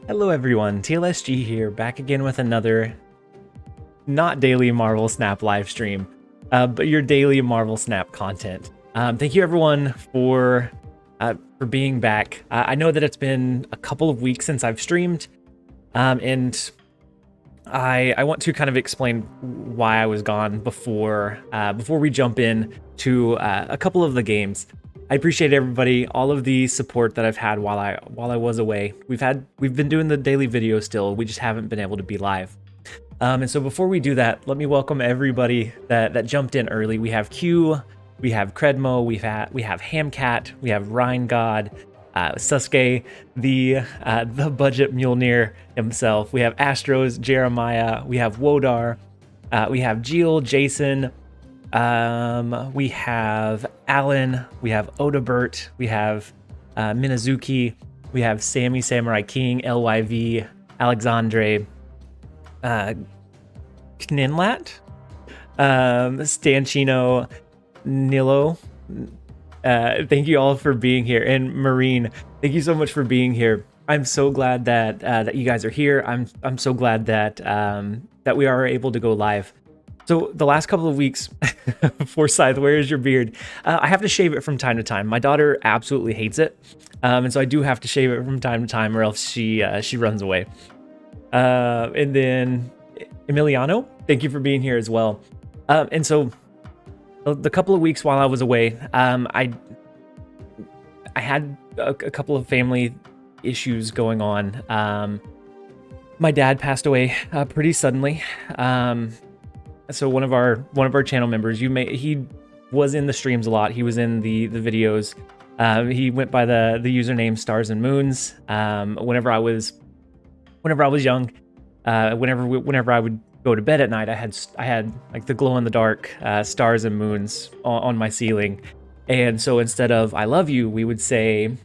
Hello everyone, TLSG here, back again with another not daily Marvel Snap live stream, but your daily Marvel Snap content. Thank you everyone for being back. I know that it's been a couple of weeks since I've streamed, and I want to kind of explain why I was gone before we jump in to a couple of the games. I appreciate everybody, all of the support that I've had while I was away. We've been doing the daily video still. We just haven't been able to be live. And so before we do that, let me welcome everybody that jumped in early. We have Q, we have Credmo, we have Hamcat, we have Rhine God, Suske, the budget Mjolnir himself. We have Astros, Jeremiah, we have Wodar, we have Jill, Jason. We have Alan, we have Odabert, we have Minazuki, we have Sammy Samurai King, LYV, Alexandre, Kninlat, Stanchino, Nilo. Thank you all for being here, and Marine, thank you so much for being here. I'm so glad that you guys are here. I'm so glad that that we are able to go live. So the last couple of weeks, Forsyth, where is your beard? I have to shave it from time to time. My daughter absolutely hates it, and so I do have to shave it from time to time, or else she runs away. And then Emiliano, thank you for being here as well. And so the couple of weeks while I was away, I had a couple of family issues going on. My dad passed away pretty suddenly. So one of our channel members, he was in the streams a lot. He was in the videos. He went by the username Stars and Moons. Whenever I was young, whenever I would go to bed at night, I had like the glow in the dark stars and moons on my ceiling. And so instead of "I love you," we would say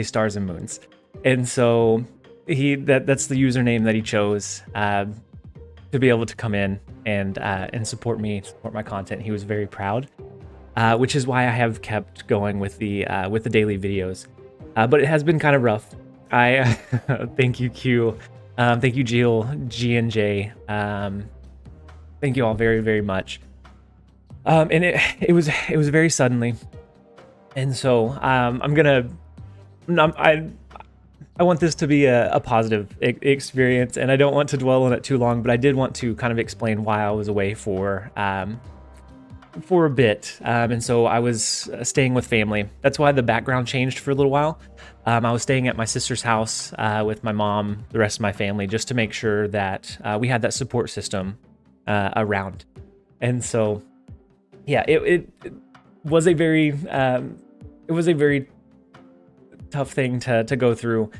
stars and moons. And so that's the username that he chose to be able to come in and support my content. He was very proud, which is why I have kept going with the daily videos. But it has been kind of rough. I thank you, Q. Thank you, Jill, G and J. Thank you all very, very much. And it was very suddenly, and so I want this to be a positive experience, and I don't want to dwell on it too long, but I did want to kind of explain why I was away for a bit. And so I was staying with family. That's why the background changed for a little while. I was staying at my sister's house with my mom, the rest of my family, just to make sure that we had that support system around. And so, yeah, it was a very tough thing to go through.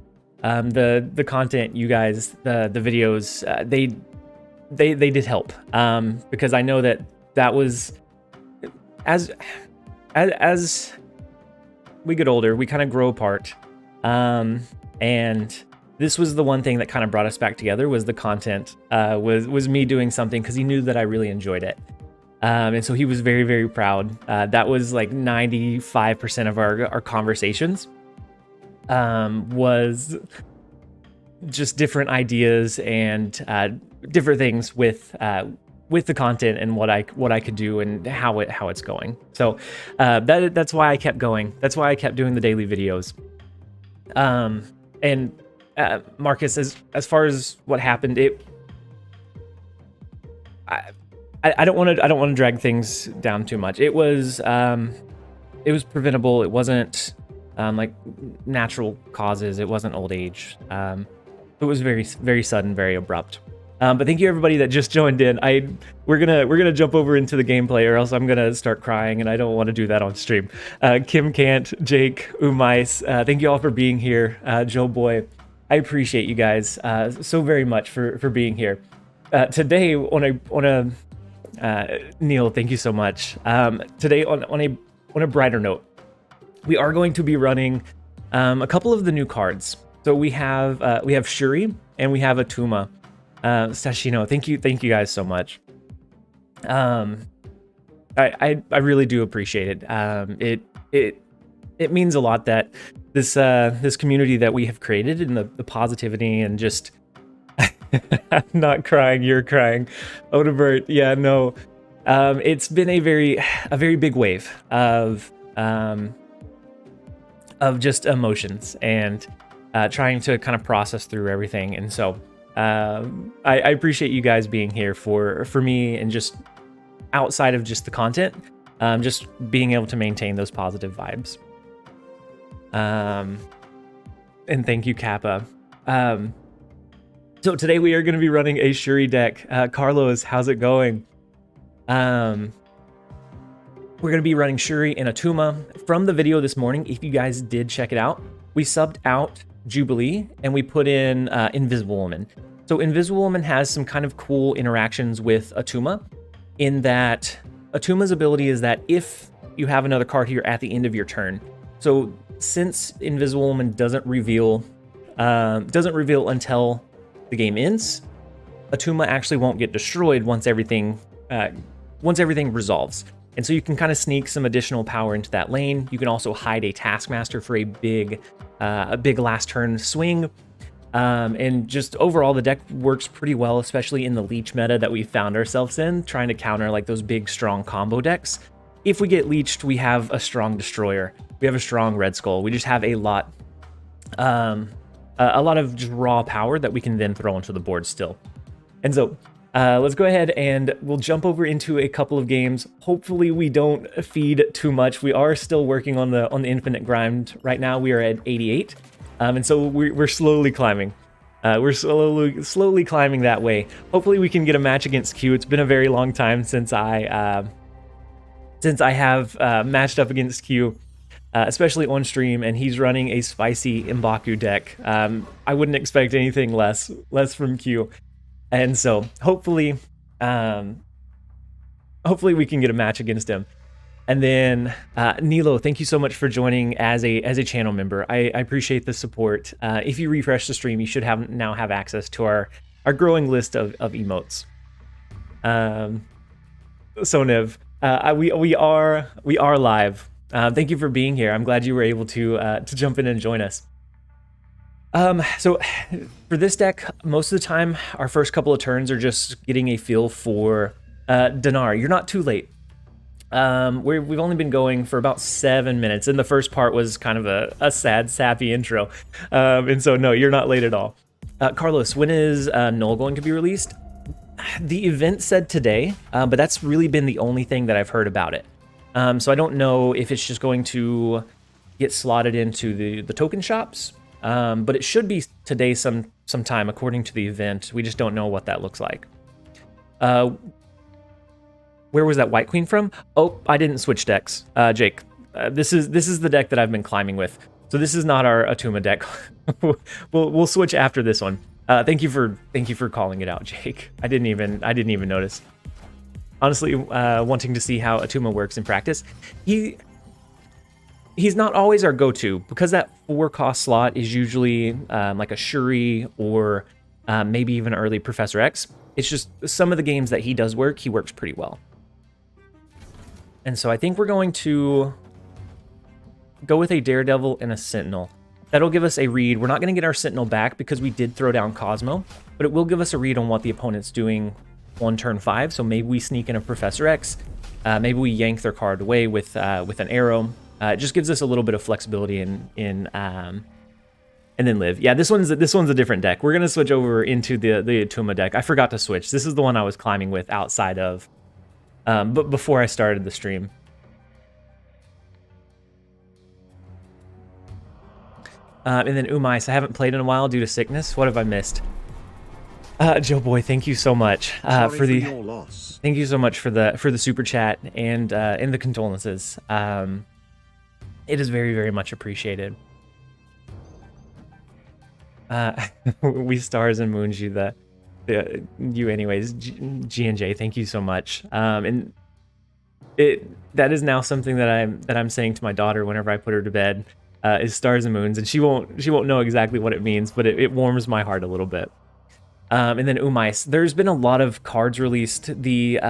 The content, you guys, the videos, they did help, because I know that was as we get older, we kind of grow apart, and this was the one thing that kind of brought us back together, was the content, was me doing something because he knew that I really enjoyed it. And so he was very, very proud. That was like 95% of our conversations. Was just different ideas and different things with the content and what I could do and how it's going. So that's why I kept going. That's why I kept doing the daily videos. And Marcus, as far as what happened, I don't want to drag things down too much. It was preventable. It wasn't like natural causes. It wasn't old age. It was very, very sudden, very abrupt. But thank you everybody that just joined in. We're gonna jump over into the gameplay, or else I'm gonna start crying, and I don't want to do that on stream. Kim Kant, Jake, Umais, thank you all for being here. Joe Boy, I appreciate you guys so very much for being here. Today on a Neil, thank you so much. Today on a brighter note, we are going to be running a couple of the new cards. So we have Shuri and we have Atuma. Sashino, thank you guys so much. I really do appreciate it. it means a lot that this community that we have created, and the positivity and just I'm not crying, you're crying. Odebert, yeah, no. It's been a very big wave of just emotions and trying to kind of process through everything. And so I appreciate you guys being here for me, and just outside of just the content, just being able to maintain those positive vibes. And thank you, Kappa. So today we are going to be running a Shuri deck. Carlos, how's it going? We're going to be running Shuri and Atuma. From the video this morning, if you guys did check it out, we subbed out Jubilee and we put in Invisible Woman. So Invisible Woman has some kind of cool interactions with Attuma, in that Atuma's ability is that if you have another card here at the end of your turn, so since Invisible Woman doesn't reveal until the game ends, Attuma actually won't get destroyed once everything resolves. And so you can kind of sneak some additional power into that lane. You can also hide a Taskmaster for a big last turn swing. And just overall, the deck works pretty well, especially in the leech meta that we found ourselves in, trying to counter like those big, strong combo decks. If we get leeched, we have a strong Destroyer. We have a strong Red Skull. We just have a lot of just raw power that we can then throw onto the board still. And so let's go ahead and we'll jump over into a couple of games. Hopefully we don't feed too much. We are still working on the infinite grind. Right now we are at 88. And so we're slowly climbing. We're slowly climbing that way. Hopefully we can get a match against Q. It's been a very long time since I have matched up against Q, especially on stream, and he's running a spicy M'Baku deck. I wouldn't expect anything less from Q. And so hopefully we can get a match against him. And then Nilo, thank you so much for joining as a channel member. I appreciate the support. If you refresh the stream, you should now have access to our growing list of emotes. So Niv, we are live. Thank you for being here. I'm glad you were able to jump in and join us. So for this deck, most of the time, our first couple of turns are just getting a feel for Dinar. You're not too late. We've only been going for about 7 minutes, and the first part was kind of a sad, sappy intro. And so, no, you're not late at all. Carlos, when is Null going to be released? The event said today, but that's really been the only thing that I've heard about it. So I don't know if it's just going to get slotted into the token shops, but it should be today sometime according to the event. We just don't know what that looks like. Where was that White Queen from? Oh, I didn't switch decks. Jake, this is the deck that I've been climbing with. So this is not our Attuma deck. we'll switch after this one. Thank you for calling it out, Jake. I didn't even notice. Honestly, wanting to see how Attuma works in practice. He's not always our go-to, because that 4-cost slot is usually like a Shuri or maybe even early Professor X. It's just some of the games that he does work, he works pretty well. And so I think we're going to go with a Daredevil and a Sentinel. That'll give us a read. We're not going to get our Sentinel back because we did throw down Cosmo, but it will give us a read on what the opponent's doing on turn 5. So maybe we sneak in a Professor X. Maybe we yank their card away with an arrow. It just gives us a little bit of flexibility in and then live. Yeah, this one's a different deck. We're going to switch over into the Attuma deck. I forgot to switch. This is the one I was climbing with outside of but before I started the stream. And then Umais, I haven't played in a while due to sickness. What have I missed? Joe Boy, thank you so much for your loss. Thank you so much for the super chat and the condolences. It is very, very much appreciated. We stars and moons you you anyways. G and J, thank you so much. And that is now something that I'm saying to my daughter whenever I put her to bed, is stars and moons, and she won't know exactly what it means, but it warms my heart a little bit. And then Umais, there's been a lot of cards released. The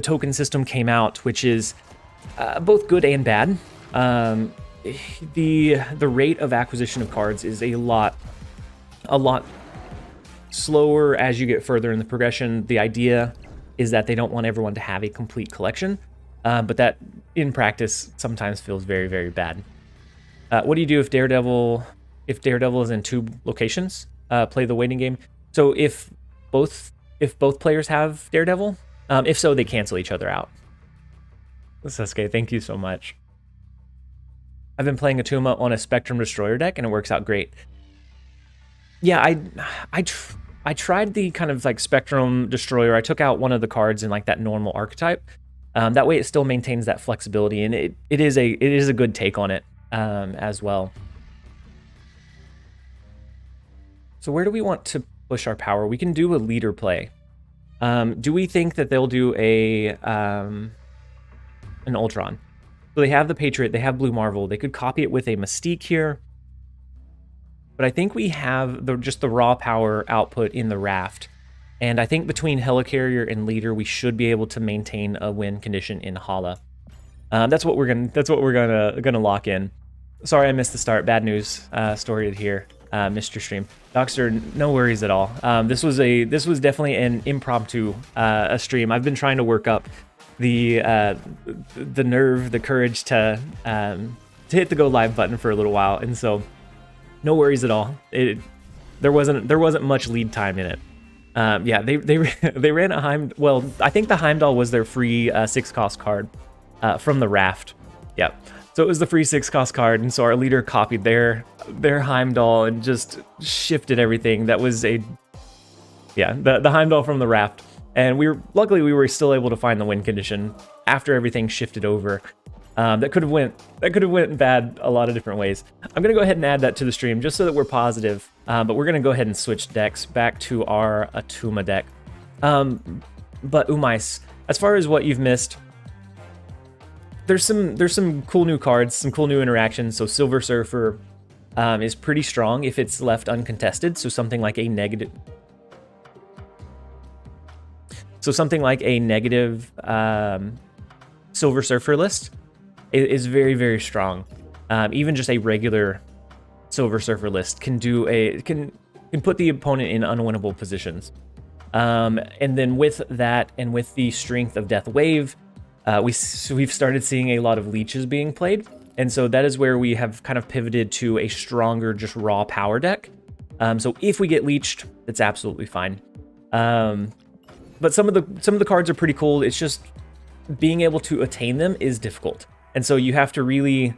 token system came out, which is both good and bad. the rate of acquisition of cards is a lot slower as you get further in the progression. The idea is that they don't want everyone to have a complete collection, but that in practice sometimes feels very, very bad. What do you do if Daredevil is in 2 locations? Play the waiting game. So if both players have Daredevil, if so, they cancel each other out. Sasuke, thank you so much. I've been playing Attuma on a Spectrum Destroyer deck, and it works out great. Yeah, I tried the kind of like Spectrum Destroyer. I took out one of the cards in like that normal archetype. That way, it still maintains that flexibility, and it is a good take on it as well. So where do we want to push our power? We can do a leader play. Do we think that they'll do an Ultron? So they have the Patriot, they have Blue Marvel. They could copy it with a Mystique here. But I think we have just the raw power output in the Raft. And I think between Helicarrier and Leader, we should be able to maintain a win condition in Hala. That's what we're gonna lock in. Sorry I missed the start. Bad news. Story here. Mr. Stream. Doxter, no worries at all. This was definitely an impromptu stream. I've been trying to work up the nerve, the courage to hit the go live button for a little while, and so no worries at all. There wasn't much lead time in it. Yeah, they ran a Heimdall. Well, I think the Heimdall was their free 6-cost card from the Raft. Yeah. So it was the free 6-cost card, and so our leader copied their Heimdall and just shifted everything. That was the Heimdall from the Raft, and luckily we were still able to find the win condition after everything shifted over. That could have went bad a lot of different ways. I'm gonna go ahead and add that to the stream just so that we're positive. But we're gonna go ahead and switch decks back to our Attuma deck. But Umais, as far as what you've missed, there's some cool new cards, some cool new interactions. So Silver Surfer is pretty strong if it's left uncontested. So something like a negative. Silver Surfer list is very, very strong. Even just a regular Silver Surfer list can put the opponent in unwinnable positions. And then with that, and with the strength of Death Wave, we've started seeing a lot of leeches being played, and so that is where we have kind of pivoted to a stronger, just raw power deck. So if we get leeched, it's absolutely fine. But some of the cards are pretty cool. It's just being able to attain them is difficult, and so you have to really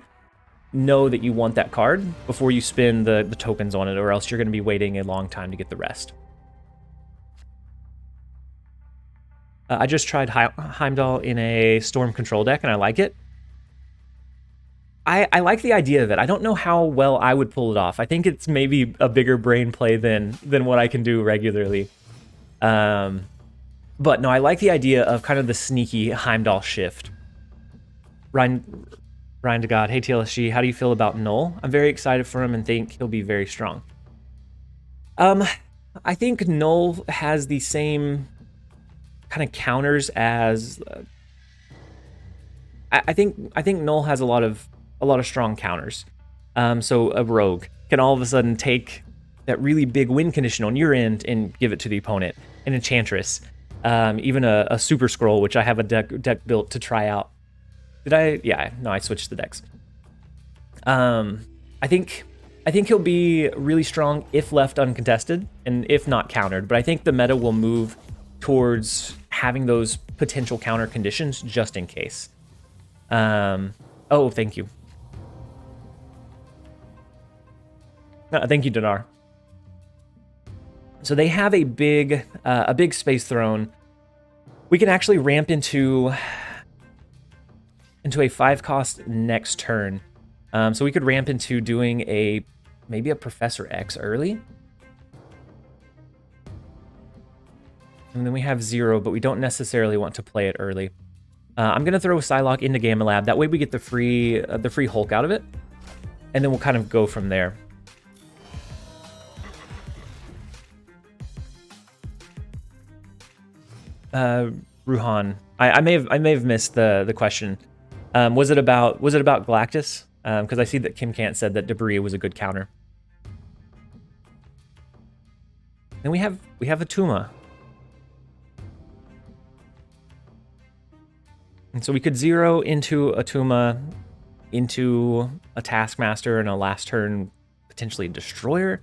know that you want that card before you spend the tokens on it, or else you're going to be waiting a long time to get the rest. I just tried Heimdall in a Storm Control deck, and I like it. I like the idea of it. I don't know how well I would pull it off. I think it's maybe a bigger brain play than what I can do regularly. But no, I like the idea of kind of the sneaky Heimdall shift. Ryan to God, hey TLSG, how do you feel about Null? I'm very excited for him and think he'll be very strong. I think Null has the same kind of counters as I think Null has a lot of strong counters. So a rogue can all of a sudden take that really big win condition on your end and give it to the opponent. An Enchantress, even a Super Scroll, which I have a deck built to try out. Did I? Yeah, no, I switched the decks. I think he'll be really strong if left uncontested and if not countered. But I think the meta will move towards having those potential counter conditions just in case. Oh, thank you. Thank you, Dinar. So they have a big space throne. We can actually ramp into a 5-cost next turn. So we could ramp into doing maybe a Professor X early. And then we have 0, but we don't necessarily want to play it early. I'm gonna throw Psylocke into Gamma Lab. That way we get the free Hulk out of it, and then we'll kind of go from there. Ruhan, I may have missed the question. Was it about Galactus? Because I see that Kim Kant said that Debris was a good counter. And we have Attuma. And so we could zero into Attuma into a Taskmaster and a last turn potentially a Destroyer.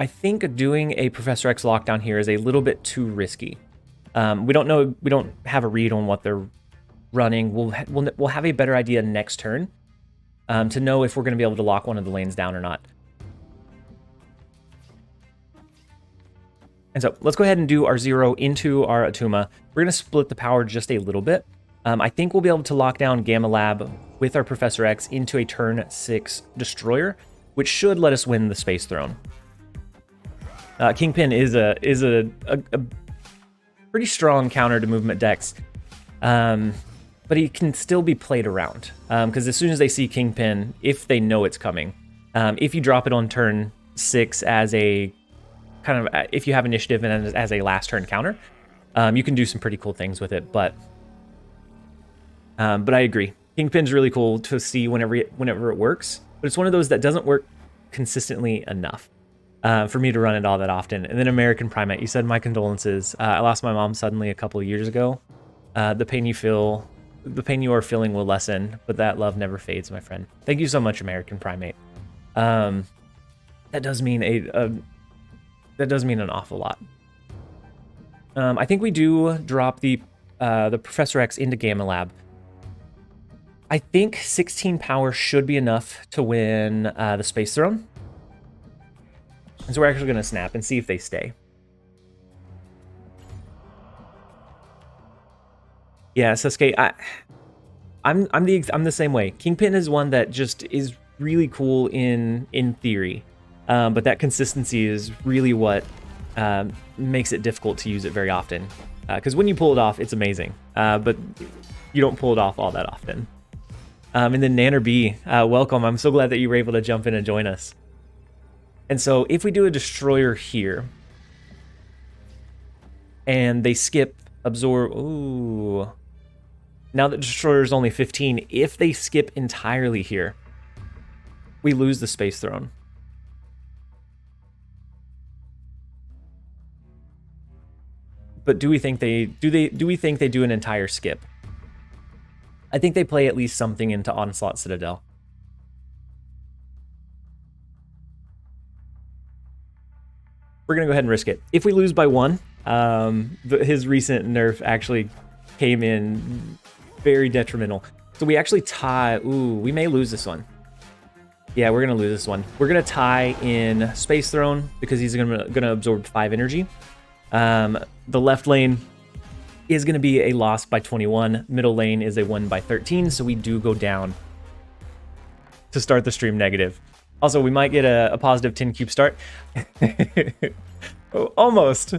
I think doing a Professor X lockdown here is a little bit too risky. We don't know. We don't have a read on what they're running. We'll have a better idea next turn to know if we're going to be able to lock one of the lanes down or not. And so let's go ahead and do our zero into our Attuma. We're going to split the power just a little bit. I think we'll be able to lock down Gamma Lab with our Professor X into a turn 6 Destroyer, which should let us win the Space Throne. Kingpin is a pretty strong counter to movement decks, but he can still be played around because as soon as they see Kingpin, if they know it's coming, if you drop it on turn 6 as a kind of if you have initiative and as a last turn counter, you can do some pretty cool things with it. But I agree, Kingpin's really cool to see whenever it works, but it's one of those that doesn't work consistently enough. For me to run it all that often. And then American Primate, you said my condolences. I lost my mom suddenly a couple of years ago. The pain you are feeling will lessen, but that love never fades, my friend. Thank you so much, American Primate. That does mean an awful lot. I think we do drop the Professor X into Gamma Lab. I think 16 power should be enough to win the Space Throne. And so we're actually going to snap and see if they stay. Yeah, Sasuke, I'm the same way. Kingpin is one that just is really cool in theory, but that consistency is really what makes it difficult to use it very often. Because when you pull it off, it's amazing, but you don't pull it off all that often. And then Nanner B, welcome. I'm so glad that you were able to jump in and join us. And so if we do a Destroyer here, and they skip Absorb, ooh. Now that Destroyer is only 15, if they skip entirely here, we lose the Space Throne. But do we think they do an entire skip? I think they play at least something into Onslaught Citadel. We're going to go ahead and risk it. If we lose by 1, his recent nerf actually came in very detrimental. So we actually tie. Ooh, we may lose this one. Yeah, we're going to lose this one. We're going to tie in Space Throne because he's going to absorb 5 energy. The left lane is going to be a loss by 21. Middle lane is a win by 13. So we do go down to start the stream negative. Also, we might get a positive 10 cube start. almost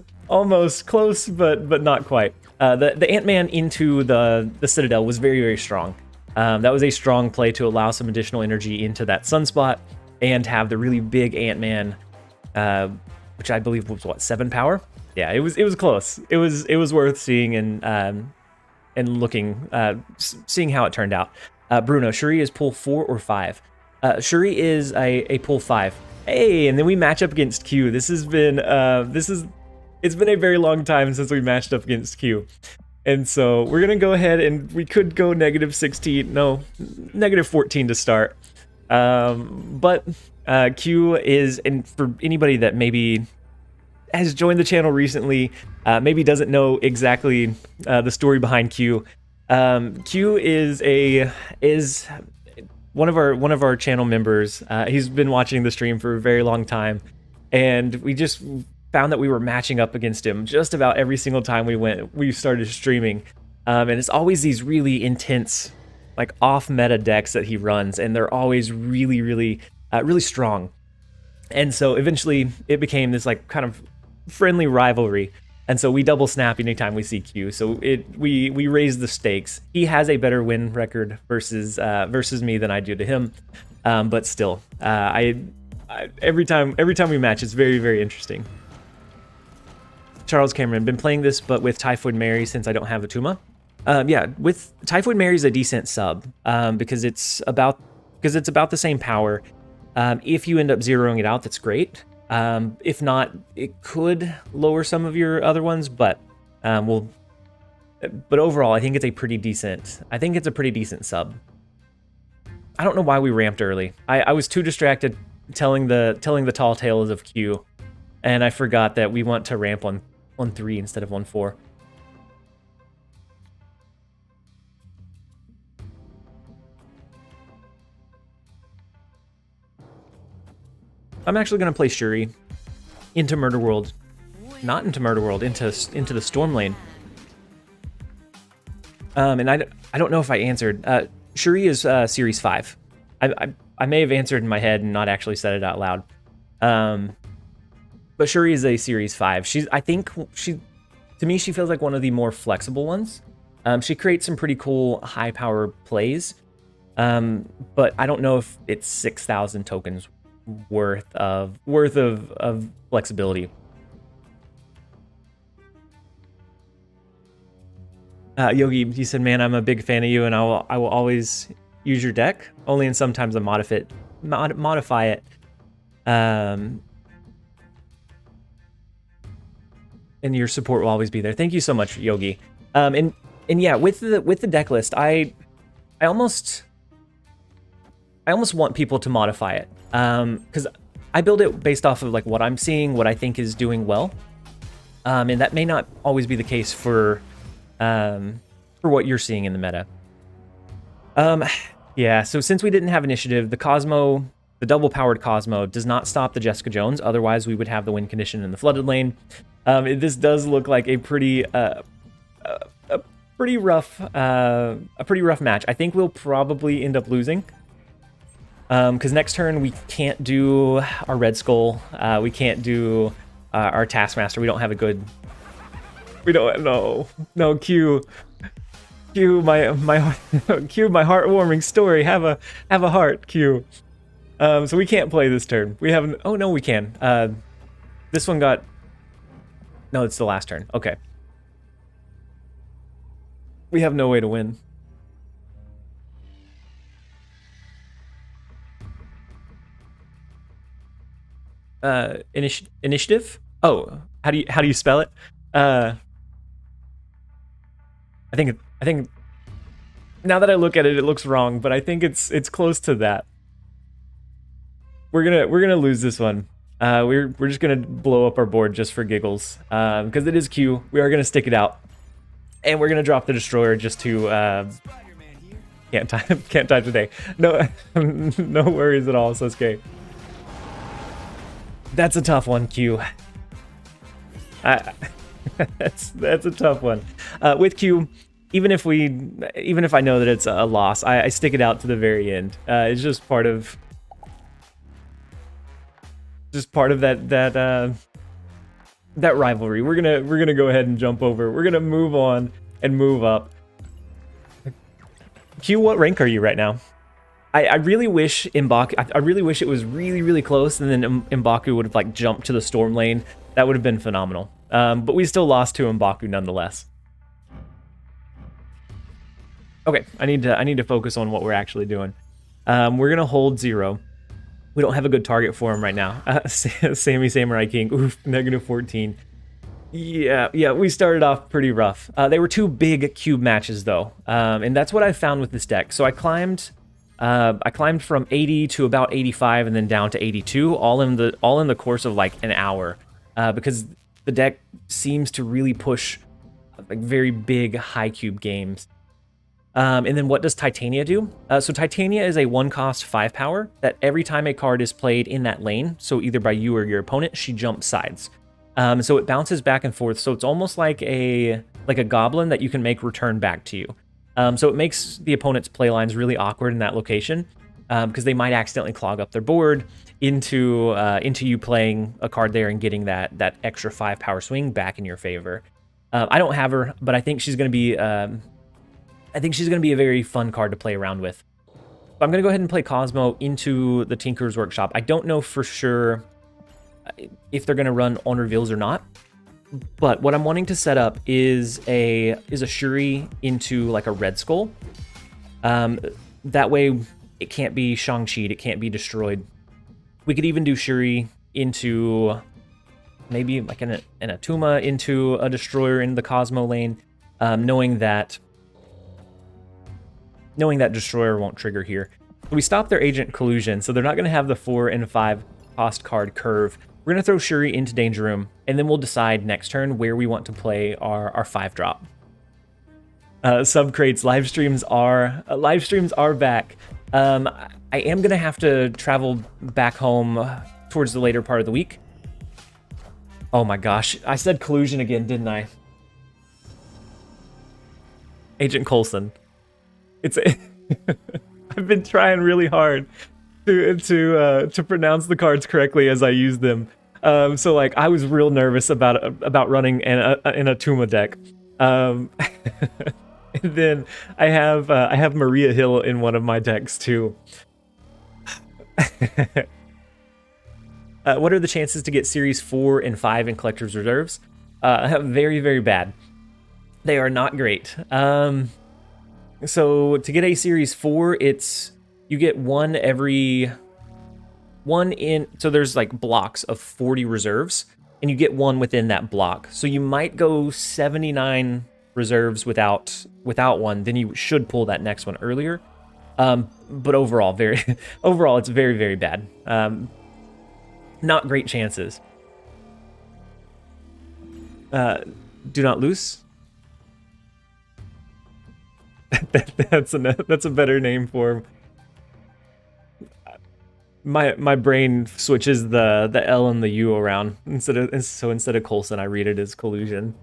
close, but not quite. The Ant-Man into the Citadel was very, very strong. That was a strong play to allow some additional energy into that sunspot and have the really big Ant-Man, which I believe was what, 7 power? Yeah, it was close. It was worth seeing and looking, seeing how it turned out. Bruno, Shuri is pull 4 or 5. Shuri is a pull 5. Hey, and then we match up against Q. It's been a very long time since we matched up against Q. And so we're gonna go ahead and we could go -16, no, -14 to start. But Q is, and for anybody that maybe has joined the channel recently, maybe doesn't know exactly the story behind Q. Q is one of our channel members. He's been watching the stream for a very long time, and we just found that we were matching up against him just about every single time we started streaming. And it's always these really intense, like off meta decks that he runs, and they're always really, really, really strong. And so eventually it became this like kind of friendly rivalry. And so we double snap anytime we see Q. So we raise the stakes. He has a better win record versus me than I do to him. But still, every time we match, it's very, very interesting. Charles Cameron, been playing this, but with Typhoid Mary since I don't have Attuma. Yeah, with Typhoid Mary's a decent sub because it's about the same power. If you end up zeroing it out, that's great. If not, it could lower some of your other ones, but but overall, I think it's a pretty decent. I think it's a pretty decent sub. I don't know why we ramped early. I was too distracted telling the tall tales of Q, and I forgot that we want to ramp on 1-3 instead of 1-4. I'm actually going to play Shuri into Murder World. Not into Murder World, into the Storm lane. And I don't know if I answered. Shuri is Series 5. I may have answered in my head and not actually said it out loud. But Shuri is a Series 5. To me, she feels like one of the more flexible ones. She creates some pretty cool high power plays. But I don't know if it's 6,000 tokens worth of flexibility. Yogi, you said, "Man, I'm a big fan of you, and I will always use your deck. Only and sometimes I modify it. And your support will always be there." Thank you so much, Yogi. And yeah, with the deck list, I almost want people to modify it. Because I build it based off of like what I'm seeing, what I think is doing well. And that may not always be the case for what you're seeing in the meta. Yeah, so since we didn't have initiative, the double-powered Cosmo does not stop the Jessica Jones. Otherwise, we would have the win condition in the flooded lane. This does look like a pretty rough match. I think we'll probably end up losing. Because next turn we can't do our Red Skull. We can't do our Taskmaster. We don't have a good. We don't. No. Q, my Q, my heartwarming story. Have a heart, Q. So we can't play this turn. We haven't. Oh no, we can. This one got. No, it's the last turn. Okay. We have no way to win. Initiative? Oh, how do you spell it? I think now that I look at it, it looks wrong, but I think it's close to that. We're gonna lose this one. We're just gonna blow up our board just for giggles. Because it is Q. We are gonna stick it out, and we're gonna drop the destroyer just to can't type today. No, no worries at all, Sasuke. That's a tough one, Q. That's a tough one. With Q, even if I know that it's a loss, I stick it out to the very end. It's just part of that rivalry. We're gonna go ahead and jump over. We're gonna move on and move up. Q, what rank are you right now? I really wish M'Baku. I really wish it was really close, and then M'Baku would have like jumped to the Storm lane. That would have been phenomenal. But we still lost to M'Baku nonetheless. Okay, I need to focus on what we're actually doing. We're gonna hold 0. We don't have a good target for him right now. Sammy Samurai King. Oof, -14. Yeah, we started off pretty rough. They were 2 big cube matches though, and that's what I found with this deck. So I climbed from 80 to about 85 and then down to 82, all in the course of like an hour, because the deck seems to really push like very big high cube games. And then what does Titania do? So Titania is a 1-cost 5 power that every time a card is played in that lane, so either by you or your opponent, she jumps sides. So it bounces back and forth. So it's almost like a goblin that you can make return back to you. So it makes the opponent's play lines really awkward in that location, because they might accidentally clog up their board into you playing a card there and getting that extra 5 power swing back in your favor. I don't have her, but I think she's going to be a very fun card to play around with. So I'm going to go ahead and play Cosmo into the Tinker's Workshop. I don't know for sure if they're going to run on reveals or not. But what I'm wanting to set up is a Shuri into like a Red Skull. That way it can't be Shang-Chi'd, it can't be destroyed. We could even do Shuri into maybe like an Attuma into a destroyer in the Cosmo lane, knowing that destroyer won't trigger here. We stop their agent collusion, so they're not going to have the 4 and 5 cost card curve. We're going to throw Shuri into Danger Room, and then we'll decide next turn where we want to play our 5-drop. Sub crates, live streams are back. I am going to have to travel back home towards the later part of the week. Oh my gosh, I said collusion again, didn't I? Agent Coulson. It's I've been trying really hard to pronounce the cards correctly as I use them. So like I was real nervous about running an Attuma deck. And then I have Maria Hill in one of my decks too. What are the chances to get Series 4 and 5 in Collector's Reserves? Very, very bad. They are not great. So to get a Series 4, you get one in, so there's like blocks of 40 reserves, and you get one within that block. So you might go 79 reserves without one, then you should pull that next one earlier. But overall, it's very, very bad. Not great chances. Do not lose. That's a better name for him. My brain switches the L and the U around instead of Coulson, I read it as collusion.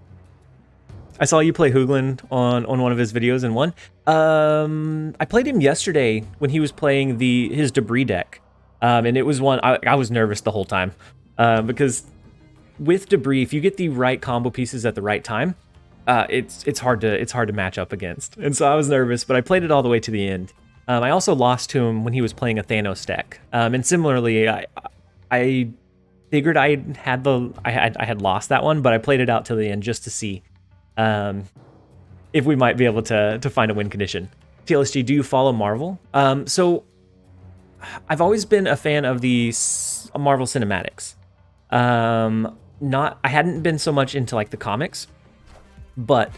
I saw you play Hoogland on one of his videos and won. I played him yesterday when he was playing his debris deck, and it was one I was nervous the whole time because with debris, if you get the right combo pieces at the right time, it's hard to match up against. And so I was nervous, but I played it all the way to the end. I also lost to him when he was playing a Thanos deck. And similarly, I figured I had lost that one, but I played it out to the end just to see if we might be able to find a win condition. TLSG, do you follow Marvel? So I've always been a fan of the Marvel cinematics. I hadn't been so much into like the comics, but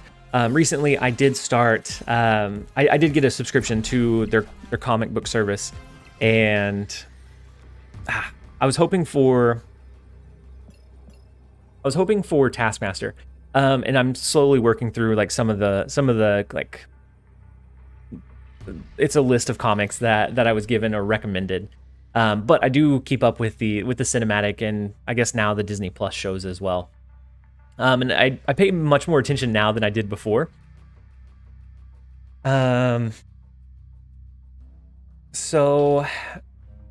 recently I did start. I did get a subscription to their comic book service, and I was hoping for Taskmaster, and I'm slowly working through like some of the like. It's a list of comics that I was given or recommended, but I do keep up with the cinematic and I guess now the Disney Plus shows as well. And I pay much more attention now than I did before. So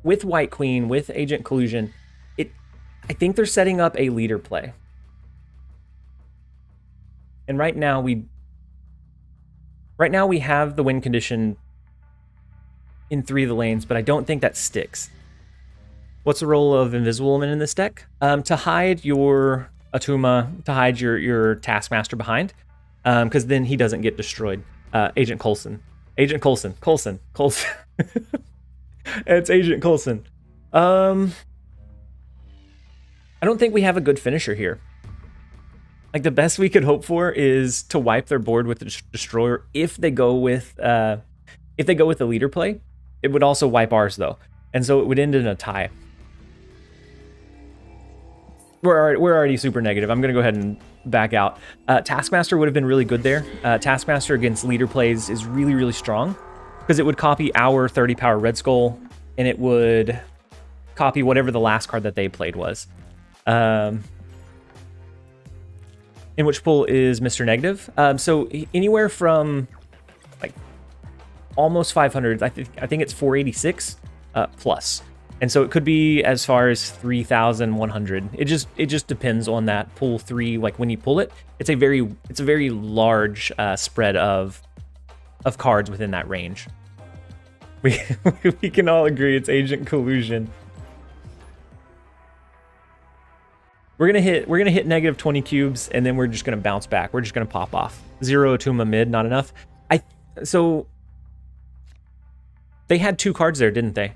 with White Queen, with Agent Collusion, I think they're setting up a leader play. And right now we have the win condition in 3 of the lanes, but I don't think that sticks. What's the role of Invisible Woman in this deck? To hide your Attuma, to hide your Taskmaster behind, because then he doesn't get destroyed. Agent Coulson. Coulson. It's Agent Coulson. I don't think we have a good finisher here. Like the best we could hope for is to wipe their board with the destroyer if they go with the leader play. It would also wipe ours though, and so it would end in a tie. We're already super negative. I'm gonna go ahead and back out. Taskmaster would have been really good there. Taskmaster against leader plays is really, really strong because it would copy our 30 power Red Skull and it would copy whatever the last card that they played was. In which pool is Mr. Negative. So anywhere from like almost 500, I think it's 486 plus. And so it could be as far as 3,100. It just depends on that pool 3. Like when you pull it, it's a very large spread of cards within that range. We can all agree it's Agent Collusion. We're gonna hit negative 20 cubes, and then we're just gonna bounce back. We're just gonna pop off. 0 Attuma mid, not enough. So they had 2 cards there, didn't they?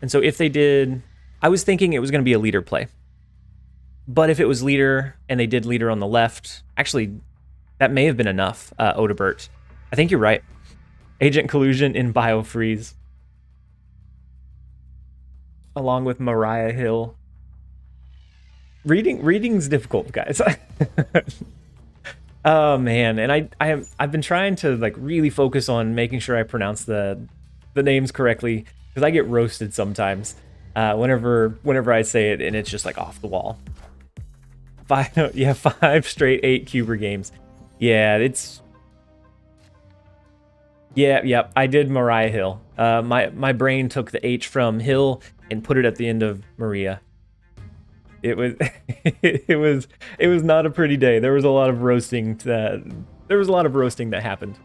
And so if they did, I was thinking it was gonna be a leader play. But if it was leader and they did leader on the left, actually, that may have been enough, Odebert. I think you're right. Agent Collusion in Biofreeze. Along with Mariah Hill. Reading's difficult, guys. Oh man, and I've been trying to like really focus on making sure I pronounce the names correctly, because I get roasted sometimes whenever I say it and it's just like off the wall. 5 straight 8 Cuber games. Yeah, it's yeah. I did Mariah Hill. My brain took the H from Hill and put it at the end of Maria. It was it was not a pretty day. There was a lot of roasting that happened.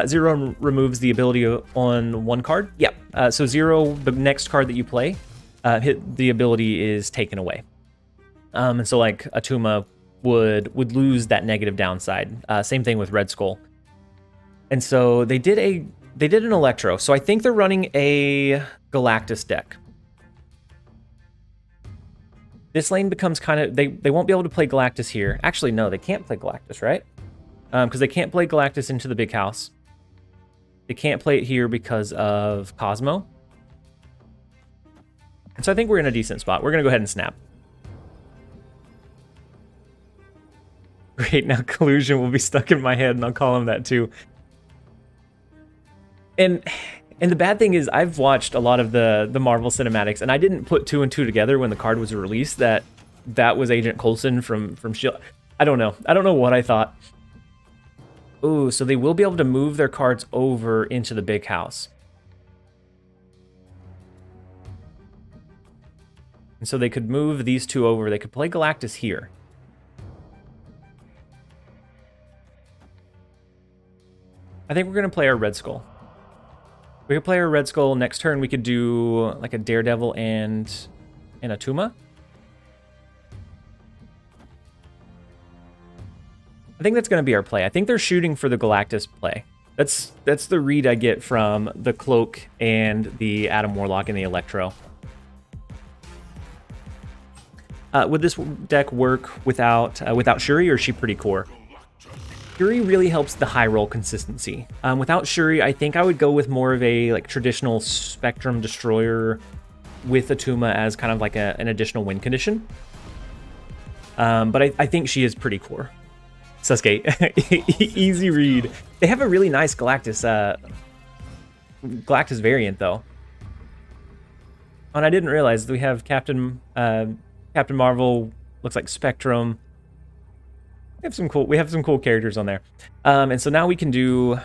0 removes the ability on 1 card. Yep. So 0, the next card that you play, the ability is taken away. And so like Attuma would lose that negative downside. Same thing with Red Skull. And so they did an Electro. So I think they're running a Galactus deck. This lane becomes kind of, they won't be able to play Galactus here. Actually, no, they can't play Galactus, right? Because they can't play Galactus into the big house. They can't play it here because of Cosmo. And so I think we're in a decent spot. We're going to go ahead and snap. Great, now Collusion will be stuck in my head, and I'll call him that too. And the bad thing is, I've watched a lot of the Marvel cinematics, and I didn't put 2 and 2 together when the card was released that was Agent Coulson from S.H.I.E.L.D. I don't know. I don't know what I thought. Ooh, so they will be able to move their cards over into the big house. And so they could move these 2 over. They could play Galactus here. I think we're going to play our Red Skull. We could play our Red Skull. Next turn, we could do like a Daredevil and Attuma. I think that's going to be our play. I think they're shooting for the Galactus play. That's the read I get from the Cloak and the Adam Warlock and the Electro. Would this deck work without Shuri, or is she pretty core? Shuri really helps the high roll consistency. Without Shuri, I think I would go with more of a like traditional Spectrum Destroyer with Attuma as kind of like an additional win condition. But I think she is pretty core. Sasuke, easy read. They have a really nice Galactus variant though. And I didn't realize we have Captain Marvel. Looks like Spectrum. We have some cool characters on there. And so now we could do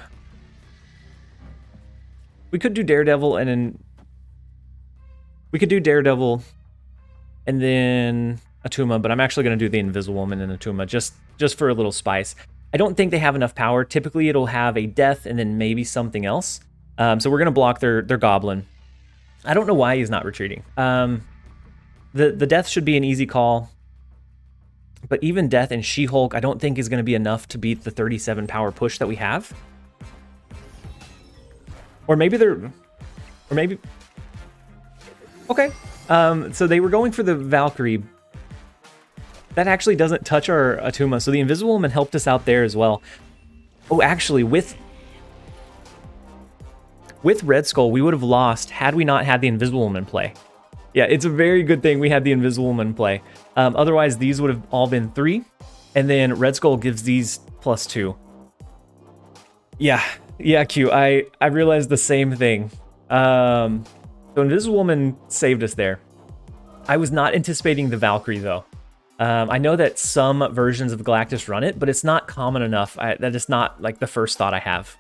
Daredevil and then we could do Daredevil and then Attuma, but I'm actually going to do the Invisible Woman and Attuma just for a little spice. I don't think they have enough power. Typically it'll have a death and then maybe something else. So we're going to block their Goblin. I don't know why he's not retreating. The death should be an easy call. But even Death and She-Hulk, I don't think is going to be enough to beat the 37 power push that we have. Or maybe okay. So they were going for the Valkyrie. That actually doesn't touch our Attuma. So the Invisible Woman helped us out there as well. Oh, actually, with Red Skull, we would have lost had we not had the Invisible Woman play. Yeah, it's a very good thing we had the Invisible Woman play. Otherwise, these would have all been 3. And then Red Skull gives these +2. Yeah, Q. I realized the same thing. So Invisible Woman saved us there. I was not anticipating the Valkyrie, though. I know that some versions of Galactus run it, but it's not common enough. That is not like the first thought I have.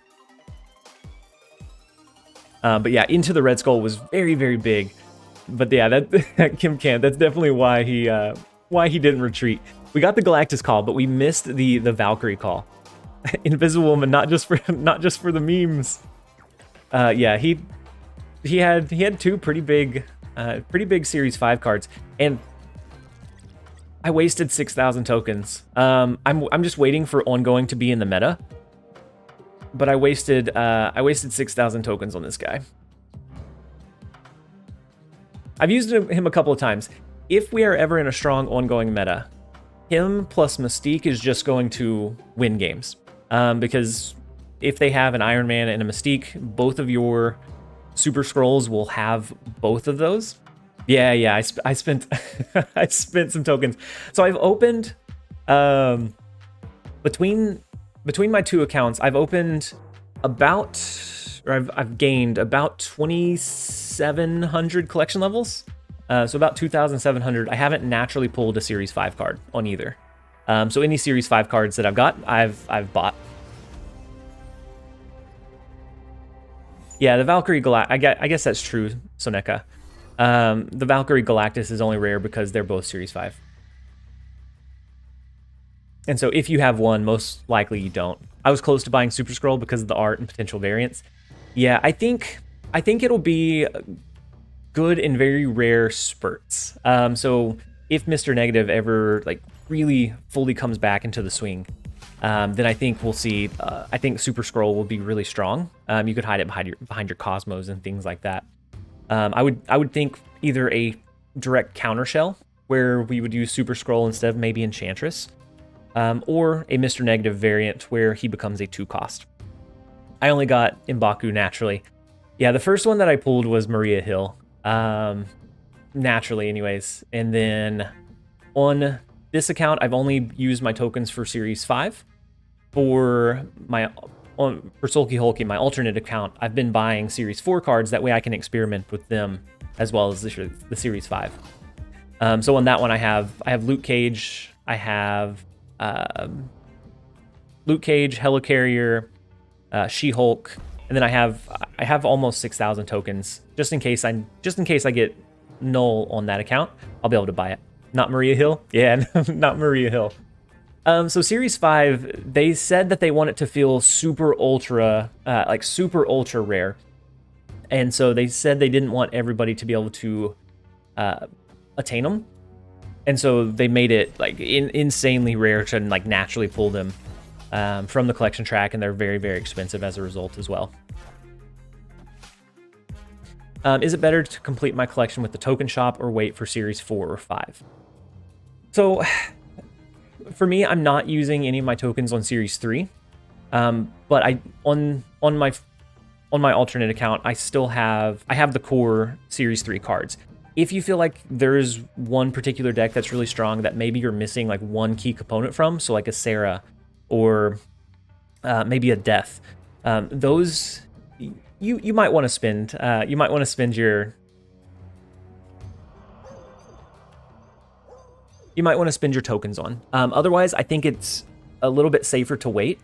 But yeah, into the Red Skull was very, very big. But yeah, that Kim Camp, that's definitely why he didn't retreat. We got the Galactus call, but we missed the Valkyrie call. Invisible Woman, not just for the memes. Yeah, he had 2 pretty big pretty big Series 5 cards, and I wasted 6,000 tokens. I'm just waiting for ongoing to be in the meta, but I wasted 6,000 tokens on this guy. I've used him a couple of times. If we are ever in a strong ongoing meta, him plus Mystique is just going to win games, because if they have an Iron Man and a Mystique, both of your Super Scrolls will have both of those. Yeah, I spent I spent some tokens. So I've opened between my two accounts, I've opened about, or I've gained about 2,700 collection levels. So about 2,700. I haven't naturally pulled a Series 5 card on either. So any Series 5 cards that I've got, I've bought. Yeah, the Valkyrie Galactus, I guess that's true, Soneka. The Valkyrie Galactus is only rare because they're both Series 5. And so if you have one, most likely you don't. I was close to buying Super Scroll because of the art and potential variants. Yeah, I think it'll be good in very rare spurts. So if Mr. Negative ever like really fully comes back into the swing, then I think we'll see. I think Super Scroll will be really strong. You could hide it behind your Cosmos and things like that. I would think either a direct counter shell where we would use Super Scroll instead of maybe Enchantress, or a Mr. Negative variant where he becomes a 2-cost. I only got M'Baku naturally. Yeah, the first one that I pulled was Maria Hill, naturally anyways. And then on this account, I've only used my tokens for Series 5. For Sulky Hulky, my alternate account, I've been buying Series 4 cards. That way I can experiment with them as well as the Series 5. So on that one, I have Luke Cage, I have Luke Cage, Helicarrier, She-Hulk, and then I have almost 6,000 tokens just in case I get null on that account. I'll be able to buy it. Not Maria Hill? Yeah, not Maria Hill. So Series 5, they said that they want it to feel super ultra rare. And so they said they didn't want everybody to be able to attain them. And so they made it like insanely rare to like naturally pull them from the collection track, and they're very, very expensive as a result as well. Is it better to complete my collection with the token shop or wait for Series 4 or 5? So for me, I'm not using any of my tokens on Series 3, but on my alternate account, I have the core Series 3 cards. If you feel like there's one particular deck that's really strong that maybe you're missing like one key component from, so like a Sarah or maybe a Death, those you might want to spend. You might want to spend your. You might want to spend your tokens on. Otherwise, I think it's a little bit safer to wait.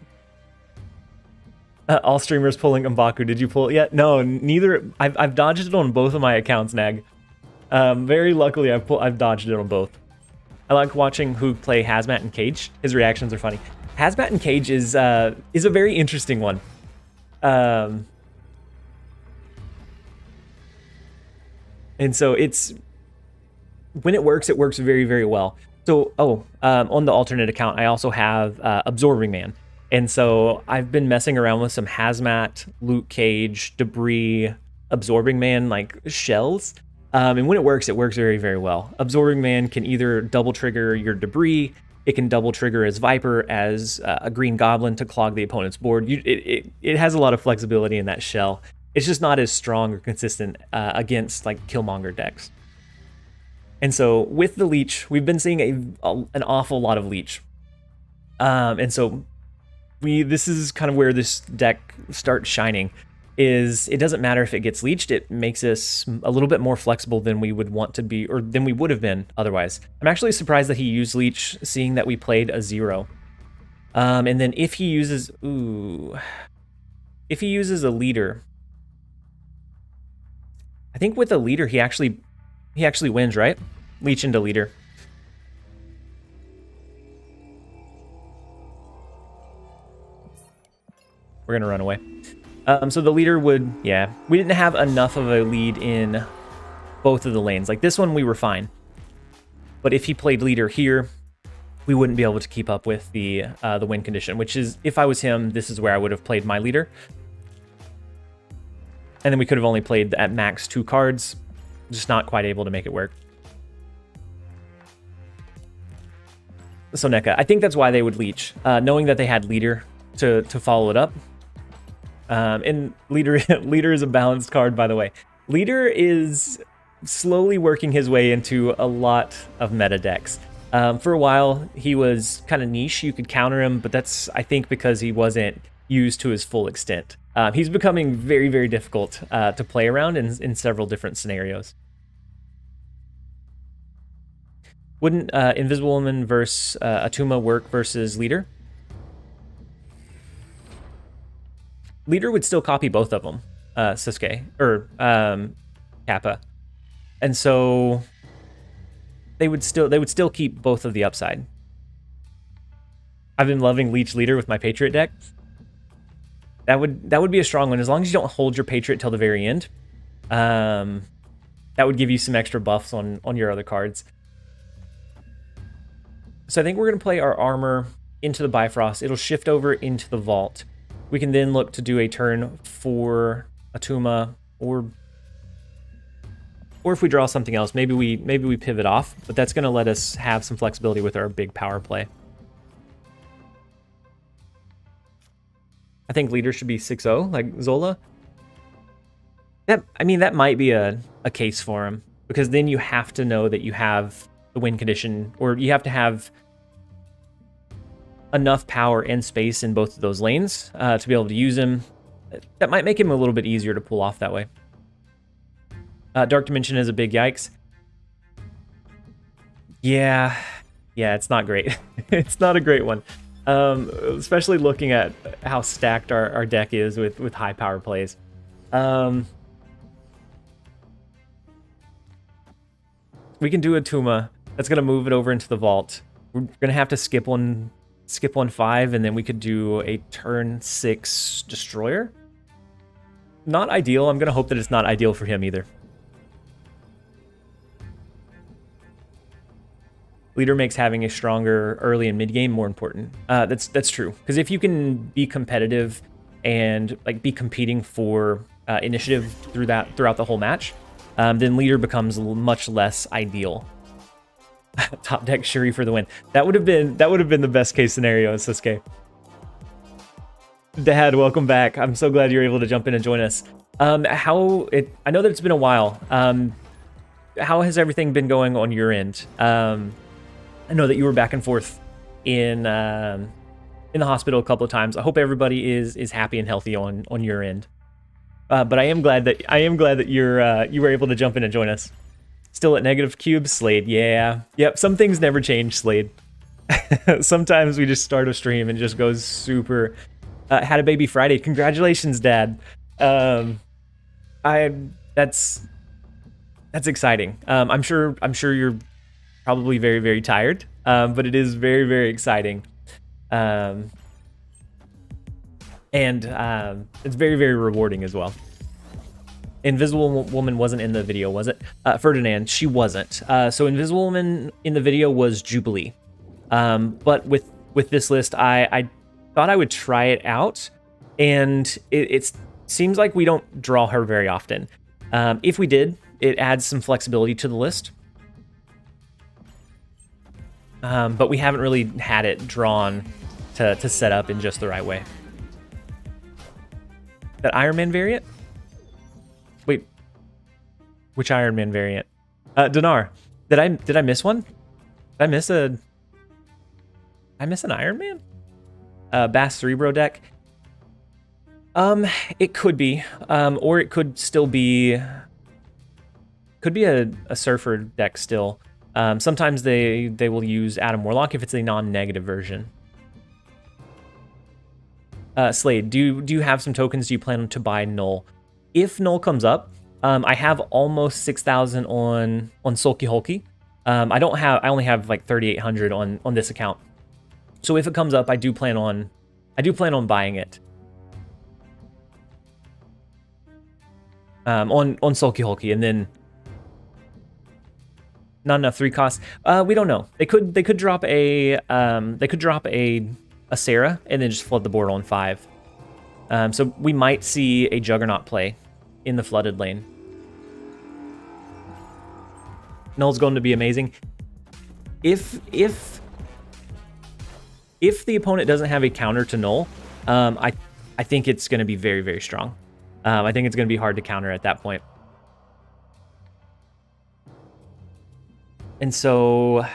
All streamers pulling M'Baku. Did you pull it yet? No, neither. I've dodged it on both of my accounts, Nag. Very luckily, I've dodged it on both. I like watching who play Hazmat and Cage. His reactions are funny. Hazmat and Cage is a very interesting one. And so when it works very, very well. So, on the alternate account, I also have Absorbing Man. And so I've been messing around with some Hazmat, Luke Cage, Debris, Absorbing Man, like shells. And when it works very, very well. Absorbing Man can either double trigger your Debris, it can double trigger as Viper, as a Green Goblin to clog the opponent's board. It has a lot of flexibility in that shell. It's just not as strong or consistent against like Killmonger decks. And so with the Leech, we've been seeing an awful lot of Leech. And so this is kind of where this deck starts shining. Is it doesn't matter if it gets leeched, it makes us a little bit more flexible than we would want to be, or than we would have been otherwise. I'm actually surprised that he used leech, seeing that we played a 0. And then if he uses a leader, I think with a leader he actually wins, right? Leech into leader. We're gonna run away. So the leader would, yeah, we didn't have enough of a lead in both of the lanes. Like this one, we were fine. But if he played leader here, we wouldn't be able to keep up with the win condition, which is, if I was him, this is where I would have played my leader. And then we could have only played at max 2 cards, just not quite able to make it work. So NECA, I think that's why they would leech, knowing that they had leader to follow it up. And leader is a balanced card, by the way. Leader is slowly working his way into a lot of meta decks. For a while, he was kind of niche. You could counter him, but that's, I think, because he wasn't used to his full extent. He's becoming very, very difficult to play around in several different scenarios. Wouldn't Invisible Woman versus Attuma work versus Leader? Leader would still copy both of them, Sasuke, or Kappa. And so they would still keep both of the upside. I've been loving Leech Leader with my Patriot deck. That would be a strong one, as long as you don't hold your Patriot till the very end. That would give you some extra buffs on your other cards. So I think we're going to play our armor into the Bifrost. It'll shift over into the Vault. We can then look to do a turn for Attuma, or if we draw something else, maybe we pivot off, but that's going to let us have some flexibility with our big power play. I think leader should be 6-0, like Zola. That might be a case for him, because then you have to know that you have the win condition, or you have to have enough power and space in both of those lanes to be able to use him. That might make him a little bit easier to pull off that way. Dark Dimension is a big yikes. Yeah, it's not great. It's not a great one. Especially looking at how stacked our deck is with high power plays. We can do Attuma. That's gonna move it over into the Vault. We're gonna have to skip one 5, and then we could do a turn 6 Destroyer. Not ideal. I'm gonna hope that it's not ideal for him either. Leader makes having a stronger early and mid game more important. That's true, because if you can be competitive and like be competing for initiative throughout the whole match, then leader becomes much less ideal. Top deck Shuri for the win. That would have been the best case scenario, Sasuke. Dad, welcome back. I'm so glad you're able to jump in and join us. I know that it's been a while. How has everything been going on your end? I know that you were back and forth in the hospital a couple of times. I hope everybody is happy and healthy on your end. But I am glad that you were able to jump in and join us. Still at negative cubes, Slade. Yeah. Yep. Some things never change, Slade. Sometimes we just start a stream and just goes super. Had a baby Friday. Congratulations, Dad. That's exciting. I'm sure you're probably very, very tired, but it is very, very exciting. And it's very, very rewarding as well. Invisible Woman wasn't in the video, was it? Ferdinand, she wasn't. So Invisible Woman in the video was Jubilee. But with this list, I thought I would try it out, and it seems like we don't draw her very often. If we did, it adds some flexibility to the list. But we haven't really had it drawn to set up in just the right way. That Iron Man variant? Wait, which Iron Man variant? Dinar, did I miss one? Did I miss an Iron Man? Bass Cerebro deck? It could be, or it could still be. Could be a Surfer deck still. Sometimes they will use Adam Warlock if it's a non-negative version. Slade, do you have some tokens? Do you plan to buy Null? If Null comes up, I have almost 6,000 on Sulky Hulky. I only have like 3,800 on this account. So if it comes up, I do plan on buying it. On Sulky Hulky, and then Not enough 3 costs. We don't know. They could drop a Sarah and then just flood the board on 5. So we might see a Juggernaut play in the flooded lane. Null's going to be amazing. If the opponent doesn't have a counter to Null, I think it's going to be very, very strong. I think it's going to be hard to counter at that point. And so...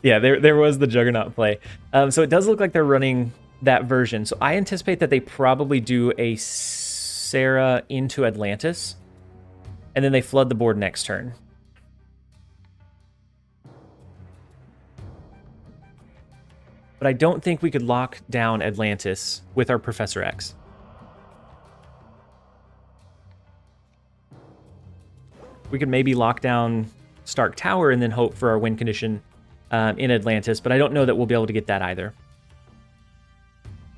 yeah, there was the Juggernaut play. So it does look like they're running that version. So I anticipate that they probably do a Sarah into Atlantis, and then they flood the board next turn. But I don't think we could lock down Atlantis with our Professor X. We could maybe lock down Stark Tower and then hope for our win condition in Atlantis, but I don't know that we'll be able to get that either.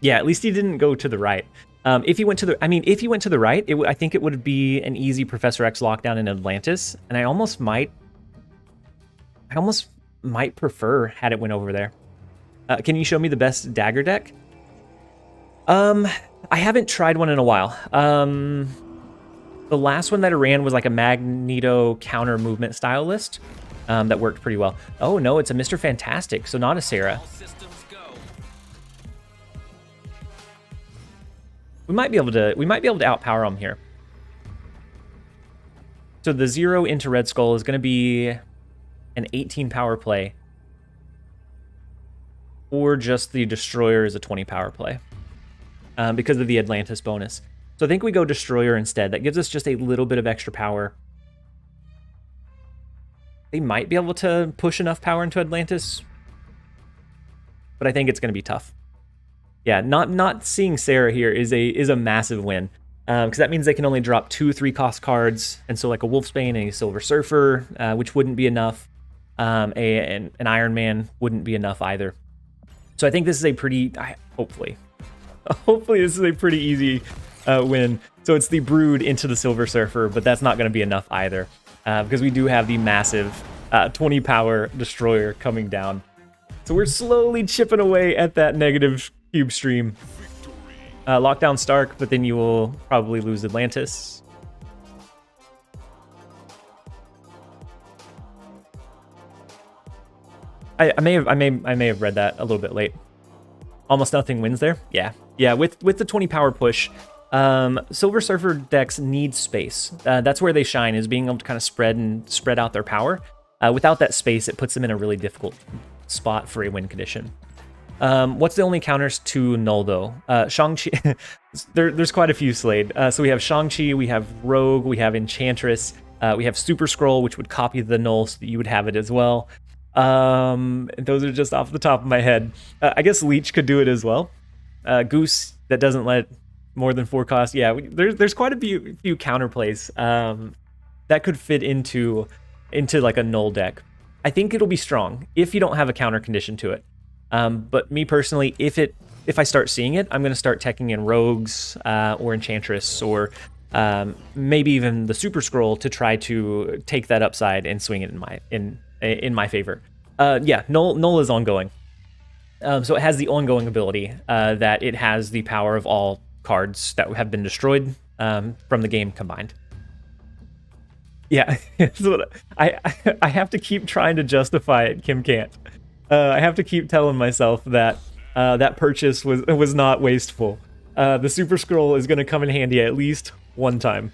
Yeah, at least he didn't go to the right. If he went to the right, I think it would be an easy Professor X lockdown in Atlantis, and I almost might prefer had it went over there. Can you show me the best dagger deck? I haven't tried one in a while. The last one that I ran was like a Magneto counter movement style list that worked pretty well. Oh no, it's a Mr. Fantastic, so not a Sarah. We might be able to outpower him here. So the 0 into Red Skull is going to be an 18 power play, or just the Destroyer is a 20 power play because of the Atlantis bonus. So I think we go Destroyer instead. That gives us just a little bit of extra power. They might be able to push enough power into Atlantis, but I think it's going to be tough. Yeah, not seeing Sarah here is a massive win, because that means they can only drop 2 3-cost cards, and so like a Wolfsbane and a Silver Surfer, which wouldn't be enough. An Iron Man wouldn't be enough either. So I think this is a pretty, hopefully this is a pretty easy win. So it's the Brood into the Silver Surfer, but that's not going to be enough either, because we do have the massive 20 power Destroyer coming down. So we're slowly chipping away at that negative cube stream. Lockdown Stark, but then you will probably lose Atlantis. I may have read that a little bit late. Almost nothing wins there. Yeah. With the 20 power push, Silver Surfer decks need space. That's where they shine, is being able to kind of spread out their power. Without that space, it puts them in a really difficult spot for a win condition. What's the only counters to Null though? Shang-Chi. There's quite a few, Slade. So we have Shang-Chi, we have Rogue, we have Enchantress, we have Super Scroll, which would copy the Null so that you would have it as well. Those are just off the top of my head. I guess Leech could do it as well. Goose, that doesn't let more than 4 cost. Yeah, there's quite a few counterplays that could fit into like a Null deck. I think it'll be strong if you don't have a counter condition to it. But me personally, if I start seeing it, I'm going to start teching in Rogues or Enchantress, or maybe even the Super Scroll to try to take that upside and swing it in my favor. Yeah, Null is ongoing. So it has the ongoing ability that it has the power of all cards that have been destroyed from the game combined. Yeah, I have to keep trying to justify it. Kim can't. I have to keep telling myself that that purchase was not wasteful. The Super Scroll is going to come in handy at least one time.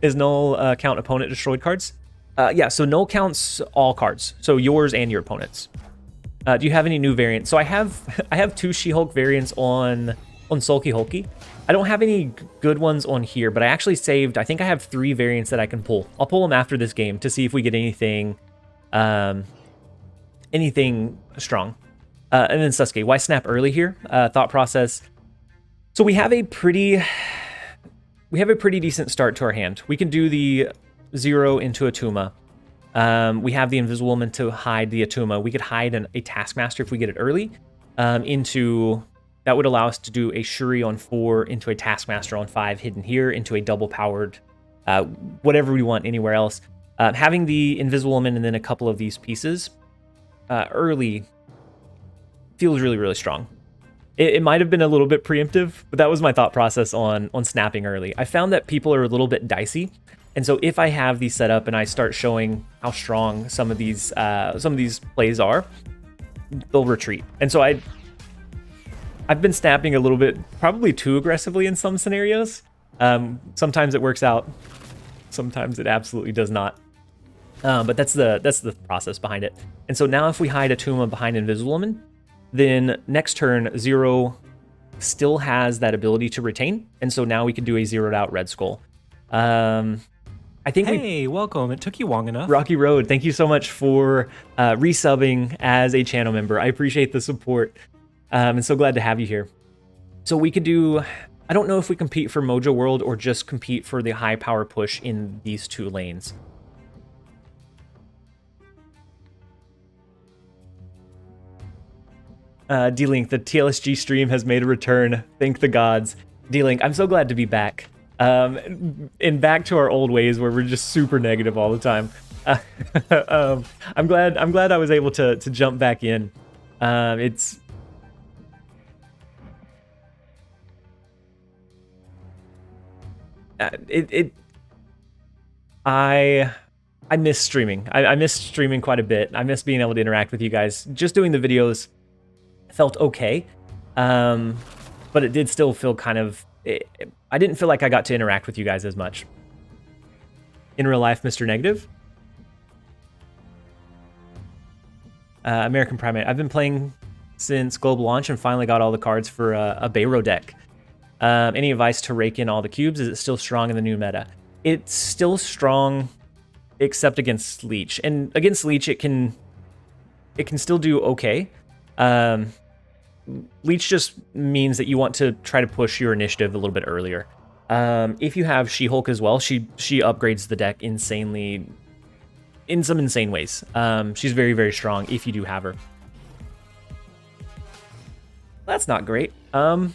Is Null count opponent destroyed cards? Yeah, so Null counts all cards, so yours and your opponent's. Do you have any new variants? So I have 2 She-Hulk variants on Sulky Hulky. I don't have any good ones on here, but I actually saved, I think I have 3 variants that I can pull. I'll pull them after this game to see if we get anything strong. And then Sasuke, why snap early here? Thought process. So we have a pretty decent start to our hand. We can do the 0 into Attuma. We have the Invisible Woman to hide the Attuma. We could hide a Taskmaster if we get it early into that would allow us to do a Shuri on 4 into a Taskmaster on 5 hidden here into a double powered, whatever we want anywhere else. Having the Invisible Woman and then a couple of these pieces early feels really, really strong. It might have been a little bit preemptive, but that was my thought process on snapping early. I found that people are a little bit dicey, and so if I have these set up and I start showing how strong some of these plays are, they'll retreat. And so I've been snapping a little bit, probably too aggressively in some scenarios. Sometimes it works out, sometimes it absolutely does not. But that's the process behind it. And so now if we hide Attuma behind Invisible Woman, then next turn, 0 still has that ability to retain. And so now we can do a zeroed out Red Skull. I think Hey, welcome. It took you long enough. Rocky Road, thank you so much for resubbing as a channel member. I appreciate the support. And so glad to have you here. So we could do, I don't know if we compete for Mojo World or just compete for the high power push in these 2 lanes. D-Link, the TLSG stream has made a return. Thank the gods. D-Link, I'm so glad to be back. And back to our old ways where we're just super negative all the time. I'm glad I was able to jump back in. I miss streaming. I miss streaming quite a bit. I miss being able to interact with you guys. Just doing the videos felt okay, but it did still feel kind of, I didn't feel like I got to interact with you guys as much. In real life, Mr. Negative. American Primate. I've been playing since global launch and finally got all the cards for a Bayou deck. Any advice to rake in all the cubes? Is it still strong in the new meta? It's still strong, except against Leech. And against Leech, it can still do okay. Leech just means that you want to try to push your initiative a little bit earlier. If you have She-Hulk as well, she upgrades the deck insanely, in some insane ways. She's very, very strong if you do have her. That's not great. How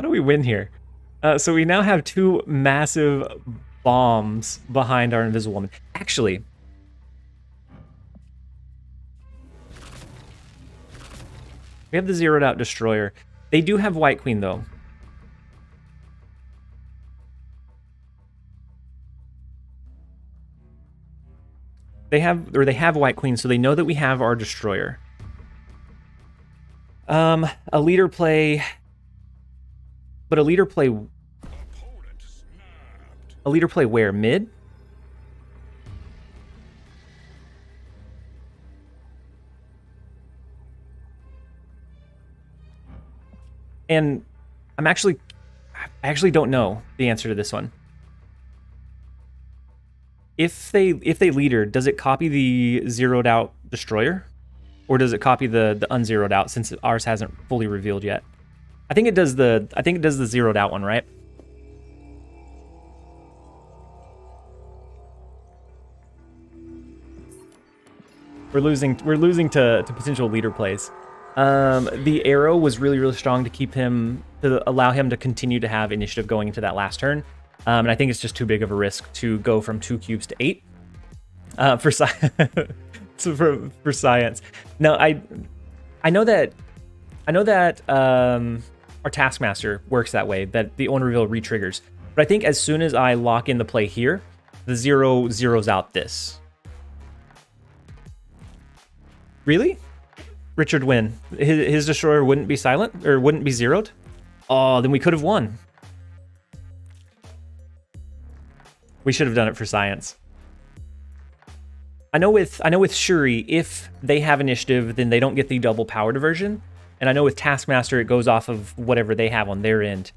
do we win here? So we now have 2 massive bombs behind our Invisible Woman. Actually, we have the zeroed out Destroyer. They do have White Queen though. They have White Queen, so they know that we have our Destroyer. A leader play, but a leader play where? Mid? And I actually don't know the answer to this one. If they leader, does it copy the zeroed out Destroyer? Or does it copy the unzeroed out since ours hasn't fully revealed yet? I think it does the zeroed out one, right? We're losing to potential leader plays. The arrow was really, really strong to keep him, to allow him to continue to have initiative going into that last turn. And I think it's just too big of a risk to go from 2 cubes to 8 for science. Now I know that our Taskmaster works that way, that the on reveal re-triggers. But I think as soon as I lock in the play here, the 0 zeroes out this. Really? Richard Wynn. His Destroyer wouldn't be silent, or wouldn't be zeroed? Oh, then we could have won. We should have done it for science. I know with Shuri, if they have initiative, then they don't get the double power diversion. And I know with Taskmaster, it goes off of whatever they have on their end.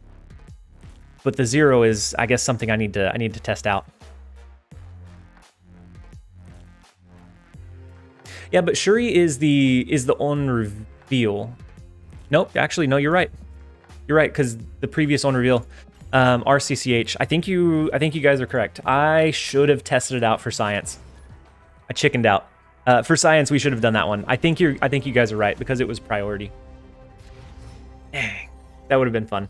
But the 0 is, I guess, something I need to test out. Yeah, but Shuri is the on reveal. Nope, actually, no, you're right. You're right, because the previous on reveal. RCCH. I think you guys are correct. I should have tested it out for science. I chickened out. For science, we should have done that one. I think you guys are right because it was priority. Dang, that would have been fun.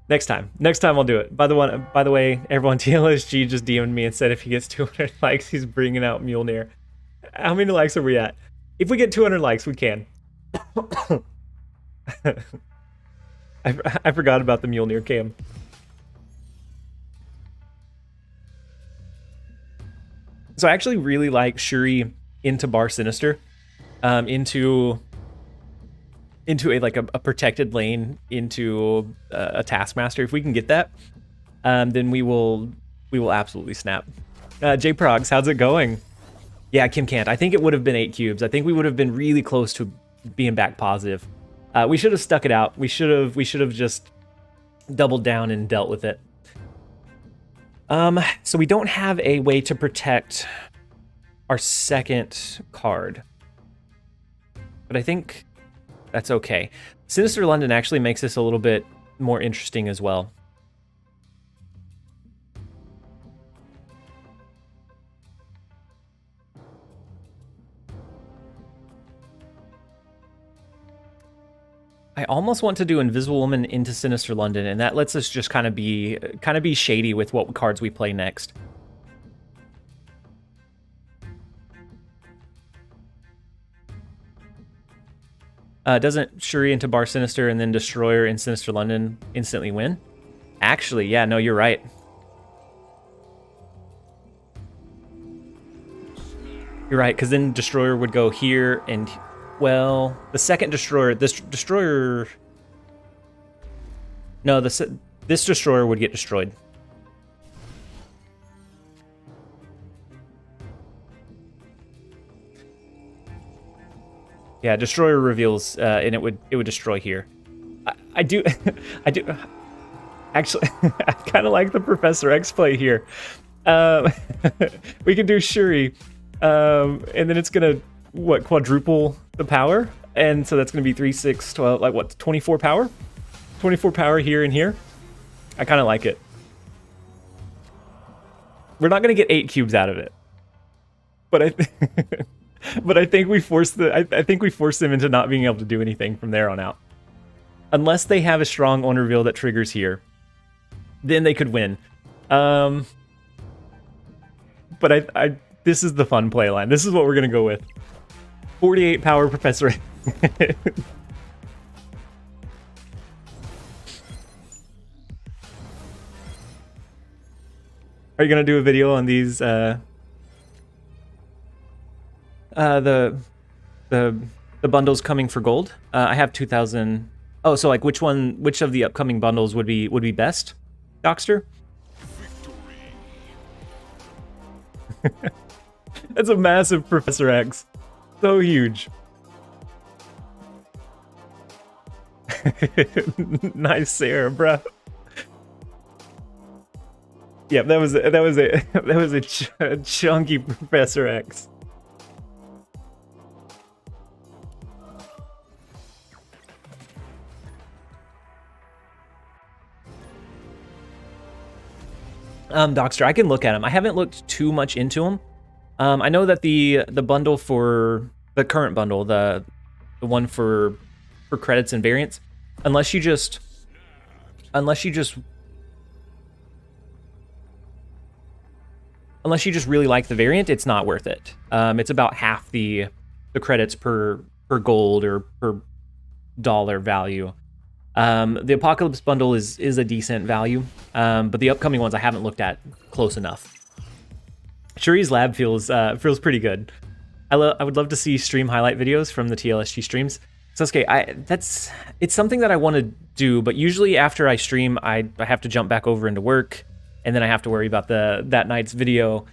Next time I'll do it. By the way, everyone, TLSG just DM'd me and said if he gets 200 likes, he's bringing out Mjolnir. How many likes are we at? If we get 200 likes, we can. I forgot about the Mjolnir cam. So I actually really like Shuri into Bar Sinister, into a protected lane, into a Taskmaster. If we can get that, then we will absolutely snap. J Progs, how's it going? Yeah, Kim can't. I think it would have been 8 cubes. I think we would have been really close to being back positive. We should have stuck it out. We should have just doubled down and dealt with it. So we don't have a way to protect our second card, but I think that's okay. Sinister London actually makes this a little bit more interesting as well. I almost want to do Invisible Woman into Sinister London, and that lets us just kind of be shady with what cards we play next. Doesn't Shuri into Bar Sinister and then Destroyer in Sinister London instantly win? Actually, yeah, no, you're right. You're right, because then Destroyer would go here and... Well, the second Destroyer... This Destroyer... No, this Destroyer would get destroyed. Yeah, Destroyer reveals, and it would destroy here. I do... I do... Actually, I kind of like the Professor X play here. We can do Shuri, and then it's gonna... What, quadruple the power? And so that's going to be 3, 6, 12, like what, 24 power? 24 power here and here. I kind of like it. We're not going to get 8 cubes out of it. But I think we force I think we force them into not being able to do anything from there on out. Unless they have a strong on reveal that triggers here, then they could win. But this is the fun play line. This is what we're going to go with. 48 power Professor. Are you gonna do a video on these the bundles coming for gold? I have 2,000. Oh, so like which of the upcoming bundles would be best, Dockster? That's a massive Professor X. So huge. Nice Sarah, bro. Yep, that was a chunky Professor X. Dockster, I can look at him. I haven't looked too much into him. I know that the bundle for the current bundle, the one for credits and variants, unless you just really like the variant, it's not worth it. It's about half the credits per gold or per dollar value. The Apocalypse bundle is a decent value, but the upcoming ones I haven't looked at close enough. Shuri's lab feels pretty good. I would love to see stream highlight videos from the TLSG streams. Sasuke, it's something that I want to do, but usually after I stream, I have to jump back over into work, and then I have to worry about that night's video,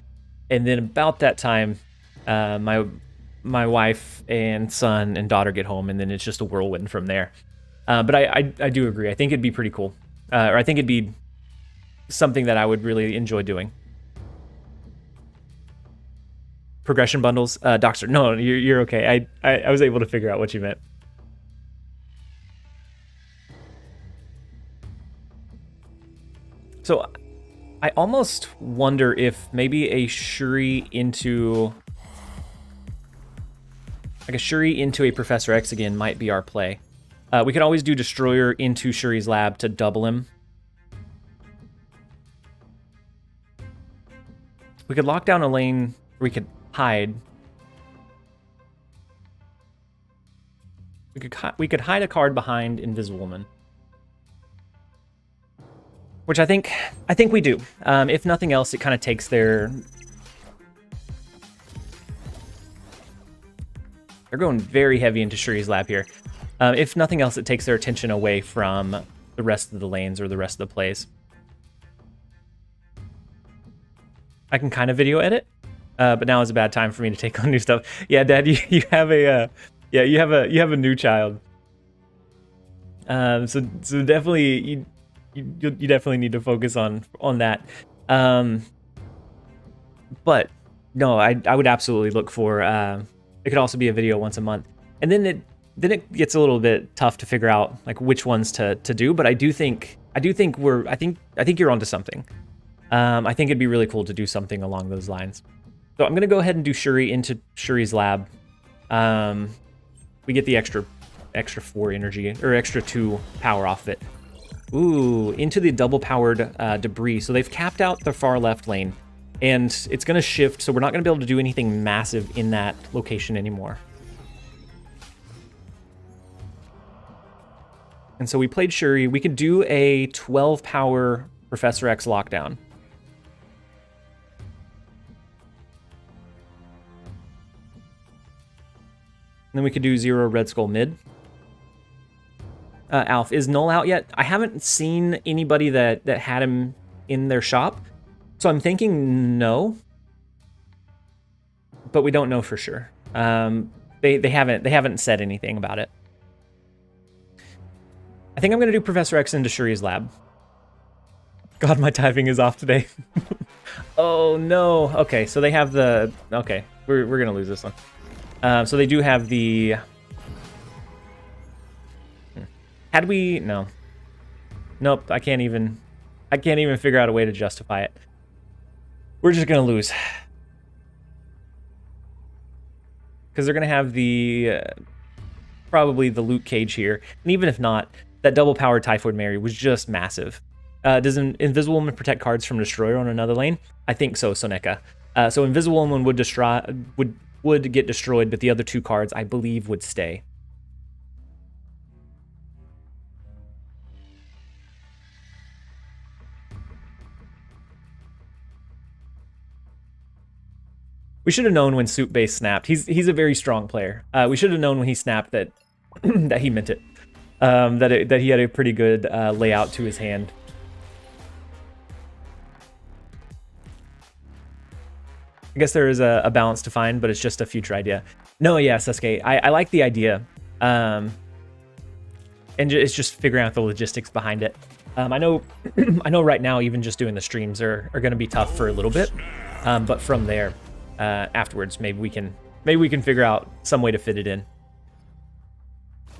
and then about that time, my wife and son and daughter get home, and then it's just a whirlwind from there. But I do agree. I think it'd be pretty cool, or I think it'd be something that I would really enjoy doing. Progression bundles, Dockster. No, you're okay. I was able to figure out what you meant. So I almost wonder if maybe a Shuri into... like a Shuri into a Professor X again might be our play. We could always do Destroyer into Shuri's lab to double him. We could lock down a lane where we could hide. We could hide a card behind Invisible Woman. Which I think we do. If nothing else, it kind of takes their... They're going very heavy into Shuri's lab here. If nothing else, it takes their attention away from the rest of the lanes or the rest of the plays. I can kind of video edit, but now is a bad time for me to take on new stuff. Yeah, Dad, you have a you have a new child. So definitely you definitely need to focus on that. But no, I would absolutely look for. It could also be a video once a month, and then it gets a little bit tough to figure out like which ones to do. But I think you're onto something. I think it'd be really cool to do something along those lines. So I'm gonna go ahead and do Shuri into Shuri's lab. We get the extra 4 energy or extra 2 power off of it. Ooh, into the double powered debris. So they've capped out the far left lane. And it's going to shift, so we're not going to be able to do anything massive in that location anymore. And so we played Shuri. We could do a 12 power Professor X lockdown. And then we could do 0 Red Skull mid. Alf, is Null out yet? I haven't seen anybody that had him in their shop. So I'm thinking no, but we don't know for sure. They haven't said anything about it. I think I'm gonna do Professor X into Shuri's lab. God, my typing is off today. Oh no. Okay, so they have the. Okay, we're gonna lose this one. So they do have the. Had we no. Nope. I can't even figure out a way to justify it. We're just going to lose. Because they're going to have the... probably the Luke Cage here. And even if not, that double-powered Typhoid Mary was just massive. Does an Invisible Woman protect cards from Destroyer on another lane? I think so, Soneka. So Invisible Woman would get destroyed, but the other 2 cards, I believe, would stay. We should have known when Soup Base snapped. He's a very strong player. We should have known when he snapped that that he meant it. That he had a pretty good layout to his hand. I guess there is a balance to find, but it's just a future idea. No, yeah, Sasuke, I like the idea. And it's just figuring out the logistics behind it. I know right now even just doing the streams are going to be tough for a little bit. But from there, afterwards, maybe we can figure out some way to fit it in.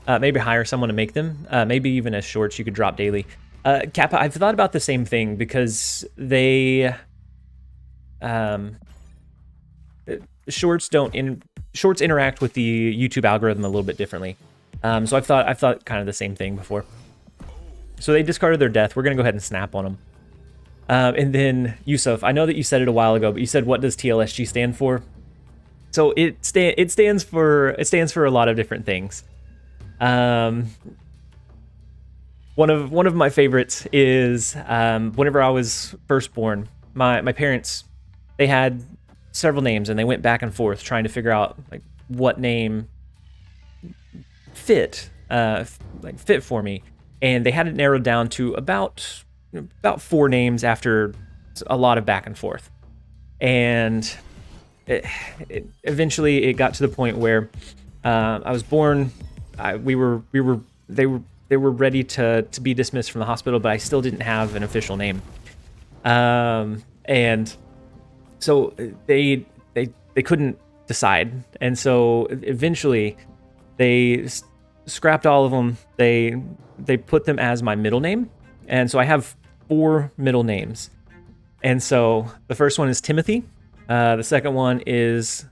Maybe hire someone to make them. Maybe even as shorts you could drop daily. Kappa, I've thought about the same thing because they shorts interact with the YouTube algorithm a little bit differently. So I've thought kind of the same thing before. So they discarded their death. We're gonna go ahead and snap on them. And then Yusuf, I know that you said it a while ago, but you said, what does TLSG stand for? So it stands for a lot of different things. One of my favorites is whenever I was first born, my parents, they had several names and they went back and forth trying to figure out like what name fit for me, and they had it narrowed down to about 4 names after a lot of back and forth. And eventually it got to the point where I was born. They were ready to be dismissed from the hospital, but I still didn't have an official name. And so they couldn't decide. And so eventually they scrapped all of them. They put them as my middle name. And so I have 4 middle names. And so the first one is Timothy. The second one is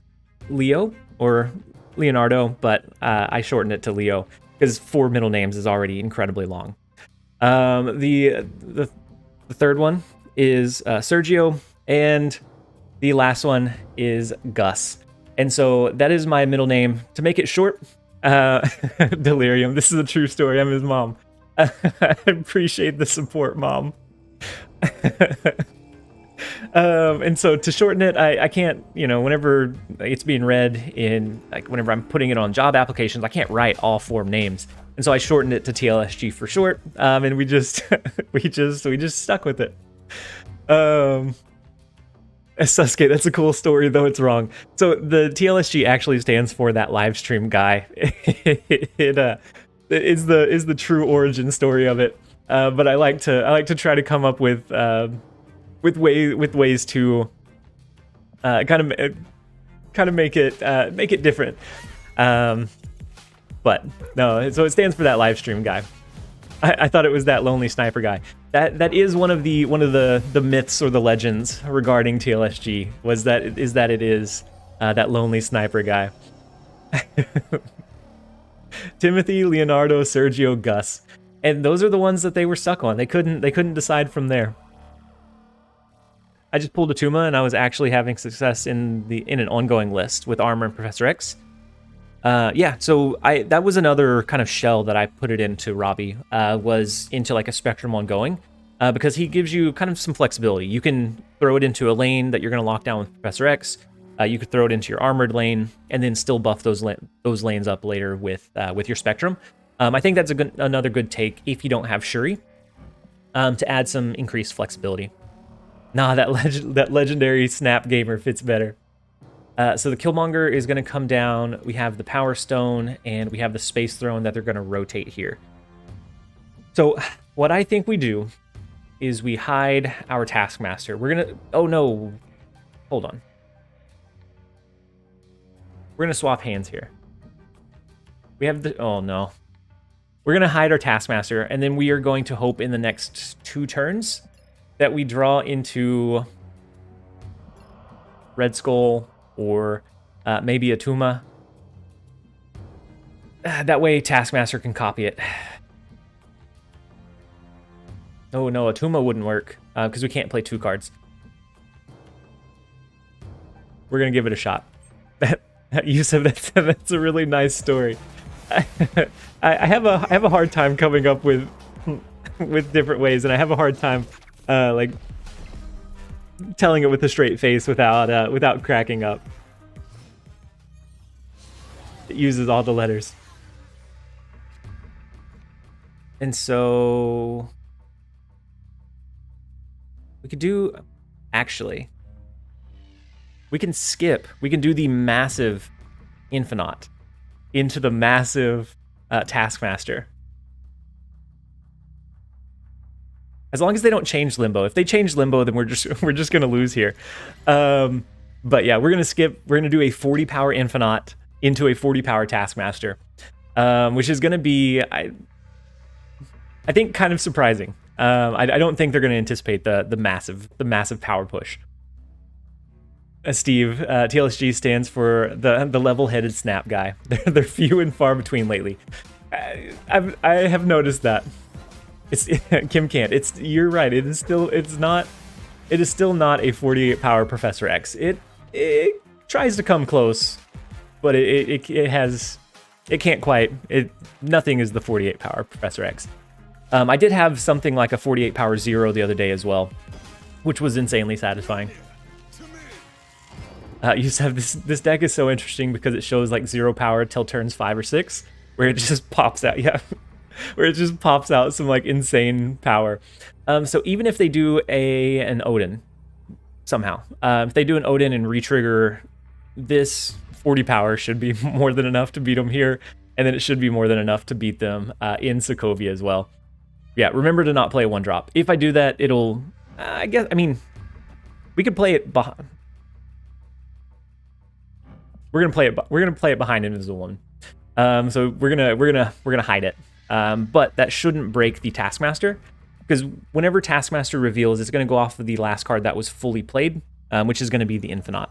Leo or Leonardo, but I shortened it to Leo because 4 middle names is already incredibly long. The third one is Sergio, and the last one is Gus. And so that is my middle name. To make it short, Delirium. This is a true story. I'm his mom. I appreciate the support, Mom. And so to shorten it, I can't, whenever it's being read in, like, whenever I'm putting it on job applications, I can't write all 4 names. And so I shortened it to TLSG for short. And we just stuck with it. Sasuke, that's a cool story, though it's wrong. So the TLSG actually stands for that live stream guy. It is the true origin story of it. But I like to try to come up with ways to kind of make it different. But no, so it stands for that live stream guy. I thought it was that lonely sniper guy. That is one of the myths or the legends regarding TLSG it is that lonely sniper guy. Timothy, Leonardo, Sergio, Gus, and those are the ones that they were stuck on. They couldn't decide from there. I just pulled Attuma, and I was actually having success in an ongoing list with Armor and Professor X. Yeah, so that was another kind of shell that I put it into Robbie, was into like a Spectrum ongoing, because he gives you kind of some flexibility. You can throw it into a lane that you're going to lock down with Professor X. You could throw it into your armored lane and then still buff those lanes up later with your Spectrum. I think that's another good take if you don't have Shuri, to add some increased flexibility. Nah, that legendary Snap Gamer fits better. So the Killmonger is going to come down. We have the Power Stone, and we have the Space Throne that they're going to rotate here. So what I think we do is we hide our Taskmaster. We're going to... Oh, no. Hold on. We're going to swap hands here. We have the... Oh, no. We're going to hide our Taskmaster, and then we are going to hope in the next 2 turns that we draw into Red Skull or maybe Attuma. That way Taskmaster can copy it. Oh no, Attuma wouldn't work because we can't play 2 cards. We're gonna give it a shot. Yusuf, that's a really nice story. I have a hard time coming up with different ways, and I have a hard time like telling it with a straight face without cracking up. It uses all the letters. And so we could do, actually, we can skip. We can do the massive Infinite into the massive Taskmaster. As long as they don't change Limbo. If they change Limbo, then we're just gonna lose here. But yeah, we're gonna skip. We're gonna do a 40 power Infinite into a 40 power Taskmaster, which is gonna be, I think, kind of surprising. I don't think they're gonna anticipate the massive power push. Steve, TLSG stands for the level-headed snap guy. They're few and far between lately. I have noticed that. It's Kim can't. You're right. It is still not a 48 power Professor X. It tries to come close, but it can't quite. Nothing is the 48 power Professor X. I did have something like a 48 power Zero the other day as well, which was insanely satisfying. You said this deck is so interesting because it shows like 0 power till turns 5 or 6, where it just pops out. Yeah. Where it just pops out some like insane power. So even if they do an Odin somehow, if they do an Odin and retrigger, this 40 power should be more than enough to beat them here, and then it should be more than enough to beat them in Sokovia as well. Yeah, remember to not play a 1-drop. If I do that, it'll, I mean, we could play it behind. We're gonna play it behind Invisible One. So we're gonna hide it. But that shouldn't break the Taskmaster, because whenever Taskmaster reveals, it's going to go off of the last card that was fully played, which is going to be the Infinite.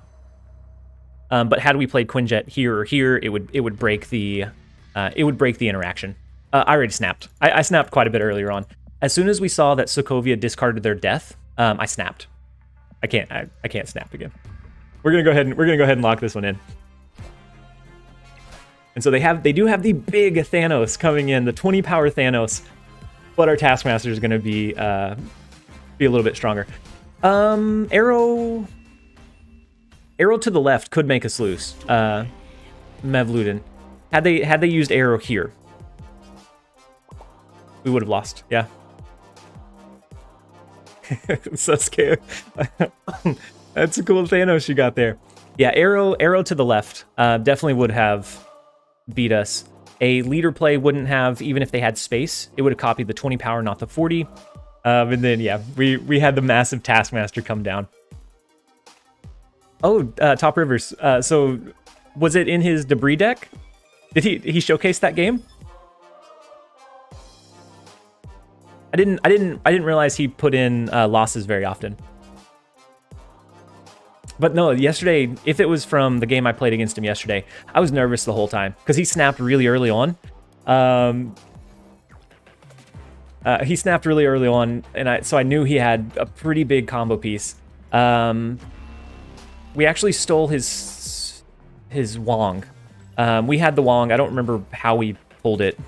But had we played Quinjet here or here, it would break the interaction. I already snapped. I snapped quite a bit earlier on. As soon as we saw that Sokovia discarded their death, I snapped. I can't snap again. We're gonna go ahead and lock this one in. And so they do have the big Thanos coming in, the 20 power Thanos, but our Taskmaster is gonna be a little bit stronger. Arrow to the left could make us lose. Mevludin. Had they used arrow here, we would have lost. Yeah. So scared. That's a cool Thanos you got there. Yeah, arrow to the left definitely would have beat us. A leader play wouldn't have, even if they had space. It would have copied the 20 power, not the 40. And then yeah, we had the massive Taskmaster come down. Oh, Top Rivers. So was it in his debris deck? Did he showcase that game? I didn't realize he put in losses very often. But no, yesterday, if it was from the game I played against him yesterday, I was nervous the whole time because he snapped really early on. And so I knew he had a pretty big combo piece. We actually stole his Wong. We had the Wong. I don't remember how we pulled it.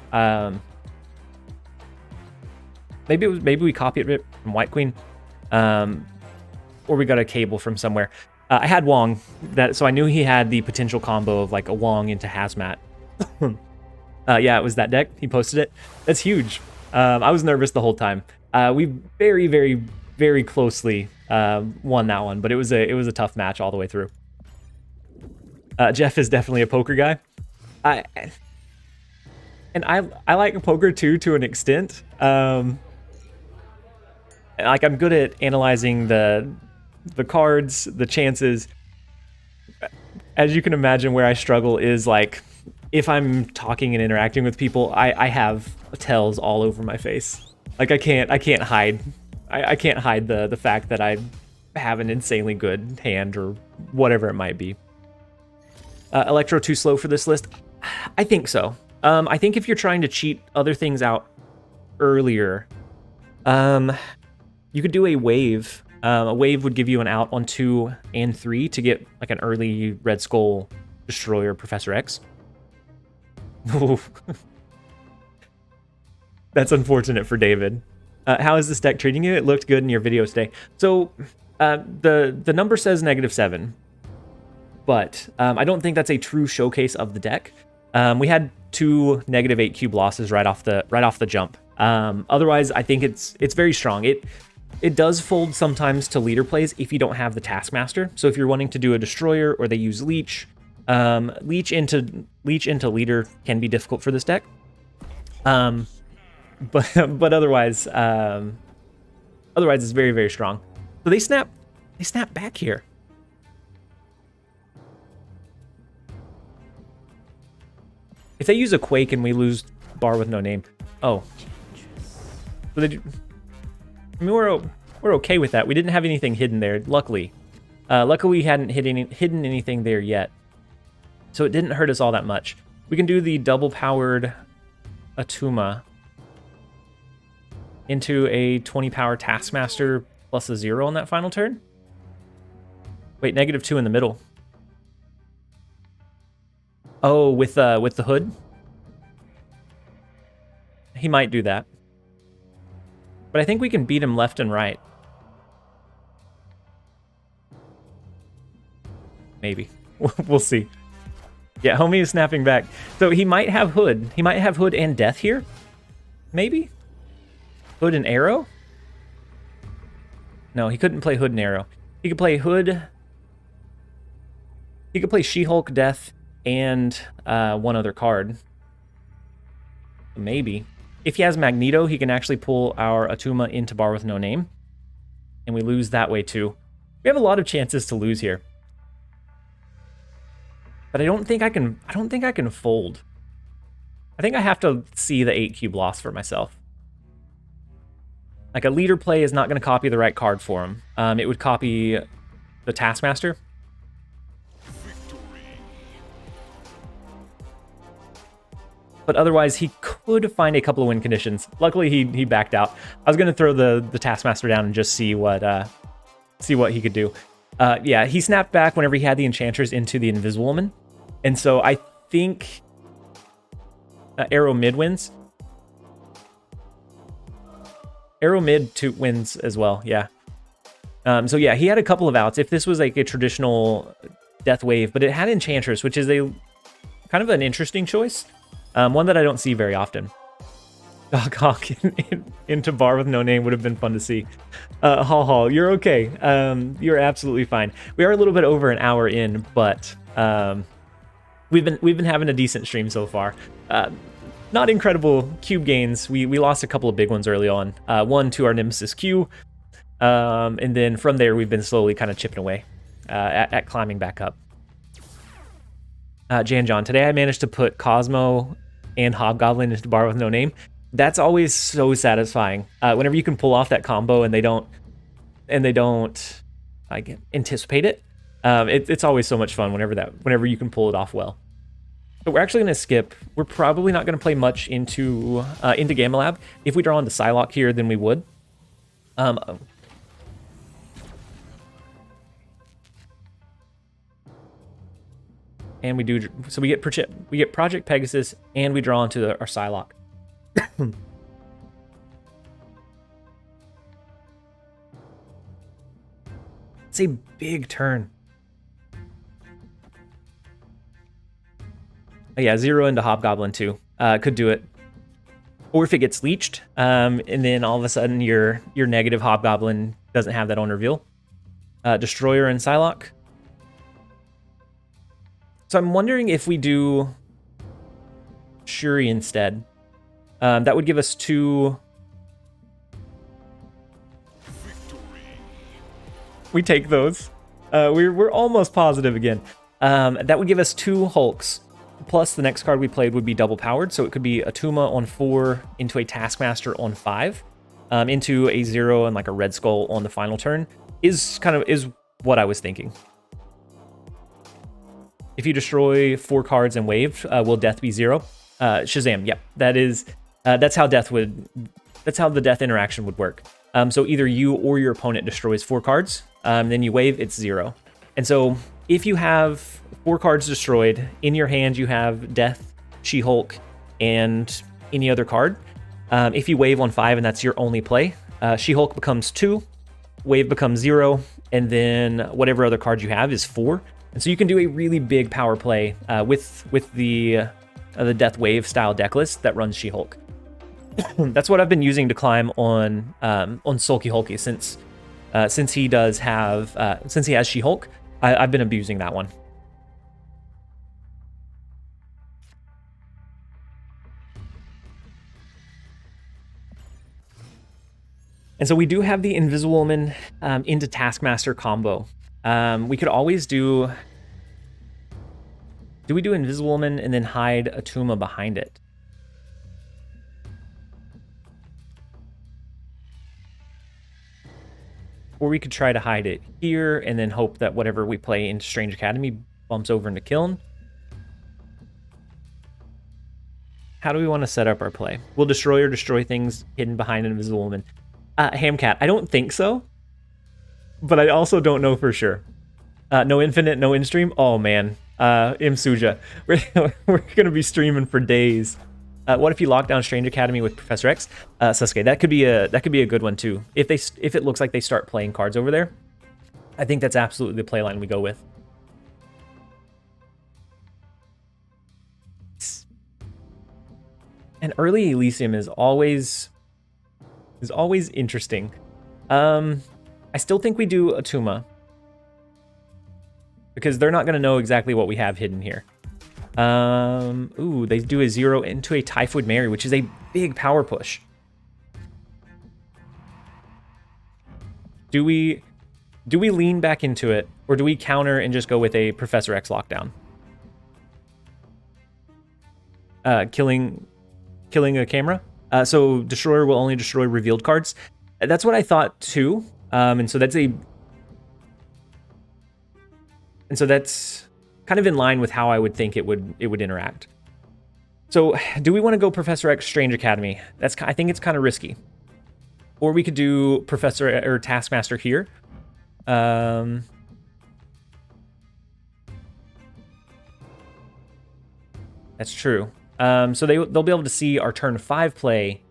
Maybe we copied it from White Queen, or we got a cable from somewhere. I had Wong, so I knew he had the potential combo of like a Wong into Hazmat. Yeah, it was that deck. He posted it. That's huge. I was nervous the whole time. We very, very, very closely won that one, but it was a tough match all the way through. Jeff is definitely a poker guy. I like poker too, to an extent. Like I'm good at analyzing the cards, the chances. As you can imagine, where I struggle is like if I'm talking and interacting with people, I have tells all over my face. Like I can't hide. I can't hide the fact that I have an insanely good hand or whatever it might be. Electro too slow for this list? I think so. I think if you're trying to cheat other things out earlier, you could do a wave. A wave would give you an out on 2 and 3 to get like an early Red Skull Destroyer Professor X. That's unfortunate for David. How is this deck treating you? It looked good in your video today. So the number says -7, but I don't think that's a true showcase of the deck. We had 2 -8 cube losses right off the jump. Otherwise, I think it's very strong. It does fold sometimes to leader plays if you don't have the Taskmaster. So if you're wanting to do a Destroyer or they use Leech, Leech into leader can be difficult for this deck. But otherwise it's very, very strong. So they snap back here. If they use a Quake and we lose bar with no name, oh, so they do. I mean, we're okay with that. We didn't have anything hidden there, luckily. Luckily, we hadn't hidden anything there yet, so it didn't hurt us all that much. We can do the double-powered Attuma into a 20-power Taskmaster plus a 0 on that final turn. Wait, -2 in the middle. Oh, with the hood? He might do that. But I think we can beat him left and right. Maybe. We'll see. Yeah, homie is snapping back. So he might have hood. He might have hood and death here. Maybe? Hood and arrow? No, he couldn't play hood and arrow. He could play hood. He could play She-Hulk, death, and one other card. Maybe. If he has Magneto, he can actually pull our Attuma into bar with no name. And we lose that way too. We have a lot of chances to lose here. But I don't think I can fold. I think I have to see the 8 cube loss for myself. Like a leader play is not going to copy the right card for him. It would copy the Taskmaster. But otherwise, he could find a couple of win conditions. Luckily, he backed out. I was going to throw the Taskmaster down and just see what he could do. Yeah, he snapped back whenever he had the Enchantress into the Invisible Woman. And so I think Arrow mid wins. Arrow mid wins as well, yeah. So yeah, he had a couple of outs. If this was like a traditional Death Wave, but it had Enchantress, which is a kind of an interesting choice. One that I don't see very often. Dog Hawk into bar with no name would have been fun to see. Hall, you're okay. You're absolutely fine. We are a little bit over an hour in, but we've been having a decent stream so far. Not incredible cube gains. We lost a couple of big ones early on. One to our Nemesis Q, and then from there we've been slowly kind of chipping away at climbing back up. Jan John, today I managed to put Cosmo and Hobgoblin into bar with no name. That's always so satisfying. Whenever you can pull off that combo and they don't like anticipate it. It's always so much fun whenever you can pull it off well. But we're actually going to skip. We're probably not going to play much into Gamma Lab. If we draw into Psylocke here, then we would. And we do, so we get Project Pegasus, and we draw into our Psylocke. It's a big turn. Yeah, 0 into Hobgoblin too. Could do it. Or if it gets leeched, and then all of a sudden your negative Hobgoblin doesn't have that on reveal. Destroyer and Psylocke. So I'm wondering if we do Shuri instead. That would give us 2. We take those. We're almost positive again. That would give us 2 Hulks. Plus the next card we played would be double powered, so it could be Attuma on 4 into a Taskmaster on 5, into a 0 and like a Red Skull on the final turn is what I was thinking. If you destroy 4 cards and wave, will death be 0? Shazam, yep. That's how the death interaction would work. So either you or your opponent destroys 4 cards, then you wave, it's 0. And so if you have 4 cards destroyed, in your hand you have Death, She-Hulk, and any other card. If you wave on 5 and that's your only play, She-Hulk becomes 2, wave becomes 0, and then whatever other card you have is 4. And so you can do a really big power play with the Death Wave style deck list that runs She-Hulk. That's what I've been using to climb on Sulky Hulky since he has She-Hulk. I've been abusing that one. And so we do have the Invisible Woman into Taskmaster combo. We could always do we do Invisible Woman and then hide Attuma behind it? Or we could try to hide it here and then hope that whatever we play into Strange Academy bumps over into Kiln. How do we want to set up our play? Will Destroyer destroy things hidden behind an Invisible Woman? Hamcat, I don't think so. But I also don't know for sure. No Infinite, no in-stream? Oh man. Imsuja. We're going to be streaming for days. What if you lock down Strange Academy with Professor X? Sasuke, that could be a good one too. If it looks like they start playing cards over there, I think that's absolutely the play line we go with. And early Elysium is always interesting. I still think we do Attuma, because they're not going to know exactly what we have hidden here. Ooh, they do a 0 into a Typhoid Mary, which is a big power push. Do we lean back into it, or do we counter and just go with a Professor X lockdown? Killing a camera. So Destroyer will only destroy revealed cards. That's what I thought too. And so that's kind of in line with how I would think it would interact. So do we want to go Professor X Strange Academy? I think it's kind of risky. Or we could do Professor or Taskmaster here. That's true. So they'll be able to see our turn 5 play.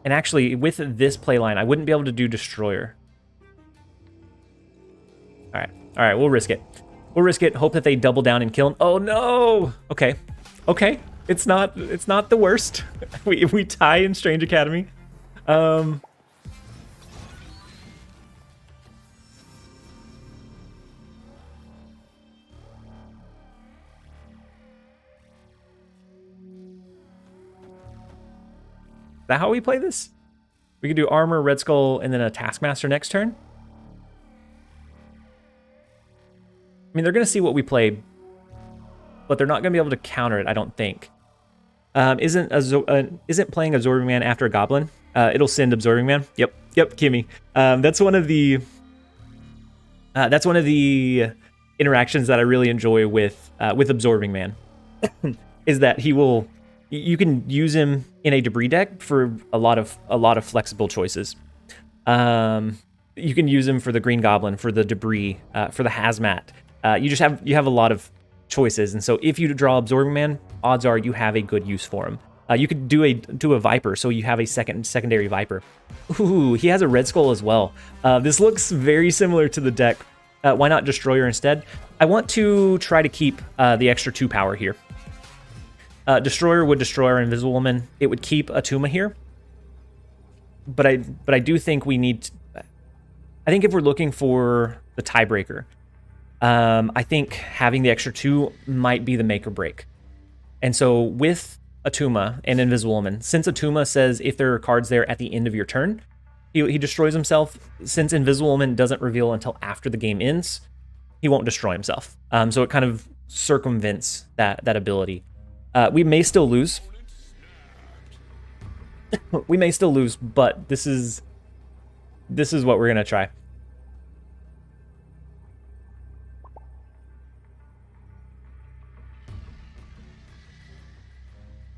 And actually, with this play line, I wouldn't be able to do Destroyer. All right, we'll risk it. We'll risk it. Hope that they double down and kill him. Oh no! Okay. It's not the worst. we tie in Strange Academy. Is that how we play this? We could do Armor, Red Skull, and then a Taskmaster next turn. I mean, they're going to see what we play, but they're not going to be able to counter it, I don't think. Isn't playing Absorbing Man after a Goblin? It'll send Absorbing Man. Yep, Kimmy. That's one of the interactions that I really enjoy with Absorbing Man. Is that you can use him in a debris deck for a lot of flexible choices. You can use him for the Green Goblin, for the debris, for the hazmat. You have a lot of choices, and so if you draw Absorbing Man, odds are you have a good use for him. You could do a Viper, so you have a secondary Viper. Ooh, he has a Red Skull as well. This looks very similar to the deck. Why not Destroyer instead? I want to try to keep the extra 2 power here. Destroyer would destroy our Invisible Woman. It would keep Attuma here. But I do think we need... I think if we're looking for the tiebreaker, I think having the extra 2 might be the make or break. And so with Attuma and Invisible Woman, since Attuma says if there are cards there at the end of your turn, he destroys himself. Since Invisible Woman doesn't reveal until after the game ends, he won't destroy himself. So it kind of circumvents that ability. We may still lose. We may still lose, but this is what we're gonna try.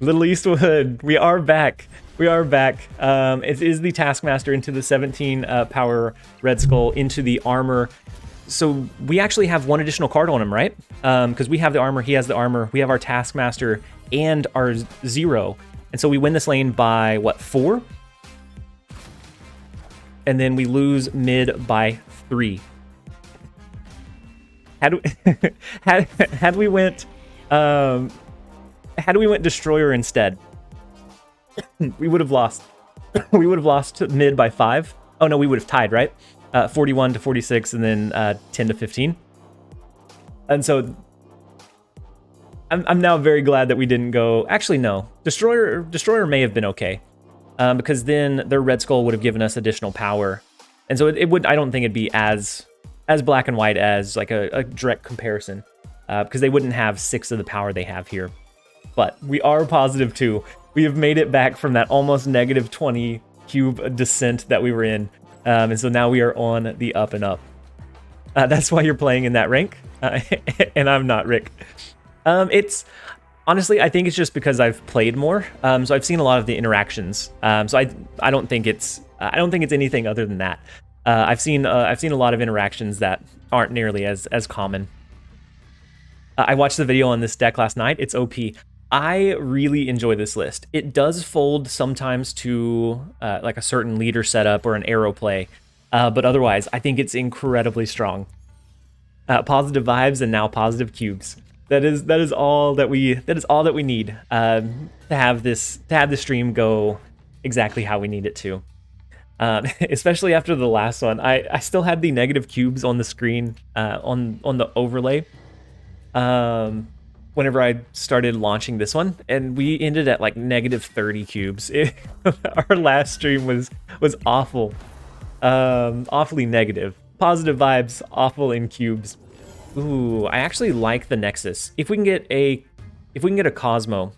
Little Eastwood, we are back. We are back. It is the Taskmaster into the 17 power Red Skull into the armor. So we actually have one additional card on him, right? Because we have the armor, he has the armor, we have our Taskmaster and our 0. And so we win this lane by, what, 4? And then we lose mid by 3. Had we went Destroyer instead, we would have lost. We would have lost mid by 5. Oh no, we would have tied, right? 41 to 46, and then 10 to 15. And so I'm now very glad that we didn't go. Actually, no. Destroyer may have been okay, because then their Red Skull would have given us additional power, and so it would. I don't think it'd be as black and white as like a direct comparison, because they wouldn't have 6 of the power they have here. But we are positive 2. We have made it back from that almost negative 20 cube descent that we were in. And so now we are on the up and up. That's why you're playing in that rank. And I'm not, Rick. It's honestly, I think it's just because I've played more. So I've seen a lot of the interactions. So I don't think it's anything other than that. I've seen a lot of interactions that aren't nearly as common. I watched the video on this deck last night. It's OP. I really enjoy this list. It does fold sometimes to like a certain leader setup or an arrow play, but otherwise, I think it's incredibly strong. Positive vibes and now positive cubes. That is all that we need to have this stream go exactly how we need it to. Especially after the last one, I still had the negative cubes on the screen on the overlay. Whenever I started launching this one, and we ended at like negative 30 cubes. Our last stream was awful, awfully negative. Positive vibes, awful in cubes. Ooh, I actually like the Nexus. If we can get a Cosmo,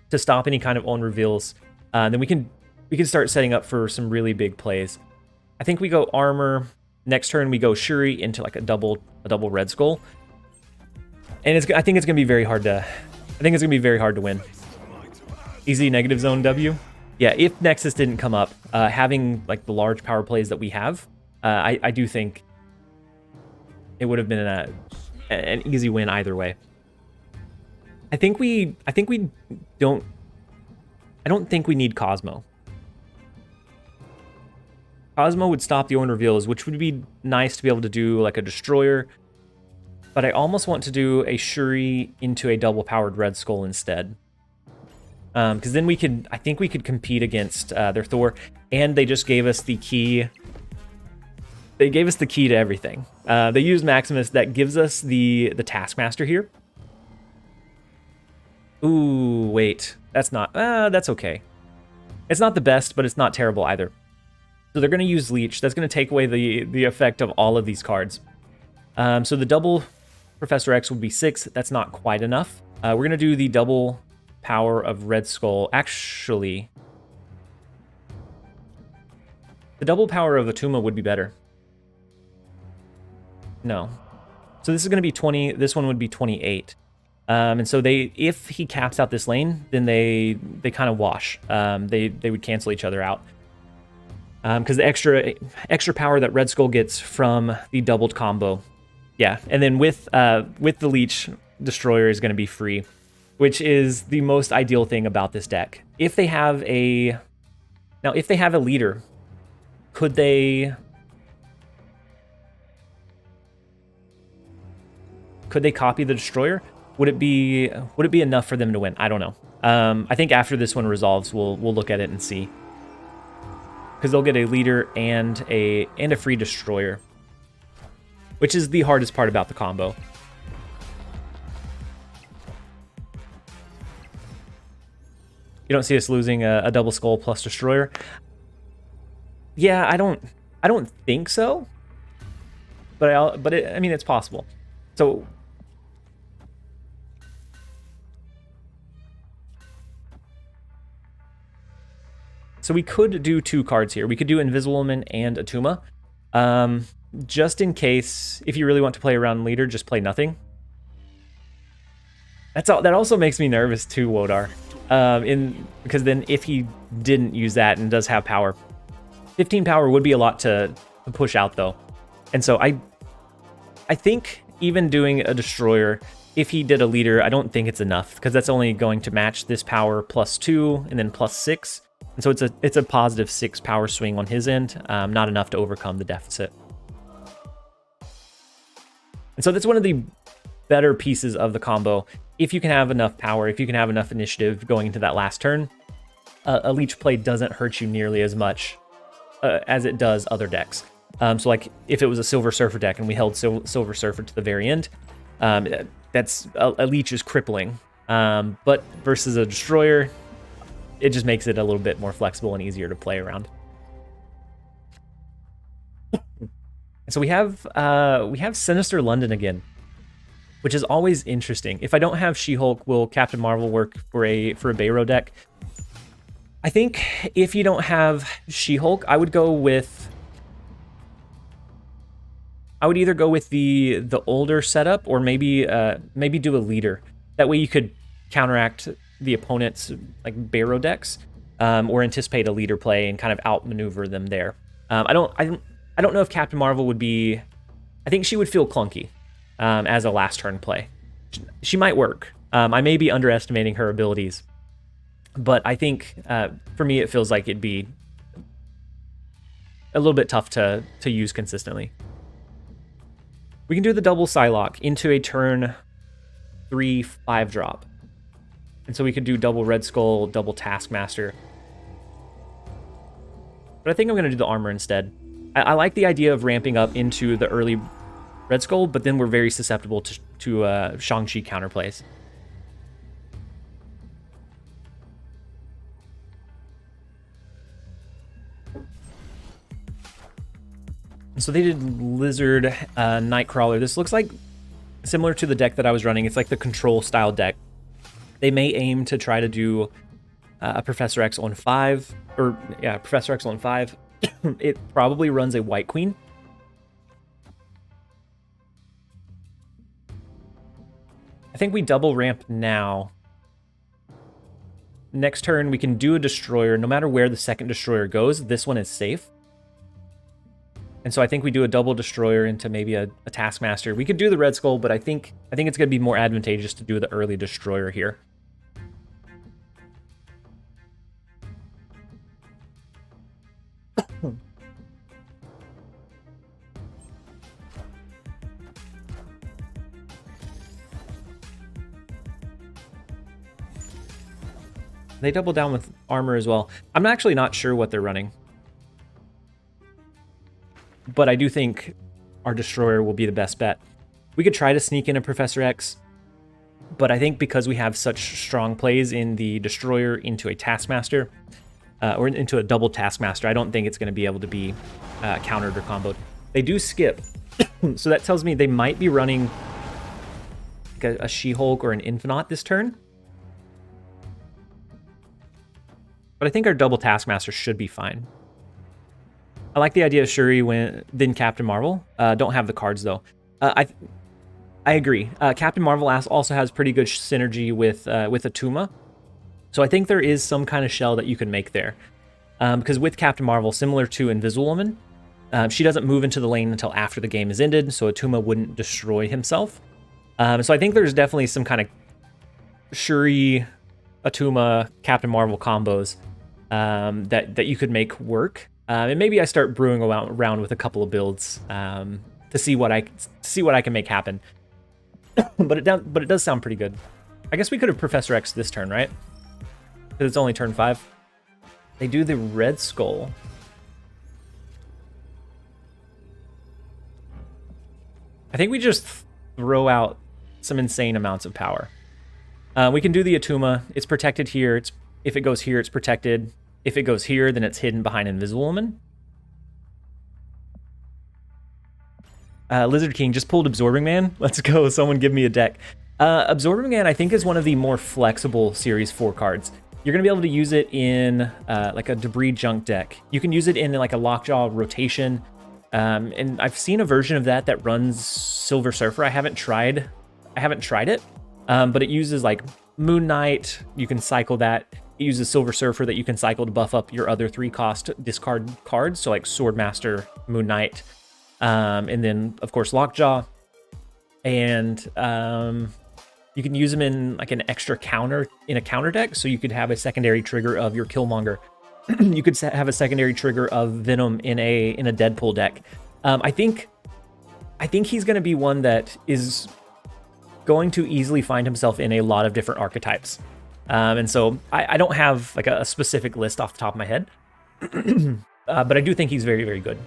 to stop any kind of own reveals. Then we can start setting up for some really big plays. I think we go armor. Next turn we go Shuri into like a double red skull. And I think it's gonna be very hard to win. Easy negative zone W. Yeah, if Nexus didn't come up, having like the large power plays that we have, I do think it would have been an easy win either way. I don't think we need Cosmo. Cosmo would stop the own reveals, which would be nice to be able to do like a destroyer. But I almost want to do a Shuri into a double powered red skull instead. Because then I think we could compete against their Thor, and they just gave us the key. They gave us the key to everything. They used Maximus, that gives us the Taskmaster here. Ooh, wait, that's okay. It's not the best, but it's not terrible either. So they're going to use Leech. That's going to take away the effect of all of these cards. So the double Professor X would be 6. That's not quite enough. We're going to do the double power of Red Skull. Actually, the double power of Attuma would be better. No. So this is going to be 20. This one would be 28. And so if he caps out this lane, then they kind of wash. They would cancel each other out. Because the extra power that Red Skull gets from the doubled combo. Yeah, and then with the Leech, Destroyer is going to be free, which is the most ideal thing about this deck. If they have a leader, could they copy the Destroyer? Would it be enough for them to win? I don't know. I think after this one resolves, we'll look at it and see. Because they'll get a leader and a free Destroyer, which is the hardest part about the combo. You don't see us losing a double skull plus Destroyer. Yeah, I don't think so. But I mean, it's possible. So we could do 2 cards here. We could do Invisible Woman and Attuma. Just in case, if you really want to play around leader, just play nothing. That also makes me nervous too, Wodar. Because then if he didn't use that and does have power, 15 power would be a lot to push out though. And so I think even doing a Destroyer, if he did a leader, I don't think it's enough, because that's only going to match this power +2 and then +6. And so it's a positive 6 power swing on his end, not enough to overcome the deficit. And so that's one of the better pieces of the combo. If you can have enough power, if you can have enough initiative going into that last turn, a Leech play doesn't hurt you nearly as much as it does other decks. So like if it was a Silver Surfer deck and we held Silver Surfer to the very end, that's a Leech is crippling. But versus a Destroyer, it just makes it a little bit more flexible and easier to play around. So we have Sinister London again, which is always interesting. If I don't have She-Hulk, will Captain Marvel work for a Bayou deck? I think if you don't have She-Hulk, I would either go with the older setup, or maybe do a leader. That way you could counteract the opponent's like Bayou decks, or anticipate a leader play and kind of outmaneuver them there. I don't know if Captain Marvel would be. I think she would feel clunky as a last turn play. She might work. I may be underestimating her abilities, but I think for me it feels like it'd be a little bit tough to use consistently. We can do the double Psylocke into a turn 3 5-drop. And so we could do double Red Skull, double Taskmaster. But I think I'm going to do the armor instead. I like the idea of ramping up into the early Red Skull, but then we're very susceptible to Shang-Chi counterplays. So they did Lizard, Nightcrawler. This looks like similar to the deck that I was running. It's like the control style deck. They may aim to try to do a Professor X on 5, or yeah, Professor X on 5. It probably runs a White Queen. I think we double ramp now. Next turn, we can do a destroyer. No matter where the second destroyer goes, this one is safe. And so I think we do a double destroyer into maybe a Taskmaster. We could do the Red Skull, but I think it's going to be more advantageous to do the early destroyer here. They double down with armor as well. I'm actually not sure what they're running. But I do think our destroyer will be the best bet. We could try to sneak in a Professor X, but I think because we have such strong plays in the destroyer into a Taskmaster, or into a double Taskmaster, I don't think it's going to be able to be countered or comboed. They do skip, so that tells me they might be running like a She-Hulk or an Infinite this turn. But I think our double Taskmaster should be fine. I like the idea of Shuri then Captain Marvel. Don't have the cards though. I agree. Captain Marvel also has pretty good synergy with Attuma. So I think there is some kind of shell that you can make there. Because with Captain Marvel, similar to Invisible Woman, she doesn't move into the lane until after the game is ended, so Attuma wouldn't destroy himself. So I think there's definitely some kind of Shuri, Attuma, Captain Marvel combos that you could make work. And maybe I start brewing around with a couple of builds to see what I can make happen. but it does sound pretty good. I guess we could have Professor X this turn, right? Because it's only turn 5. They do the Red Skull. I think we just throw out some insane amounts of power. We can do the Attuma. It's protected here. If it goes here, it's protected. If it goes here, then it's hidden behind Invisible Woman. Lizard King just pulled Absorbing Man. Let's go. Someone give me a deck. Absorbing Man, I think, is one of the more flexible Series 4 cards. You're going to be able to use it in like a Debris Junk deck. You can use it in like a Lockjaw rotation. And I've seen a version of that runs Silver Surfer. I haven't tried it. But it uses like Moon Knight. You can cycle that. It uses Silver Surfer that you can cycle to buff up your other 3-cost discard cards. So like Swordmaster, Moon Knight, and then of course Lockjaw. And you can use them in like an extra counter in a counter deck. So you could have a secondary trigger of your Killmonger. You could have a secondary trigger of Venom in a Deadpool deck. I think he's going to be one that is going to easily find himself in a lot of different archetypes. And so I don't have like a specific list off the top of my head, but I do think he's very, very good.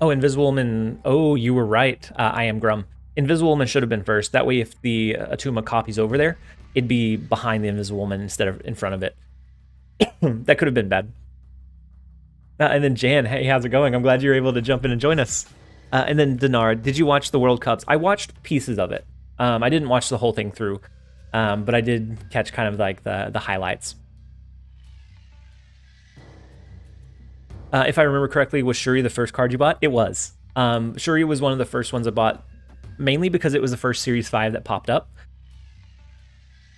Oh, Invisible Woman. Oh, you were right. I am Grum. Invisible Woman should have been first. That way, if the Attuma copies over there, it'd be behind the Invisible Woman instead of in front of it. That could have been bad. And then Jan, hey, how's it going? I'm glad you're able to jump in and join us. And then Dinar, did you watch the World Cups? I watched pieces of it. I didn't watch the whole thing through, but I did catch kind of like the highlights. If I remember correctly, was Shuri the first card you bought? It was. Shuri was one of the first ones I bought, mainly because it was the first Series 5 that popped up.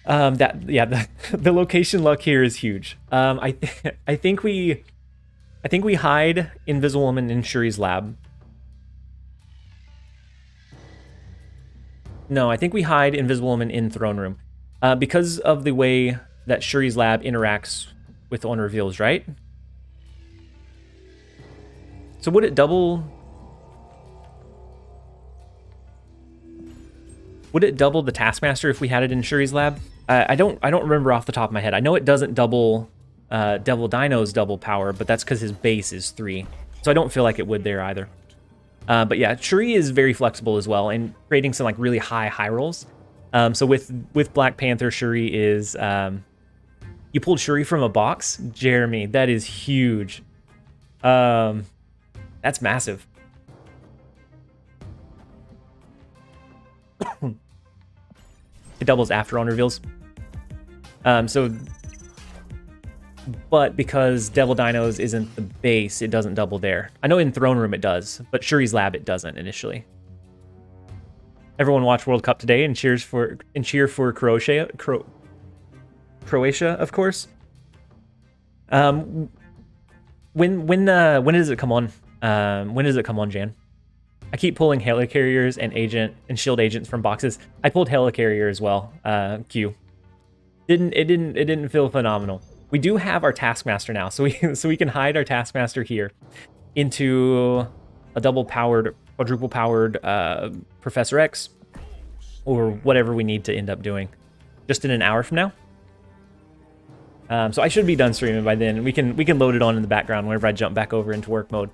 The location luck here is huge. I think we hide Invisible Woman in Shuri's lab. No, I think we hide Invisible Woman in Throne Room. Because of the way that Shuri's lab interacts with On Reveals, right? So would it double... Would it double the Taskmaster if we had it in Shuri's lab? I don't remember off the top of my head. I know it doesn't double Devil Dino's double power, but that's because his base is 3. So I don't feel like it would there either. But yeah, Shuri is very flexible as well, and creating some like really high rolls. So with Black Panther, Shuri is you pulled Shuri from a box, Jeremy. That is huge. That's massive. It doubles after on reveals. But because Devil Dinos isn't the base, it doesn't double there. I know in Throne Room it does, but Shuri's Lab it doesn't initially. Everyone watch World Cup today and cheer for Croatia, of course. When does it come on? When does it come on, Jan? I keep pulling helicarriers and shield agents from boxes. I pulled helicarrier as well. Q. It didn't feel phenomenal. We do have our Taskmaster now, so we can hide our Taskmaster here into a double-powered, quadruple-powered Professor X, or whatever we need to end up doing, just in an hour from now. So I should be done streaming by then. We can load it on in the background whenever I jump back over into work mode.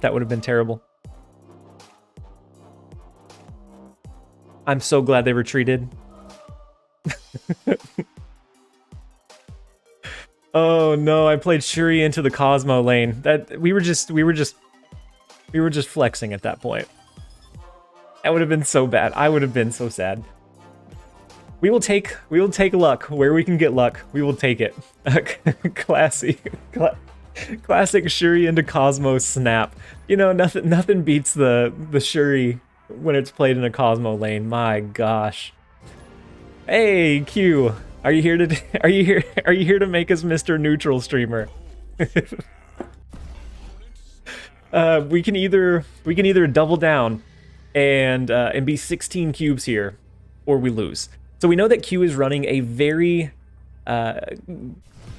That would have been terrible. I'm so glad they retreated. Oh no, I played Shuri into the Cosmo lane. That we were just flexing at that point. That would have been so bad. I would have been so sad. We will take luck where we can get luck. We will take it. Classic Shuri into Cosmo snap. You know, nothing beats the Shuri when it's played in a Cosmo lane. My gosh. Hey Q, are you here to make us Mr. Neutral streamer? We can either double down and be 16 cubes here, or we lose. So we know that Q is running a very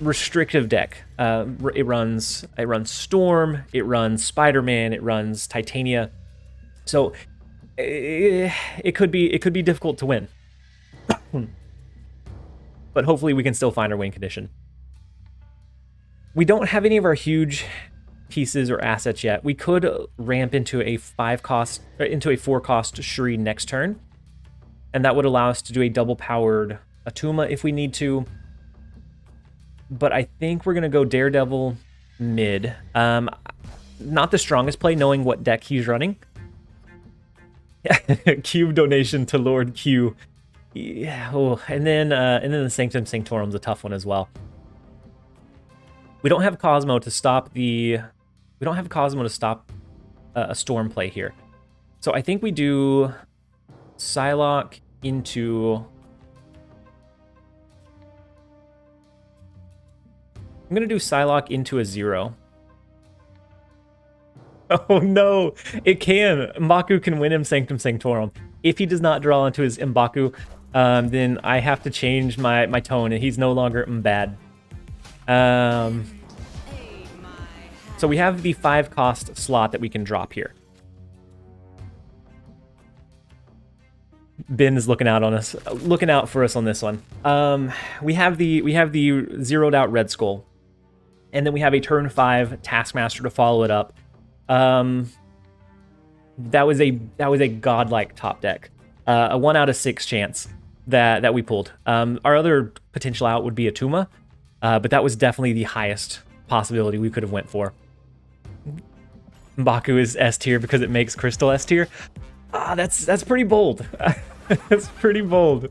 restrictive deck. It runs Storm, it runs Spider-Man, it runs Titania. So it could be difficult to win. But hopefully we can still find our win condition. We don't have any of our huge pieces or assets yet. We could ramp into a 4-cost Shuri next turn, and that would allow us to do a double-powered Attuma if we need to. But I think we're going to go Daredevil mid. Not the strongest play, knowing what deck he's running. Cube donation to Lord Q. Yeah, oh, and then the Sanctum Sanctorum's a tough one as well. We don't have Cosmo to stop a Storm play here. So I think we do Psylocke into... I'm going to do Psylocke into a 0. Oh no, it can. M'Baku can win him Sanctum Sanctorum. If he does not draw into his M'Baku, then I have to change my tone, and he's no longer bad. So we have the 5-cost slot that we can drop here. Ben is looking out for us on this one. We have the zeroed out Red Skull, and then we have a turn 5 Taskmaster to follow it up. That was a godlike top deck. A 1 out of 6 chance that we pulled. Our other potential out would be Attuma, but that was definitely the highest possibility we could have went for. M'Baku is S tier because it makes Crystal S tier. That's pretty bold. That's pretty bold.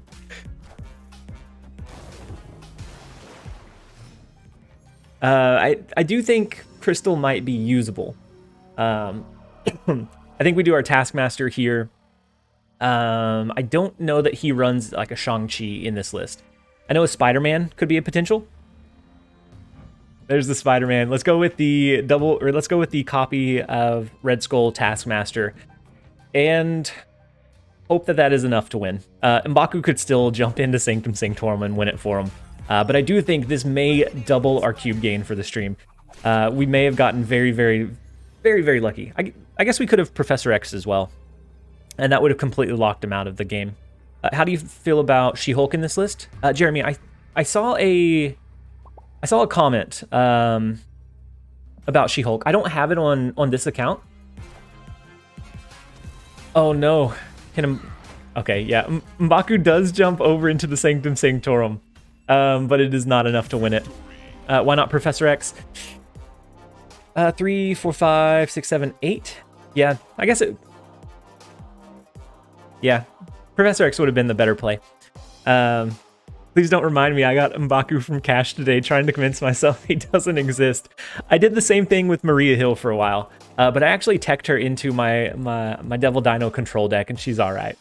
I do think Crystal might be usable. I think we do our Taskmaster here. I don't know that he runs like a Shang-Chi in this list. I know a Spider-Man could be a potential. There's the Spider-Man. Let's go with the let's go with the copy of Red Skull Taskmaster, and hope that is enough to win. M'Baku could still jump into Sanctum Sanctorum and win it for him. But I do think this may double our cube gain for the stream. We may have gotten very, very, very, very lucky. I guess we could have Professor X as well, and that would have completely locked him out of the game. How do you feel about She-Hulk in this list? Jeremy, I saw a comment about She-Hulk. I don't have it on this account. Oh no. Okay, yeah. M'Baku does jump over into the Sanctum Sanctorum. but it is not enough to win it. Why not Professor X? 3, 4, 5, 6, 7, 8. Yeah, I guess it... Yeah, Professor X would have been the better play. Please don't remind me, I got M'Baku from Cash today trying to convince myself he doesn't exist. I did the same thing with Maria Hill for a while, but I actually teched her into my Devil Dino control deck, and she's all right.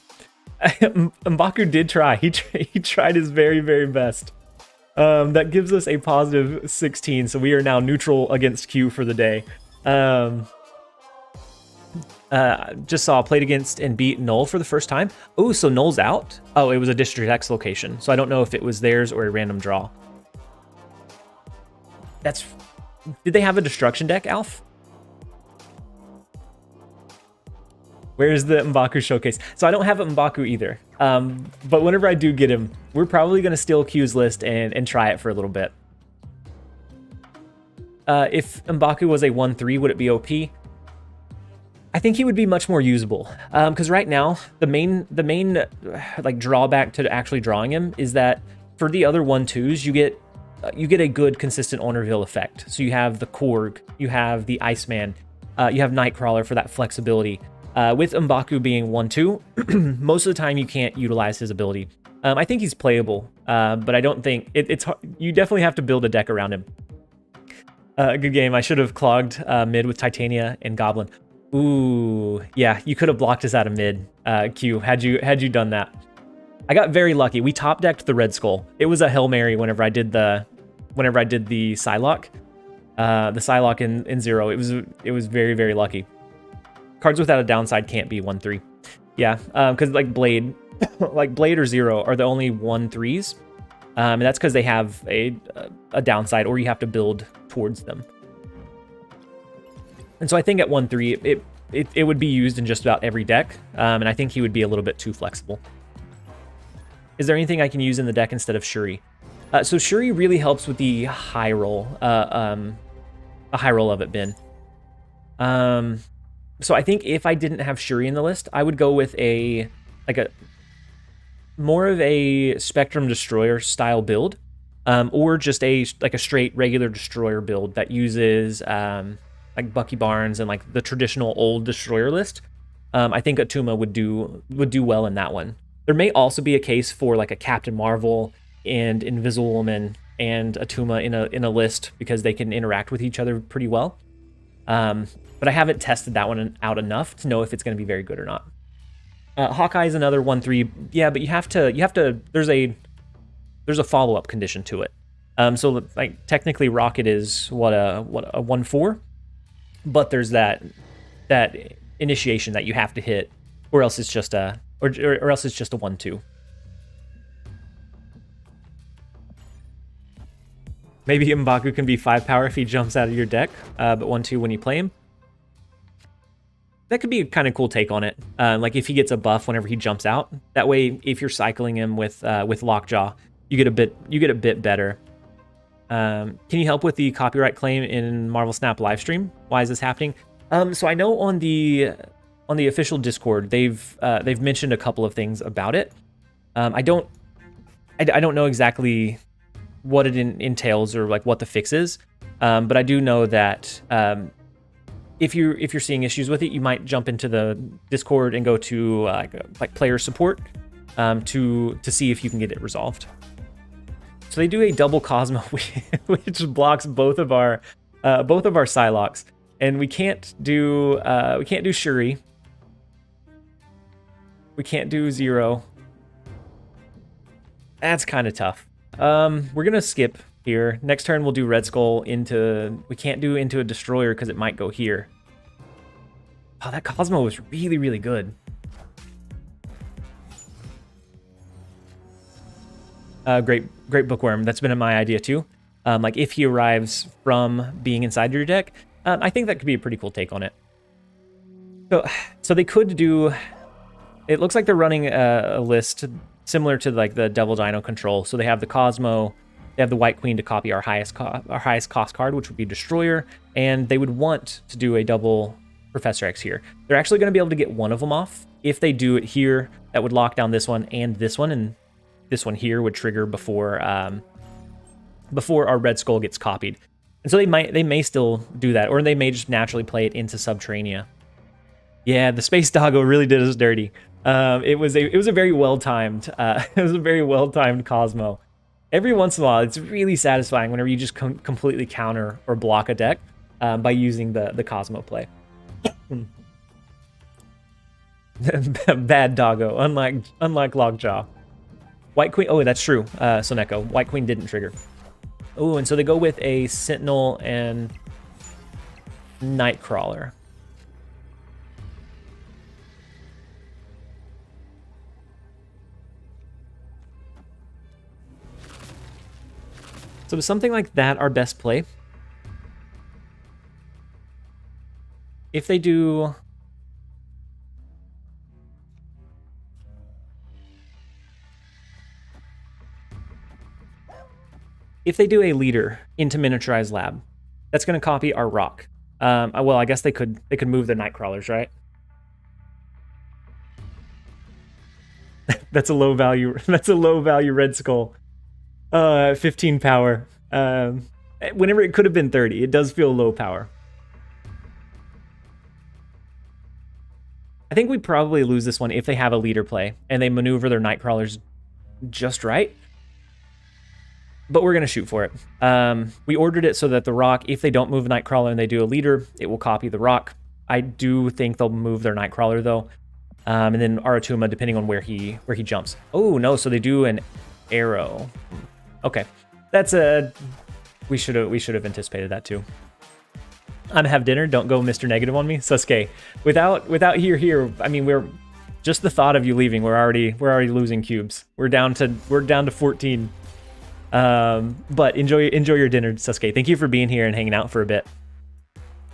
M'Baku did try. He tried his very, very best. That gives us a positive 16, so we are now neutral against Q for the day. Just saw played against and beat Null for the first time. Oh, so Null's out? Oh, it was a District X location, so I don't know if it was theirs or a random draw. That's... Did they have a destruction deck, Alf? Where's the M'Baku showcase? So I don't have a M'Baku either. But whenever I do get him, we're probably going to steal Q's list and try it for a little bit. If M'Baku was a 1-3, would it be OP? I think he would be much more usable. Because right now, the main like drawback to actually drawing him is that for the other 1-2s, you get a good consistent on reveal effect. So you have the Korg, you have the Iceman, you have Nightcrawler for that flexibility. With M'Baku being 1-2, most of the time you can't utilize his ability. I think he's playable, but I don't think it's hard. You definitely have to build a deck around him. Good game. I should have clogged mid with Titania and Goblin. Ooh, yeah, you could have blocked us out of mid, Q, had you done that. I got very lucky. We top decked the Red Skull. It was a Hail Mary whenever I did the Psylocke. The Psylocke in 0. It was very, very lucky. Cards without a downside can't be 1-3. Yeah, because like Blade or 0 are the only 1-3s. And that's because they have a downside, or you have to build towards them. And so I think at 1-3, it would be used in just about every deck, and I think he would be a little bit too flexible. Is there anything I can use in the deck instead of Shuri? So Shuri really helps with the high roll, a high roll of it, Ben. So I think if I didn't have Shuri in the list, I would go with more of a Spectrum Destroyer style build, or just a straight regular Destroyer build that uses like Bucky Barnes and like the traditional old Destroyer list. I think Attuma would do well in that one. There may also be a case for like a Captain Marvel and Invisible Woman and Attuma in a list, because they can interact with each other pretty well. But I haven't tested that one out enough to know if it's going to be very good or not. Hawkeye is another 1-3. Yeah, but you have to. There's a follow-up condition to it. So like technically Rocket is what a 1-4, but there's that initiation that you have to hit, or else it's just a 1-2. Maybe M'Baku can be 5 power if he jumps out of your deck, but 1-2 when you play him. That could be a kind of cool take on it. Like if he gets a buff whenever he jumps out. That way, if you're cycling him with Lockjaw, you get a bit better. Can you help with the copyright claim in Marvel Snap livestream? Why is this happening? So I know on the official Discord, they've mentioned a couple of things about it. I don't know exactly what it entails or like what the fix is, but I do know that if you're seeing issues with it, you might jump into the Discord and go to like player support to see if you can get it resolved. So they do a double Cosmo, which blocks both of our Psylocks, and we can't do Shuri. We can't do 0. That's kind of tough. We're gonna skip here. Next turn we'll do Red Skull into... We can't do into a Destroyer because it might go here. Oh, that Cosmo was really, really good. Great Bookworm. That's been my idea too. Like if he arrives from being inside your deck, I think that could be a pretty cool take on it. So they could do... It looks like they're running a list similar to like the Devil Dino control. So they have the Cosmo, they have the White Queen to copy our highest cost card, which would be Destroyer, and they would want to do a double Professor X here. They're actually going to be able to get one of them off. If they do it here, that would lock down this one, and this one here would trigger before before our Red Skull gets copied. And so they may still do that, or they may just naturally play it into Subterranea. Yeah, the Space Doggo really did us dirty. It was a very well-timed Cosmo. Every once in a while, it's really satisfying whenever you just completely counter or block a deck by using the Cosmo play. Bad Doggo, unlike Lockjaw. White Queen, oh, that's true, Soneko. White Queen didn't trigger. Oh, and so they go with a Sentinel and Nightcrawler. So with something like that, our best play. If they do... If they do a leader into Miniaturized Lab, that's going to copy our rock. Well, I guess they could move their Nightcrawlers, right? That's a low value. That's a low value Red Skull. 15 power. Whenever it could have been 30, it does feel low power. I think we probably lose this one if they have a leader play and they maneuver their Nightcrawlers just right. But we're going to shoot for it. We ordered it so that the rock, if they don't move a Nightcrawler and they do a leader, it will copy the rock. I do think they'll move their Nightcrawler though. And then our Attuma, depending on where he jumps. Oh no, so they do an arrow. Okay, that's a... We should have anticipated that too. I'm gonna have dinner. Don't go Mr. Negative on me, Sasuke. Without here. I mean, we're just the thought of you leaving. We're already losing cubes. We're down to 14. But enjoy your dinner, Sasuke. Thank you for being here and hanging out for a bit.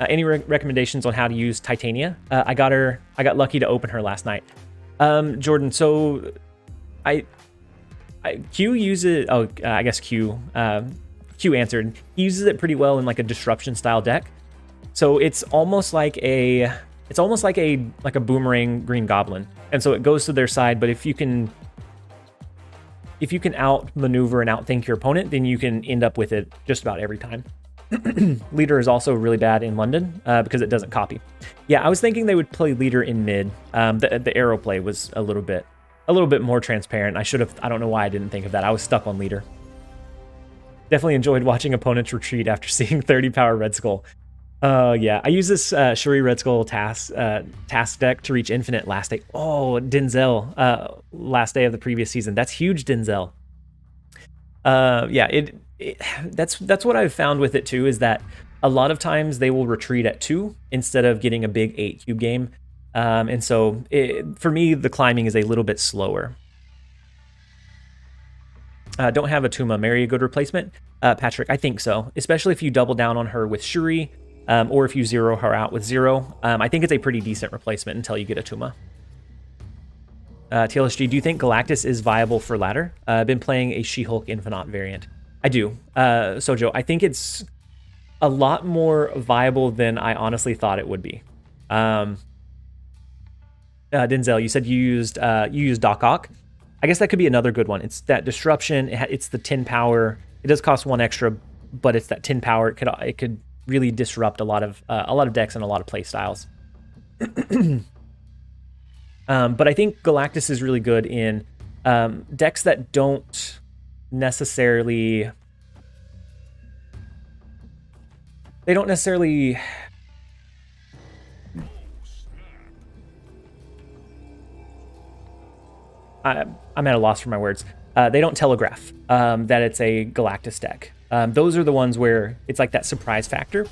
Any recommendations on how to use Titania? I got lucky to open her last night. Jordan, so Q uses, I guess Q answered. He uses it pretty well in like a disruption style deck. So it's almost like a boomerang Green Goblin. And so it goes to their side, but if you can outmaneuver and outthink your opponent, then you can end up with it just about every time. Leader is also really bad in London because it doesn't copy. Yeah, I was thinking they would play leader in mid. The arrow play was a little bit more transparent. I don't know why I didn't think of that. I was stuck on leader. Definitely enjoyed watching opponents retreat after seeing 30 power Red Skull. Yeah, I use this Shuri Red Skull task deck to reach infinite last day. Oh, Denzel, last day of the previous season. That's huge, Denzel. Yeah, that's what I've found with it too, is that a lot of times they will retreat at 2 instead of getting a big 8 cube game. And so for me, the climbing is a little bit slower. Don't have Attuma. Marry a good replacement? Patrick, I think so. Especially if you double down on her with Shuri, or if you zero her out with Zero. I think it's a pretty decent replacement until you get Attuma. TLSG, do you think Galactus is viable for ladder? I've been playing a She-Hulk Infinite variant. I do. Sojo, I think it's a lot more viable than I honestly thought it would be. Denzel, you said you used Doc Ock. I guess that could be another good one. It's that disruption. It's the 10 power. It does cost 1 extra, but it's that 10 power. It could really disrupt a lot of decks and a lot of play styles. But I think Galactus is really good in decks that don't necessarily... They don't necessarily... I'm at a loss for my words. They don't telegraph that it's a Galactus deck. Those are the ones where it's like that surprise factor.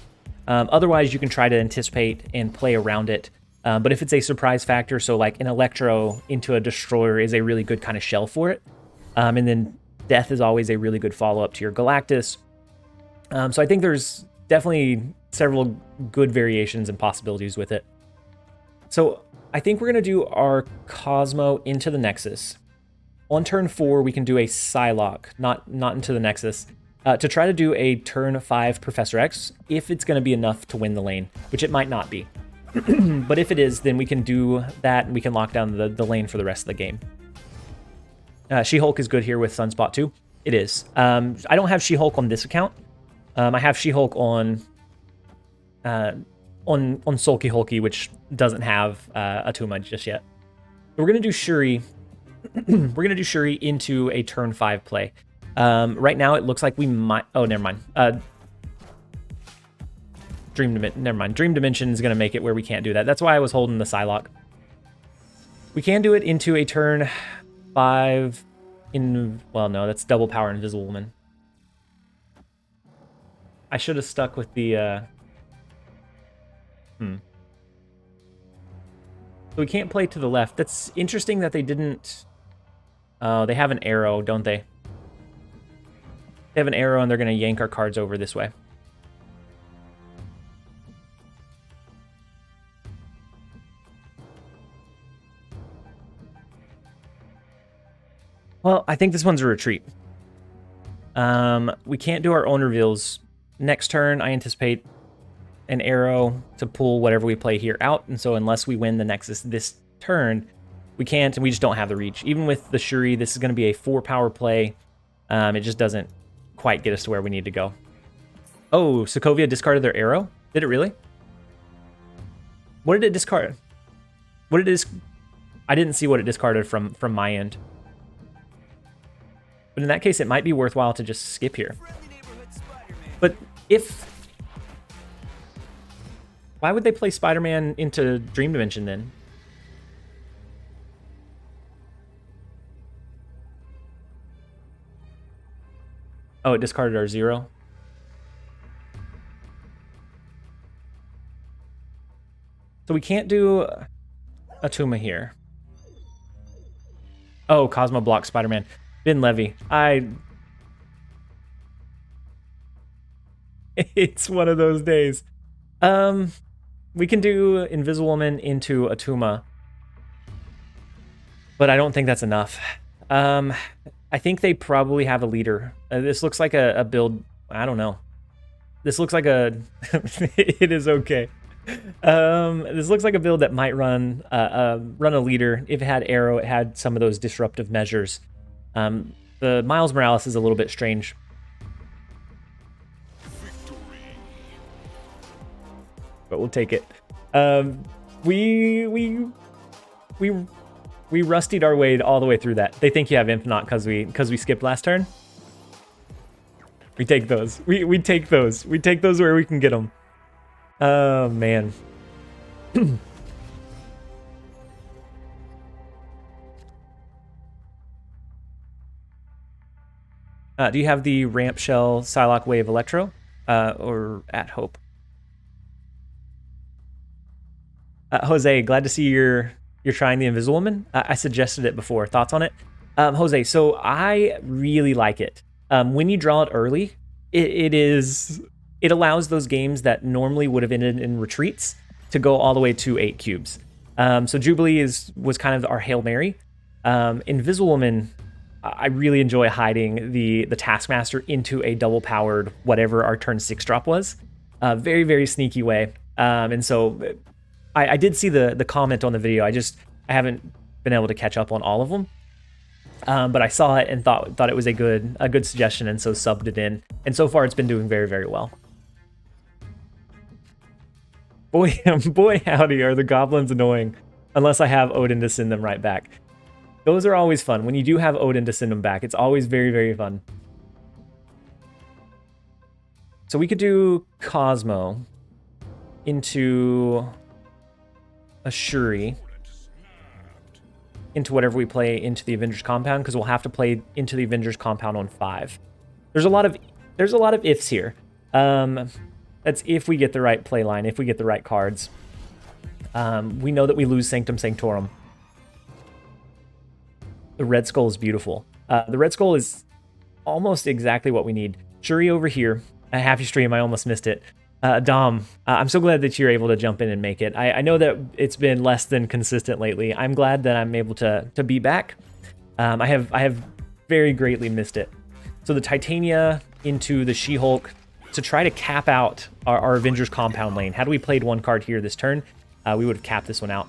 Otherwise, you can try to anticipate and play around it. But if it's a surprise factor, so like an Electro into a Destroyer is a really good kind of shell for it. And then Death is always a really good follow-up to your Galactus. So I think there's definitely several good variations and possibilities with it. So I think we're going to do our Cosmo into the Nexus. On turn 4, we can do a Psylocke, not into the Nexus, to try to do a turn 5 Professor X, if it's going to be enough to win the lane, which it might not be. But if it is, then we can do that, and we can lock down the lane for the rest of the game. She-Hulk is good here with Sunspot too. It is. I don't have She-Hulk on this account. I have She-Hulk on Sulky Hulky, which doesn't have Attuma just yet. So we're gonna do Shuri. We're gonna do Shuri into a turn 5 play. Right now it looks like we might. Oh, never mind. Never mind. Dream Dimension is gonna make it where we can't do that. That's why I was holding the Psylocke. We can do it into a turn 5 in. Well, no, that's double power Invisible Woman. I should have stuck with the. So we can't play to the left. That's interesting that they didn't. Oh, they have an arrow, don't they? They have an arrow and they're going to yank our cards over this way. Well, I think this one's a retreat. We can't do our own reveals. Next turn, I anticipate an arrow to pull whatever we play here out. And so unless we win the Nexus this turn, we can't, and we just don't have the reach. Even with the Shuri, this is going to be a 4-power play. It just doesn't quite get us to where we need to go. Oh, Sokovia discarded their arrow? Did it really? What did it discard? What did it I didn't see what it discarded from my end. But in that case, it might be worthwhile to just skip here. But if... Why would they play Spider-Man into Dream Dimension then? Oh, it discarded our 0. So we can't do Attuma here. Oh, Cosmo blocks Spider-Man. Ben Levy. It's one of those days. We can do Invisible Woman into Attuma. But I don't think that's enough. I think they probably have a leader. This looks like a build. I don't know. This looks like a... It is okay. This looks like a build that might run a leader. If it had arrow, it had some of those disruptive measures. The Miles Morales is a little bit strange. But we'll take it. We rustied our way all the way through that. They think you have Infinite because we skipped last turn. We take those. We take those. We take those where we can get them. Oh man. Do you have the Ramp Shell Psylocke Wave Electro or at Hope? Jose, glad to see you're trying the Invisible Woman. I suggested it before. Thoughts on it? Jose, so I really like it. When you draw it early, it allows those games that normally would have ended in retreats to go all the way to 8 cubes. So Jubilee was kind of our Hail Mary. Invisible Woman, I really enjoy hiding the Taskmaster into a double powered whatever our turn 6 drop was. Very, very sneaky way. And so I did see the comment on the video. I haven't been able to catch up on all of them. But I saw it and thought it was a good suggestion, and so subbed it in. And so far it's been doing very, very well. Boy howdy, are the goblins annoying. Unless I have Odin to send them right back. Those are always fun. When you do have Odin to send them back, it's always very, very fun. So we could do Cosmo into a Shuri into whatever we play into the Avengers compound, because we'll have to play into the Avengers compound on 5. There's a lot of ifs here. That's if we get the right play line, if we get the right cards. We know that we lose Sanctum Sanctorum. The Red Skull is beautiful. The Red Skull is almost exactly what we need. Shuri over here. A happy stream. I almost missed it. Dom, I'm so glad that you're able to jump in and make it. I know that it's been less than consistent lately. I'm glad that I'm able to be back. I have very greatly missed it. So the Titania into the She-Hulk to try to cap out our Avengers compound lane. Had we played one card here this turn, we would have capped this one out.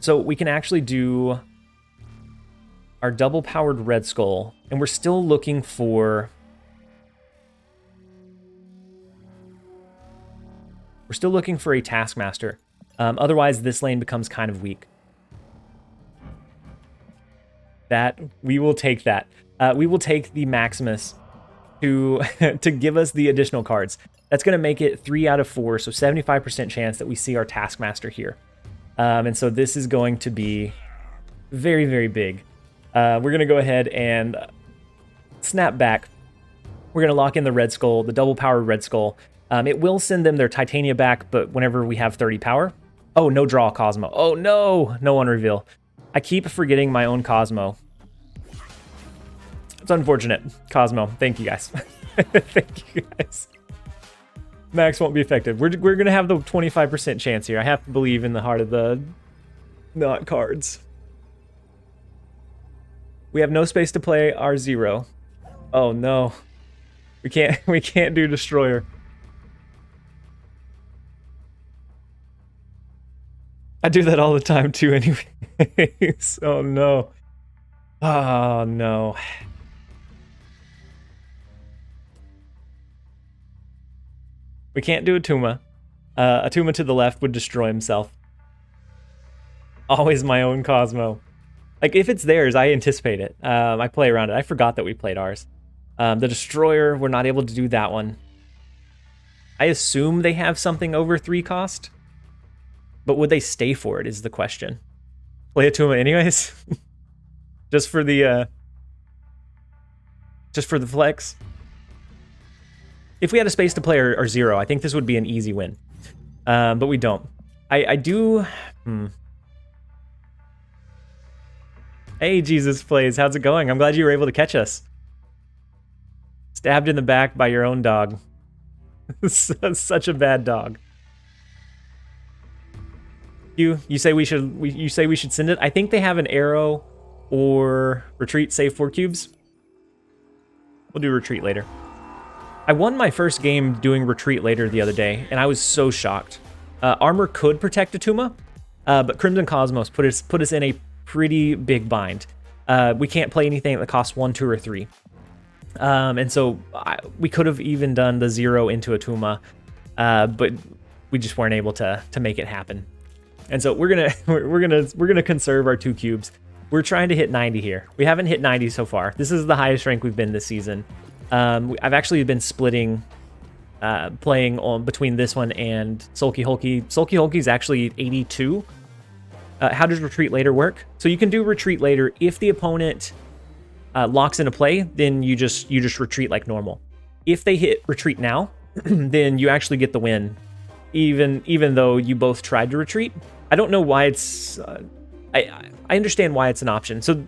So we can actually do our double powered Red Skull, and we're still looking for... We're still looking for a Taskmaster. Otherwise, this lane becomes kind of weak. We will take that. We will take the Maximus to give us the additional cards. That's going to make it 3 out of 4, so 75% chance that we see our Taskmaster here. And so this is going to be very, very big. We're going to go ahead and snap back. We're going to lock in the Red Skull, the double powered Red Skull. It will send them their Titania back, but whenever we have 30 power... Oh, no draw Cosmo. Oh, no! No one reveal. I keep forgetting my own Cosmo. It's unfortunate. Cosmo, thank you guys. Thank you guys. Max won't be affected. We're going to have the 25% chance here. I have to believe in the heart of the not cards. We have no space to play R0. Oh, no. We can't do Destroyer. I do that all the time too anyways. Oh no. Oh no. We can't do Attuma. Attuma to the left would destroy himself. Always my own Cosmo. Like, if it's theirs, I anticipate it. I play around it. I forgot that we played ours. The Destroyer, we're not able to do that one. I assume they have something over 3 cost. But would they stay for it is the question. Play Attuma anyways? Just for the flex? If we had a space to play or 0, I think this would be an easy win. But we don't. I do... Hey, Jesus Plays, how's it going? I'm glad you were able to catch us. Stabbed in the back by your own dog. Such a bad dog. You say we should send it? I think they have an arrow or retreat, save 4 cubes. We'll do retreat later. I won my first game doing retreat later the other day, and I was so shocked. Armor could protect Attuma, but Crimson Cosmos put us in a pretty big bind. We can't play anything that costs 1, 2, or 3. And so we could have even done the 0 into Attuma, but we just weren't able to make it happen. And so we're gonna conserve our 2 cubes. We're trying to hit 90 here. We haven't hit 90 so far. This is the highest rank we've been this season. I've actually been splitting, playing on between this one and Sulky Hulky. Sulky Hulky is actually 82. How does retreat later work? So you can do retreat later if the opponent locks into play. Then you just retreat like normal. If they hit retreat now, then you actually get the win, even though you both tried to retreat. I don't know why it's... I understand why it's an option. So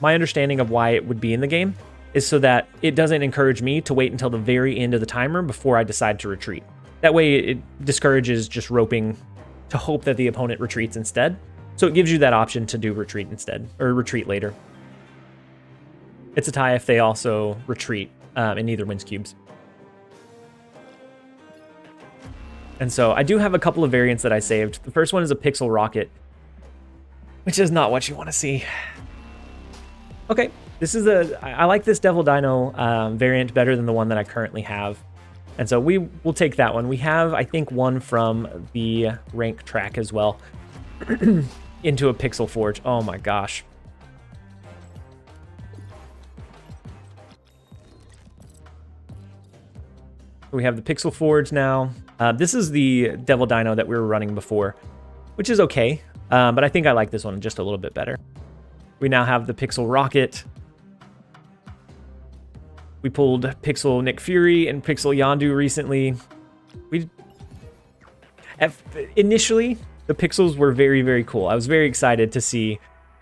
my understanding of why it would be in the game is so that it doesn't encourage me to wait until the very end of the timer before I decide to retreat. That way it discourages just roping to hope that the opponent retreats instead. So it gives you that option to do retreat instead, or retreat later. It's a tie if they also retreat, and neither wins cubes. And so I do have a couple of variants that I saved. The first one is a Pixel Rocket, which is not what you want to see. Okay, this is I like this Devil Dino variant better than the one that I currently have. And so we will take that one. We have, I think, one from the rank track as well into a Pixel Forge. Oh my gosh. We have the Pixel Forge now. This is the Devil Dino that we were running before, which is okay. But I think I like this one just a little bit better. We now have the Pixel Rocket. We pulled Pixel Nick Fury and Pixel Yondu recently. Initially, the Pixels were very, very cool. I was very excited to see.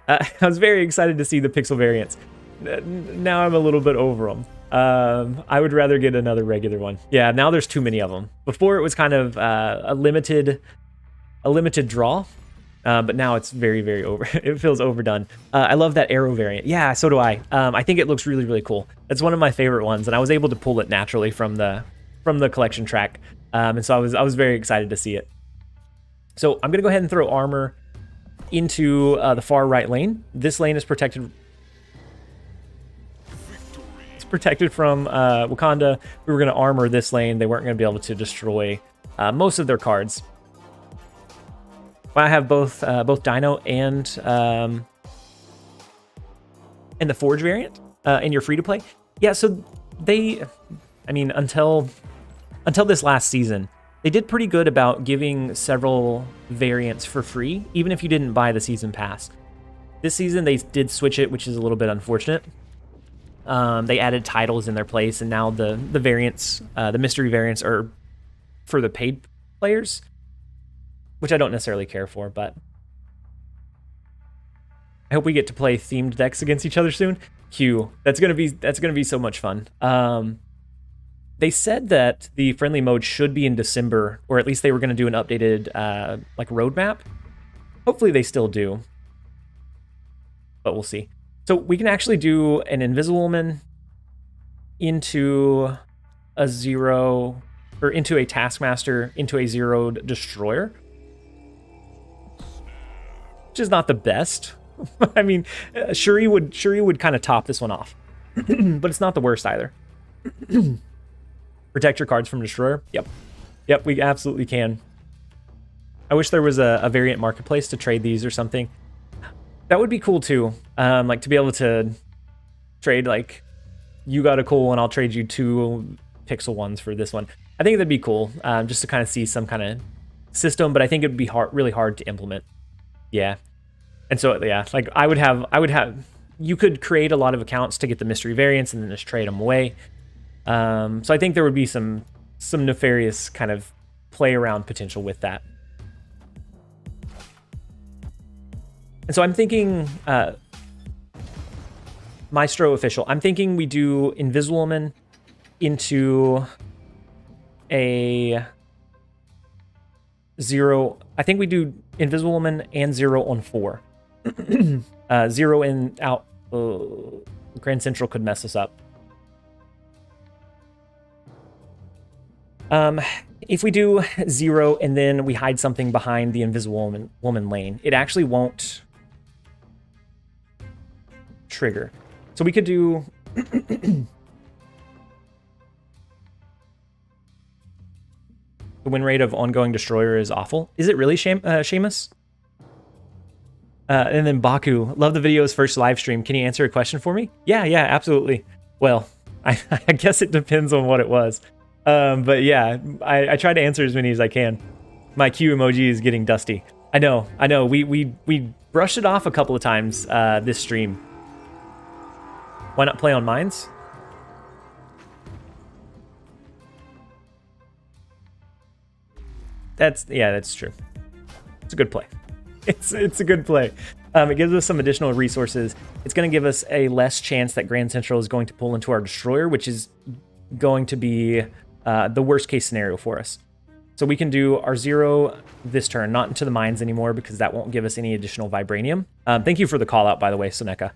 The Pixel variants. Now I'm a little bit over them. I would rather get another regular one. Yeah, now there's too many of them. Before it was kind of a limited draw, but now it's very, very over. It feels overdone. I love that arrow variant. Yeah, so do I. I think it looks really, really cool. It's one of my favorite ones, and I was able to pull it naturally from the collection track, and so I was very excited to see it. So I'm gonna go ahead and throw armor into the far right lane. This lane is protected. It's protected from Wakanda. We were going to armor this lane. They weren't going to be able to destroy most of their cards. I have both Dino and the Forge variant in your free to play. Yeah, so I mean, until this last season, they did pretty good about giving several variants for free, even if you didn't buy the season pass. This season, they did switch it, which is a little bit unfortunate. They added titles in their place, and now the variants, the mystery variants, are for the paid players, which I don't necessarily care for, but I hope we get to play themed decks against each other soon. Q, that's gonna be so much fun. They said that the friendly mode should be in December, or at least they were going to do an updated like roadmap. Hopefully they still do, but we'll see. So we can actually do an Invisible Woman into a 0, or into a Taskmaster, into a 0'd Destroyer, which is not the best. I mean, Shuri would kind of top this one off, but it's not the worst either. Protect your cards from Destroyer. Yep, we absolutely can. I wish there was a variant marketplace to trade these or something. That would be cool too. Like to be able to trade, like, you got a cool one, I'll trade you 2 pixel ones for this one. I think that'd be cool, just to kind of see some kind of system, but I think it'd be really hard to implement. Yeah. And so, yeah, like I would have, you could create a lot of accounts to get the mystery variants and then just trade them away. So I think there would be some nefarious kind of play around potential with that. And so I'm thinking, Maestro official, I'm thinking we do Invisible Woman into a 0. I think we do Invisible Woman and 0 on 4. 0 in out. Grand Central could mess us up. If we do 0 and then we hide something behind the Invisible Woman lane, it actually won't trigger. So we could do the win rate of ongoing Destroyer is awful. Is it really, Seamus? And then Baku, love the video's first live stream. Can you answer a question for me? Yeah, absolutely. Well, I guess it depends on what it was. But yeah, I try to answer as many as I can. My Q emoji is getting dusty. I know. We brushed it off a couple of times this stream. Why not play on mines? That's true. It's a good play. It's a good play. It gives us some additional resources. It's going to give us a less chance that Grand Central is going to pull into our Destroyer, which is going to be the worst case scenario for us. So we can do our 0 this turn, not into the mines anymore, because that won't give us any additional vibranium. Thank you for the call out, by the way, Soneka.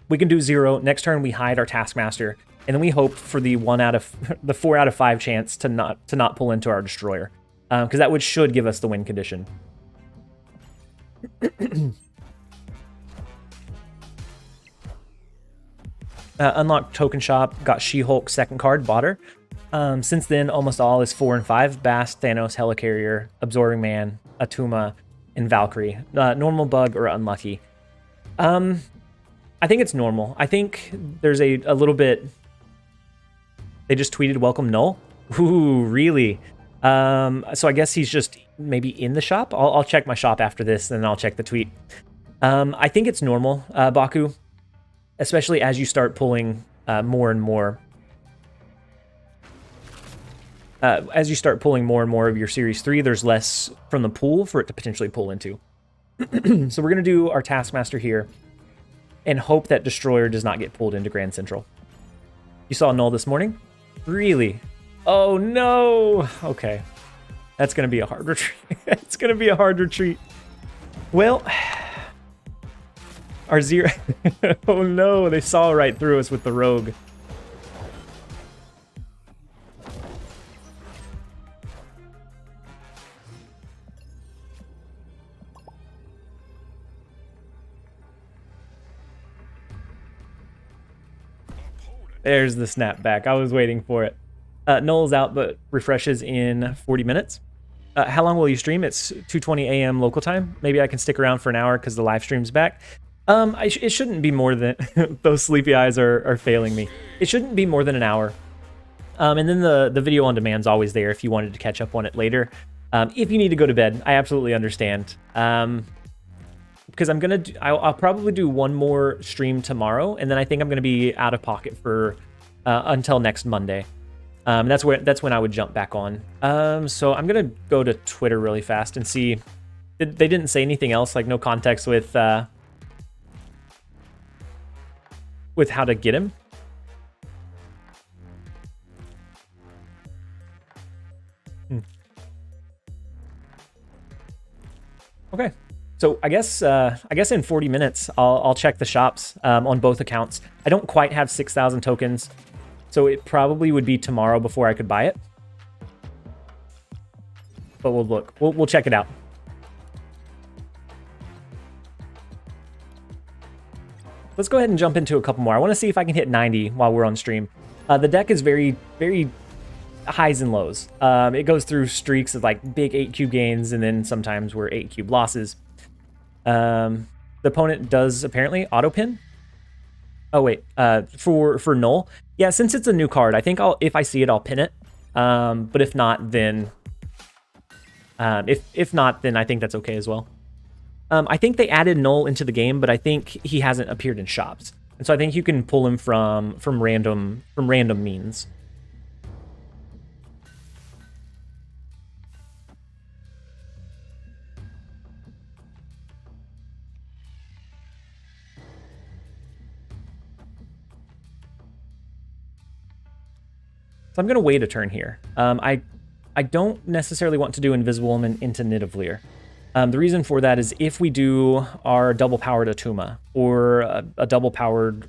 We can do 0. Next turn, we hide our Taskmaster, and then we hope for the 4 out of 5 chance to not pull into our Destroyer, because that should give us the win condition. Unlocked Token Shop, got She-Hulk second card, bought her. Since then, almost all is 4 and 5. Bast, Thanos, Helicarrier, Absorbing Man, Attuma, and Valkyrie. Normal, bug, or unlucky. I think it's normal. I think there's a little bit... They just tweeted welcome Null. Ooh, really? So I guess he's just maybe in the shop. I'll check my shop after this, and then I'll check the tweet. I think it's normal, Baku. Especially as you start pulling more and more. As you start pulling more and more of your Series 3, there's less from the pool for it to potentially pull into. So we're going to do our Taskmaster here and hope that Destroyer does not get pulled into Grand Central. You saw Null this morning? Really? Oh, no! Okay. That's going to be a hard retreat. It's going to be a hard retreat. Well... Our 0... Oh no, they saw right through us with the rogue. There's the snapback. I was waiting for it. Null's out, but refreshes in 40 minutes. How long will you stream? It's 2:20 a.m. local time. Maybe I can stick around for an hour because the live stream's back. It shouldn't be more than... Those sleepy eyes are failing me. It shouldn't be more than an hour. And then the video on demand's always there if you wanted to catch up on it later. If you need to go to bed, I absolutely understand. Because I'll probably do one more stream tomorrow, and then I think I'm gonna be out of pocket for until next Monday. That's when I would jump back on. So I'm gonna go to Twitter really fast and see. They didn't say anything else, like no context with how to get him. Okay, so I guess in 40 minutes I'll check the shops on both accounts. I don't quite have 6,000 tokens, so it probably would be tomorrow before I could buy it. But we'll look. We'll check it out. Let's go ahead and jump into a couple more. I want to see if I can hit 90 while we're on stream. The deck is very, very highs and lows. It goes through streaks of like big 8 cube gains, and then sometimes we're 8 cube losses. The opponent does apparently auto pin. Oh wait, for null. Yeah, since it's a new card, I think if I see it, I'll pin it. But if not, then if not, then I think that's okay as well. I think they added null into the game, but I think he hasn't appeared in shops, and so I think you can pull him from random means. So I'm going to wait a turn here. I don't necessarily want to do Invisible Woman into Nidavellir. The reason for that is if we do our double-powered Attuma or a double-powered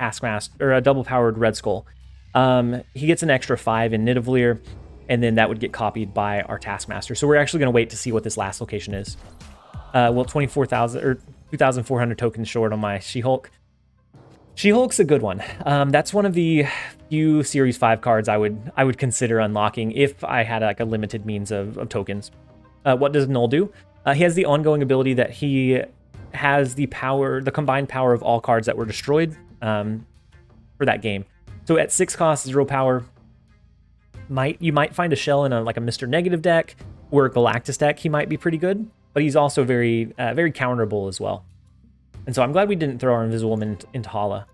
Taskmaster or a double-powered Red Skull, he gets an extra 5 in Nidavellir, and then that would get copied by our Taskmaster. So we're actually going to wait to see what this last location is. Well, 24,000 or 2,400 tokens short on my She-Hulk. She-Hulk's a good one. That's one of the few Series 5 cards I would consider unlocking if I had like a limited means of tokens. What does Null do? He has the ongoing ability that he has the combined power of all cards that were destroyed for that game. So at 6 cost, 0 power, you might find a shell in like a Mr. Negative deck or a Galactus deck. He might be pretty good, but he's also very counterable as well. And so I'm glad we didn't throw our Invisible Woman into Hala.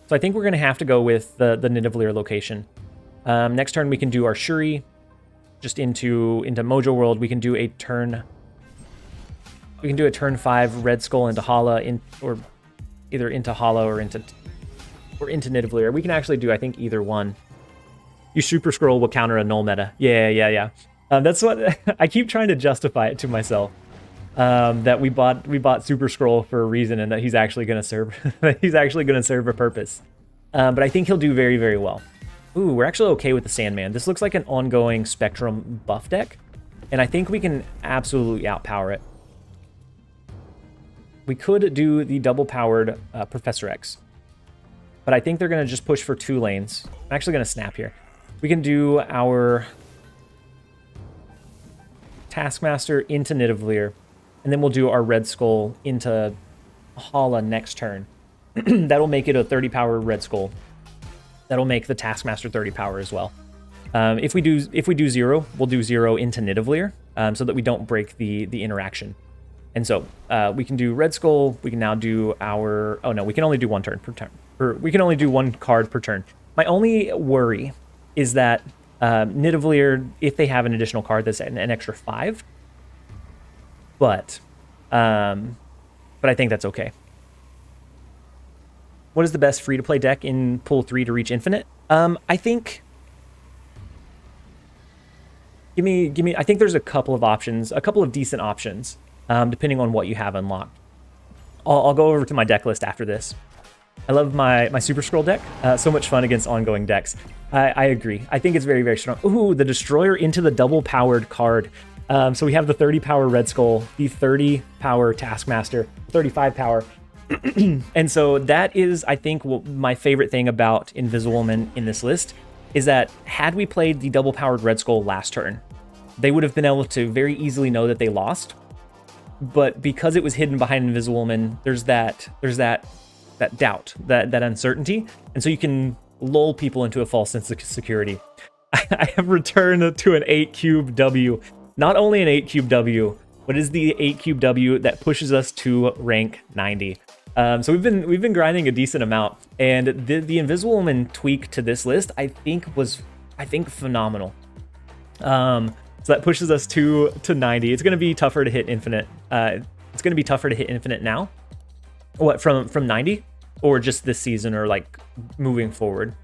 So I think we're going to have to go with the Nidavellir location. Next turn we can do our Shuri just into Mojo World. We can do a turn 5 Red Skull into Hala, or either into Hala or into Nidavellir. We can actually do, I think, either one. You Super Scroll will counter a null meta. Yeah. That's what I keep trying to justify it to myself. That we bought Super Scroll for a reason, and that he's actually going to serve a purpose. But I think he'll do very, very well. Ooh, we're actually okay with the Sandman. This looks like an ongoing Spectrum buff deck, and I think we can absolutely outpower it. We could do the double-powered Professor X, but I think they're going to just push for 2 lanes. I'm actually going to snap here. We can do our Taskmaster into Nidavellir, and then we'll do our Red Skull into Hala next turn. That'll make it a 30 power Red Skull. That'll make the Taskmaster 30 power as well. If we do 0, we'll do 0 into Nidavellir, so that we don't break the interaction. And so we can do Red Skull. We can now do our... Oh no, we can only do 1 turn per turn. We can only do 1 card per turn. My only worry is that Nidavellir, if they have an additional card, that's an extra 5. But I think that's okay. What is the best free-to-play deck in Pool 3 to reach Infinite? I think... Give me. I think there's a couple of options, a couple of decent options, depending on what you have unlocked. I'll go over to my deck list after this. I love my Super Scroll deck. So much fun against ongoing decks. I agree. I think it's very, very strong. Ooh, the Destroyer into the double-powered card. So we have the 30 power Red Skull, the 30 power Taskmaster, 35 power. And so that is, I think, my favorite thing about Inviswoman in this list is that had we played the double powered Red Skull last turn, they would have been able to very easily know that they lost. But because it was hidden behind Inviswoman, there's that doubt, that uncertainty. And so you can lull people into a false sense of security. I have returned to an 8 cube W. Not only an 8 cube W, but is the 8 cube W that pushes us to rank 90. So we've been grinding a decent amount, and the Invisible Woman tweak to this list I think phenomenal. So that pushes us to 90. It's going to be tougher to hit infinite. It's going to be tougher to hit infinite now. What, from 90, or just this season, or like moving forward?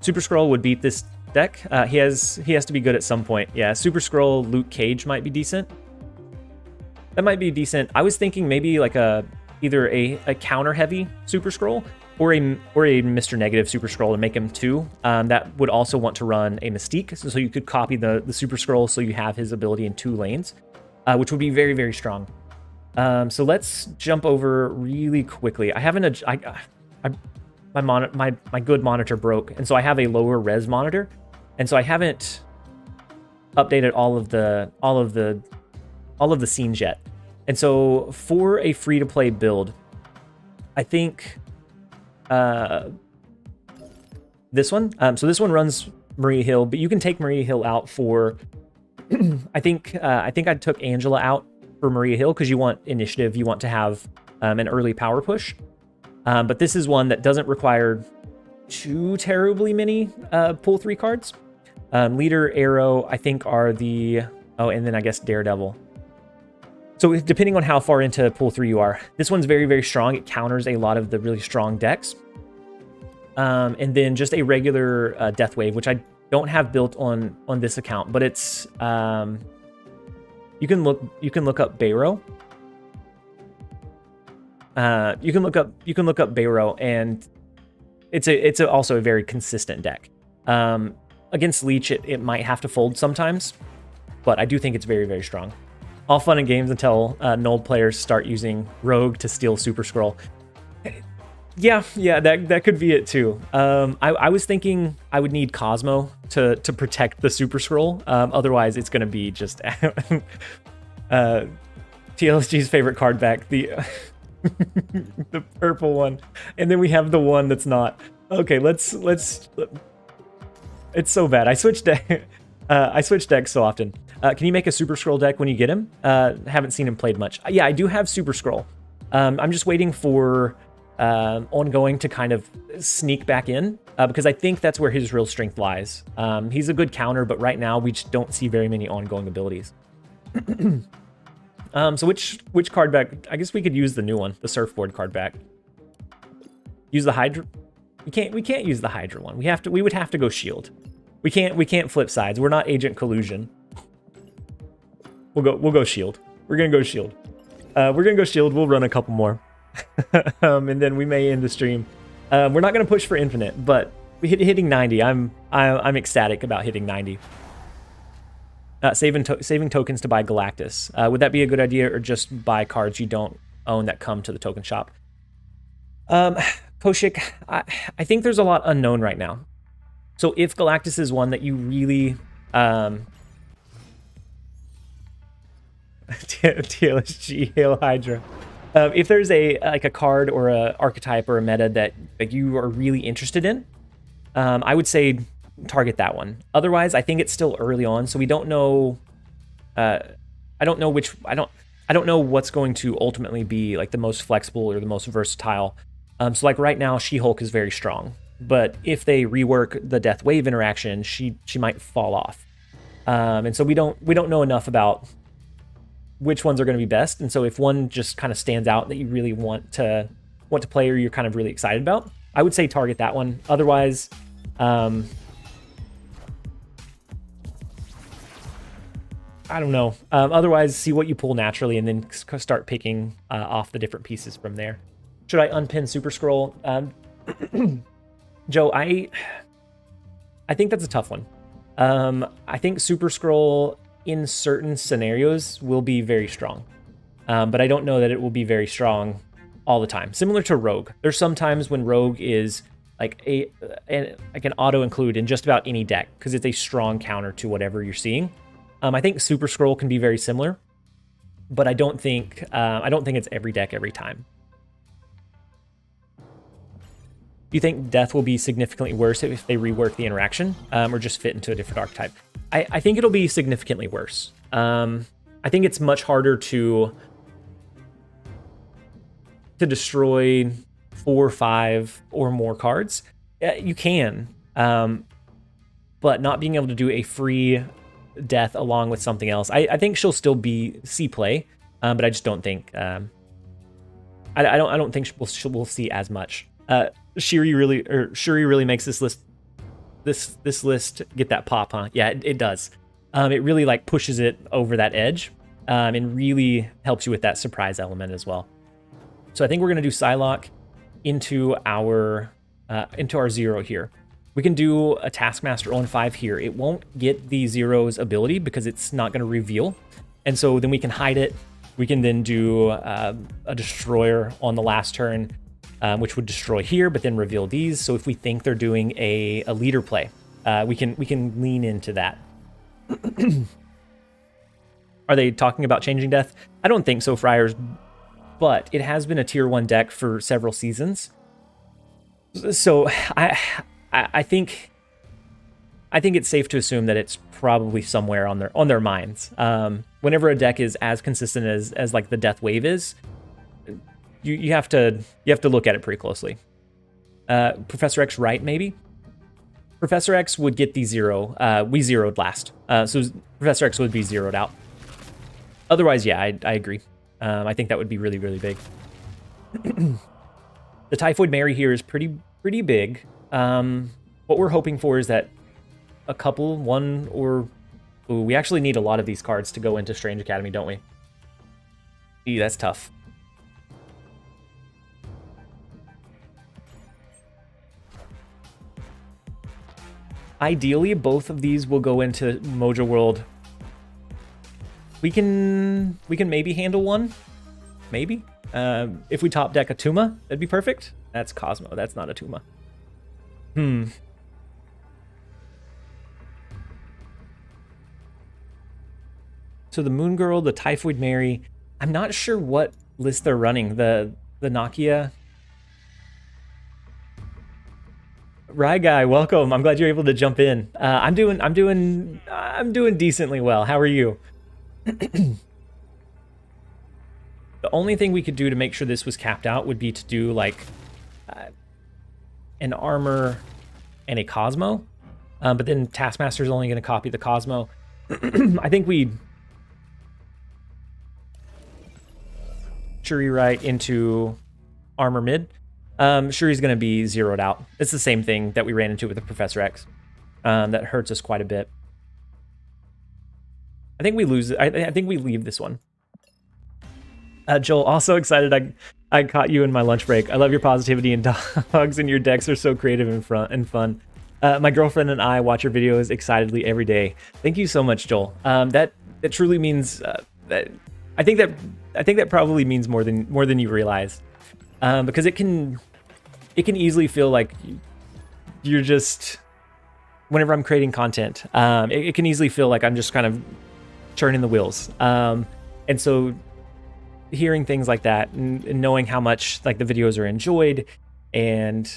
Super Skrull would beat this deck. He has to be good at some point. Yeah, Super Skrull Luke Cage might be decent. That might be decent. I was thinking maybe like either a counter heavy Super Skrull or a Mr. Negative Super Skrull and make him 2. That would also want to run a Mystique, so you could copy the Super Skrull so you have his ability in 2 lanes, which would be very, very strong. So let's jump over really quickly. I haven't my good monitor broke, and so I have a lower res monitor, and so I haven't updated all of the scenes yet. And so for a free-to-play build, I think this one. So this one runs Maria Hill, but you can take Maria Hill out for. I think I took Angela out for Maria Hill because you want initiative. You want to have an early power push. But this is one that doesn't require too terribly many pull 3 cards. Leader, Arrow, I think are the. Oh, and then I guess Daredevil. So depending on how far into pull 3 you are, this one's very, very strong. It counters a lot of the really strong decks. And then just a regular Death Wave, which I don't have built on this account, but it's you can look up Bayou. You can look up Bayou, and it's also a very consistent deck. Against Leech, it might have to fold sometimes, but I do think it's very, very strong. All fun and games until null players start using Rogue to steal Super Skrull. Yeah, that could be it too. I was thinking I would need Cosmo to protect the Super Skrull. Otherwise, it's going to be just TLSG's favorite card back, the the purple one, and then we have the one that's not. Okay, let's. It's so bad. I switch decks so often. Can you make a Super Skrull deck when you get him? Haven't seen him played much. Yeah, I do have Super Skrull. I'm just waiting for ongoing to kind of sneak back in because I think that's where his real strength lies. He's a good counter, but right now we just don't see very many ongoing abilities. So which card back? I guess we could use the new one, the Surfboard card back. Use the Hydra. We can't use the Hydra one. We would have to go Shield. We can't flip sides. We're not Agent Collusion. We'll go Shield. We're gonna go Shield. We'll run a couple more, and then we may end the stream. We're not gonna push for infinite, but hitting 90. I'm ecstatic about hitting 90. Saving tokens to buy Galactus. Would that be a good idea, or just buy cards you don't own that come to the token shop? Koshik, I think there's a lot unknown right now. So if Galactus is one that you really TLSG Hail Hydra. If there's a card or a archetype or a meta that you are really interested in, I would say target that one. Otherwise, I think it's still early on, so we don't know. I don't know what's going to ultimately be like the most flexible or the most versatile. So like right now, She-Hulk is very strong, but if they rework the Death Wave interaction, she might fall off. And so we don't know enough about which ones are going to be best. And so if one just kind of stands out that you really want to play or you're kind of really excited about, I would say target that one. Otherwise, I don't know. Otherwise, see what you pull naturally and then start picking off the different pieces from there. Should I unpin Super Skrull? Joe, I think that's a tough one. I think Super Skrull in certain scenarios will be very strong. But I don't know that it will be very strong all the time. Similar to Rogue. There's some times when Rogue is like an auto include in just about any deck because it's a strong counter to whatever you're seeing. I think Super Scroll can be very similar, but I don't think it's every deck every time. Do you think Death will be significantly worse if they rework the interaction or just fit into a different archetype? I think it'll be significantly worse. I think it's much harder to destroy 4 or 5 or more cards. You can, but not being able to do a free Death along with something else. I think she'll still see play, but I just don't think I don't think we'll see as much. Shuri really makes this list get that pop, huh? Yeah, it does. It really like pushes it over that edge, and really helps you with that surprise element as well. So I think we're gonna do Psylocke into our 0 here. We can do a Taskmaster on 5 here. It won't get the Zero's ability because it's not gonna reveal, and so then we can hide it. We can then do a Destroyer on the last turn, which would destroy here, but then reveal these. So if we think they're doing a leader play, we can lean into that. Are they talking about changing Death? I don't think so, Friars, but it has been a tier 1 deck for several seasons. So I think it's safe to assume that it's probably somewhere on their minds. Whenever a deck is as consistent as like the Death Wave is, you have to look at it pretty closely. Professor X right, maybe? Professor X would get the 0. We zeroed last. So Professor X would be zeroed out. Otherwise, yeah, I agree. I think that would be really, really big. The Typhoid Mary here is pretty big. What we're hoping for is that a couple, one or... Ooh, we actually need a lot of these cards to go into Strange Academy, don't we? Eee, that's tough. Ideally, both of these will go into Mojo World. We can maybe handle one. Maybe. If we top deck Attuma, that'd be perfect. That's Cosmo. That's not Attuma. So the Moon Girl, the Typhoid Mary. I'm not sure what list they're running. The Nokia. Right, guy, welcome. I'm glad you're able to jump in. I'm doing decently well. How are you? The only thing we could do to make sure this was capped out would be to do like an armor and a Cosmo, but then Taskmaster's only going to copy the Cosmo. I think we Shuri right into armor mid. Shuri's going to be zeroed out. It's the same thing that we ran into with the Professor X. That hurts us quite a bit. I think we lose it. I think we leave this one. Joel, also excited I caught you in my lunch break. I love your positivity and dogs, and your decks are so creative and fun. My girlfriend and I watch your videos excitedly every day. Thank you so much, Joel. That truly means that I think that probably means more than you realize. Because it can easily feel like you're just, whenever I'm creating content, it can easily feel like I'm just kind of turning the wheels. And so hearing things like that and knowing how much like the videos are enjoyed and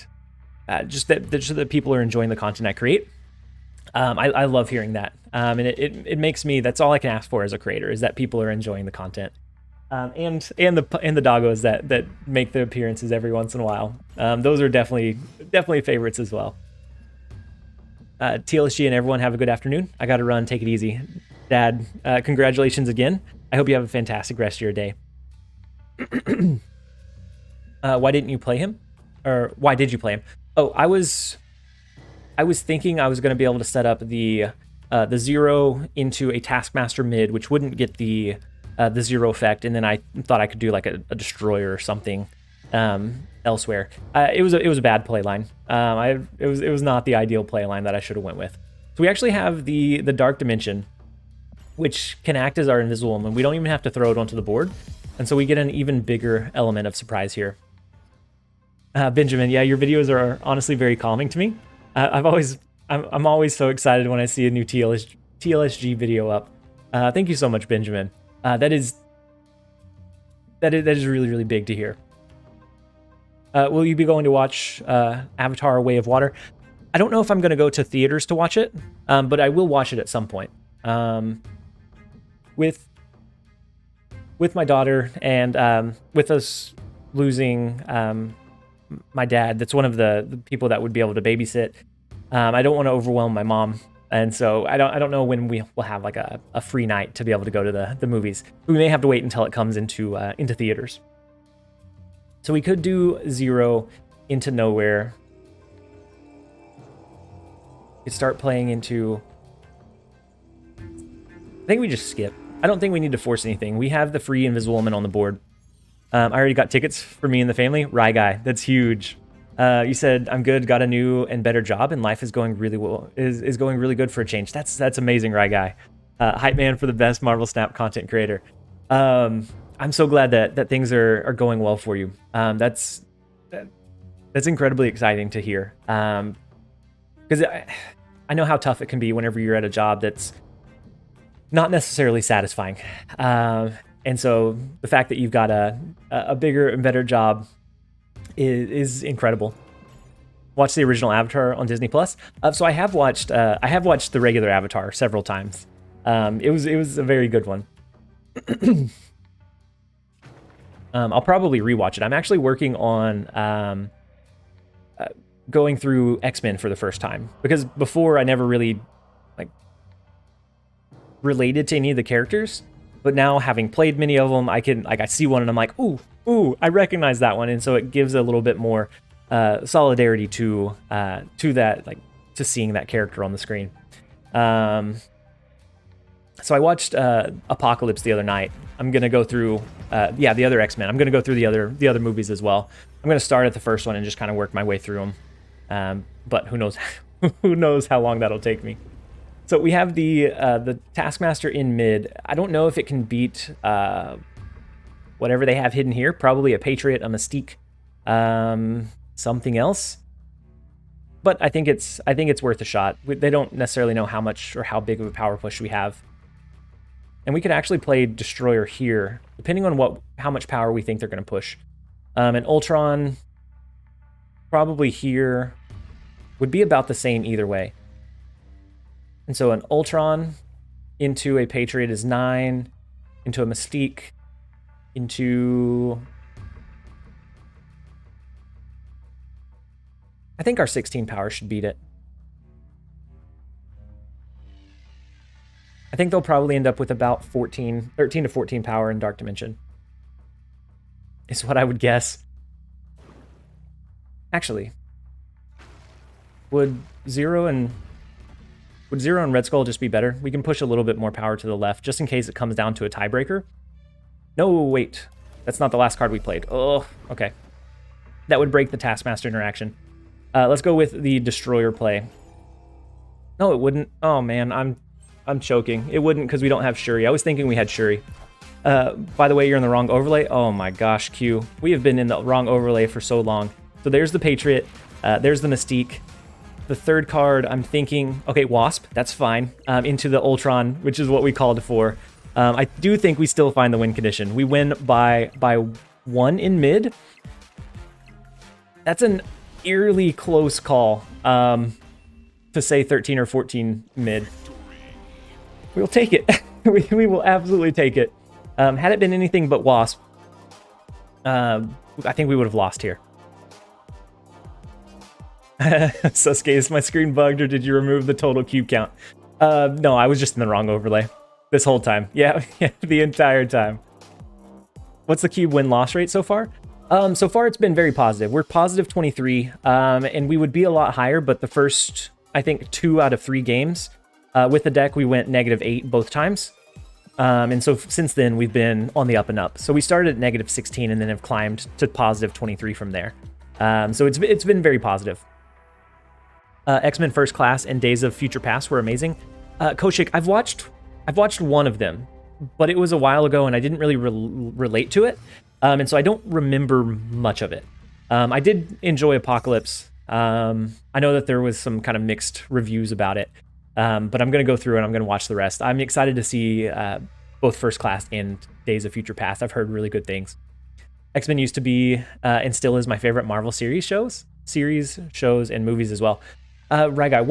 just that people are enjoying the content I create, I love hearing that. And it makes me, that's all I can ask for as a creator, is that people are enjoying the content. And the doggos that make the appearances every once in a while. Those are definitely favorites as well. TLSG and everyone have a good afternoon. I got to run. Take it easy. Dad, congratulations again. I hope you have a fantastic rest of your day. Why didn't you play him? Or why did you play him? Oh, I was thinking I was going to be able to set up the 0 into a Taskmaster mid, which wouldn't get the 0 effect, and then I thought I could do like a Destroyer or something elsewhere. It was a bad play line. It was not the ideal play line that I should have went with. So we actually have the Dark Dimension which can act as our invisible woman. We don't even have to throw it onto the board. And so we get an even bigger element of surprise here. Benjamin, yeah, your videos are honestly very calming to me. I'm always so excited when I see a new TLSG video up. Thank you so much, Benjamin. That is really, really big to hear. Will you be going to watch Avatar: Way of Water? I don't know if I'm going to go to theaters to watch it, but I will watch it at some point. With my daughter and with us losing my dad, that's one of the people that would be able to babysit. I don't want to overwhelm my mom, and so I don't know when we will have like a free night to be able to go to the movies. We may have to wait until it comes into theaters. So we could do 0 into nowhere. We could start playing into... I think we just skip. I don't think we need to force anything. We have the free Invisible Woman on the board. I already got tickets for me and the family. Rye guy, that's huge. You said, I'm good, got a new and better job, and life is going really well. Is going really good for a change. That's amazing, Rye guy. Hype man for the best Marvel Snap content creator. I'm so glad that things are going well for you. That's incredibly exciting to hear. Because I know how tough it can be whenever you're at a job that's not necessarily satisfying. And so the fact that you've got a bigger and better job is incredible. Watch the original Avatar on Disney Plus. So I have watched the regular Avatar several times. It was a very good one. I'll probably rewatch it. I'm actually working on going through X-Men for the first time, because before I never really related to any of the characters, but now having played many of them, I see one and I'm like, ooh, I recognize that one, and so it gives a little bit more solidarity to that, to seeing that character on the screen. So I watched Apocalypse the other night. I'm gonna go through the other X-Men. I'm gonna go through the other movies as well. I'm gonna start at the first one and just kind of work my way through them. But who knows who knows how long that'll take me. So we have the Taskmaster in mid. I don't know if it can beat whatever they have hidden here. Probably a Patriot, a Mystique, something else. But I think it's worth a shot. They don't necessarily know how much or how big of a power push we have. And we could actually play Destroyer here, depending on how much power we think they're going to push. And Ultron, probably here, would be about the same either way. And so an Ultron into a Patriot is 9, into a Mystique, into... I think our 16 power should beat it. I think they'll probably end up with about 13 to 14 power in Dark Dimension, is what I would guess. Actually, would Zero and Red Skull just be better? We can push a little bit more power to the left, just in case it comes down to a tiebreaker. No, wait. That's not the last card we played. Oh, okay. That would break the Taskmaster interaction. Let's go with the Destroyer play. No, it wouldn't. Oh, man, I'm choking. It wouldn't because we don't have Shuri. I was thinking we had Shuri. By the way, you're in the wrong overlay. Oh my gosh, Q. We have been in the wrong overlay for so long. So there's the Patriot. There's the Mystique. The third card, I'm thinking, okay, Wasp, that's fine. Into the Ultron, which is what we called for. I do think we still find the win condition. We win by 1 in mid. That's an eerily close call to say 13 or 14 mid. We'll take it. we will absolutely take it. Had it been anything but Wasp, I think we would have lost here. Sasuke, is my screen bugged or did you remove the total cube count? No, I was just in the wrong overlay this whole time. Yeah, the entire time. What's the cube win-loss rate so far? So far it's been very positive. We're positive 23, and we would be a lot higher, but the first, I think, 2 out of 3 games with the deck, we went -8 both times. And so since then, we've been on the up and up. So we started at -16 and then have climbed to positive 23 from there. So it's been very positive. X-Men First Class and Days of Future Past were amazing. Koshik, I've watched I've watched one of them, but it was a while ago and I didn't really relate to it. And so I don't remember much of it. I did enjoy Apocalypse. I know that there was some kind of mixed reviews about it, but I'm going to go through and I'm going to watch the rest. I'm excited to see both First Class and Days of Future Past. I've heard really good things. X-Men used to be and still is my favorite Marvel series, shows, and movies as well. Ragai,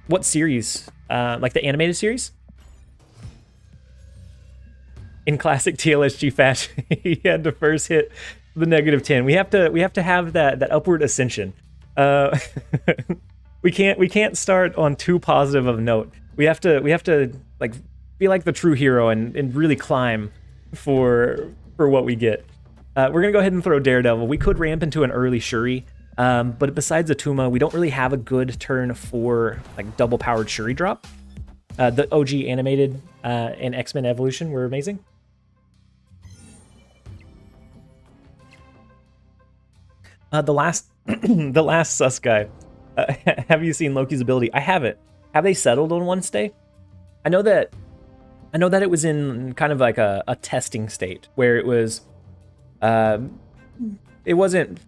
what series? Like the animated series? In classic TLSG fashion, he had to first hit the -10. We have to have that upward ascension. We can't start on too positive of a note. We have to like be like the true hero and really climb for what we get. We're gonna go ahead and throw Daredevil. We could ramp into an early Shuri, but besides Attuma, we don't really have a good turn for like double powered Shuri drop. The OG animated and X-Men Evolution were amazing. The last sus guy. Have you seen Loki's ability? I haven't. Have they settled on one stay? I know that it was in kind of like a testing state where it was it wasn't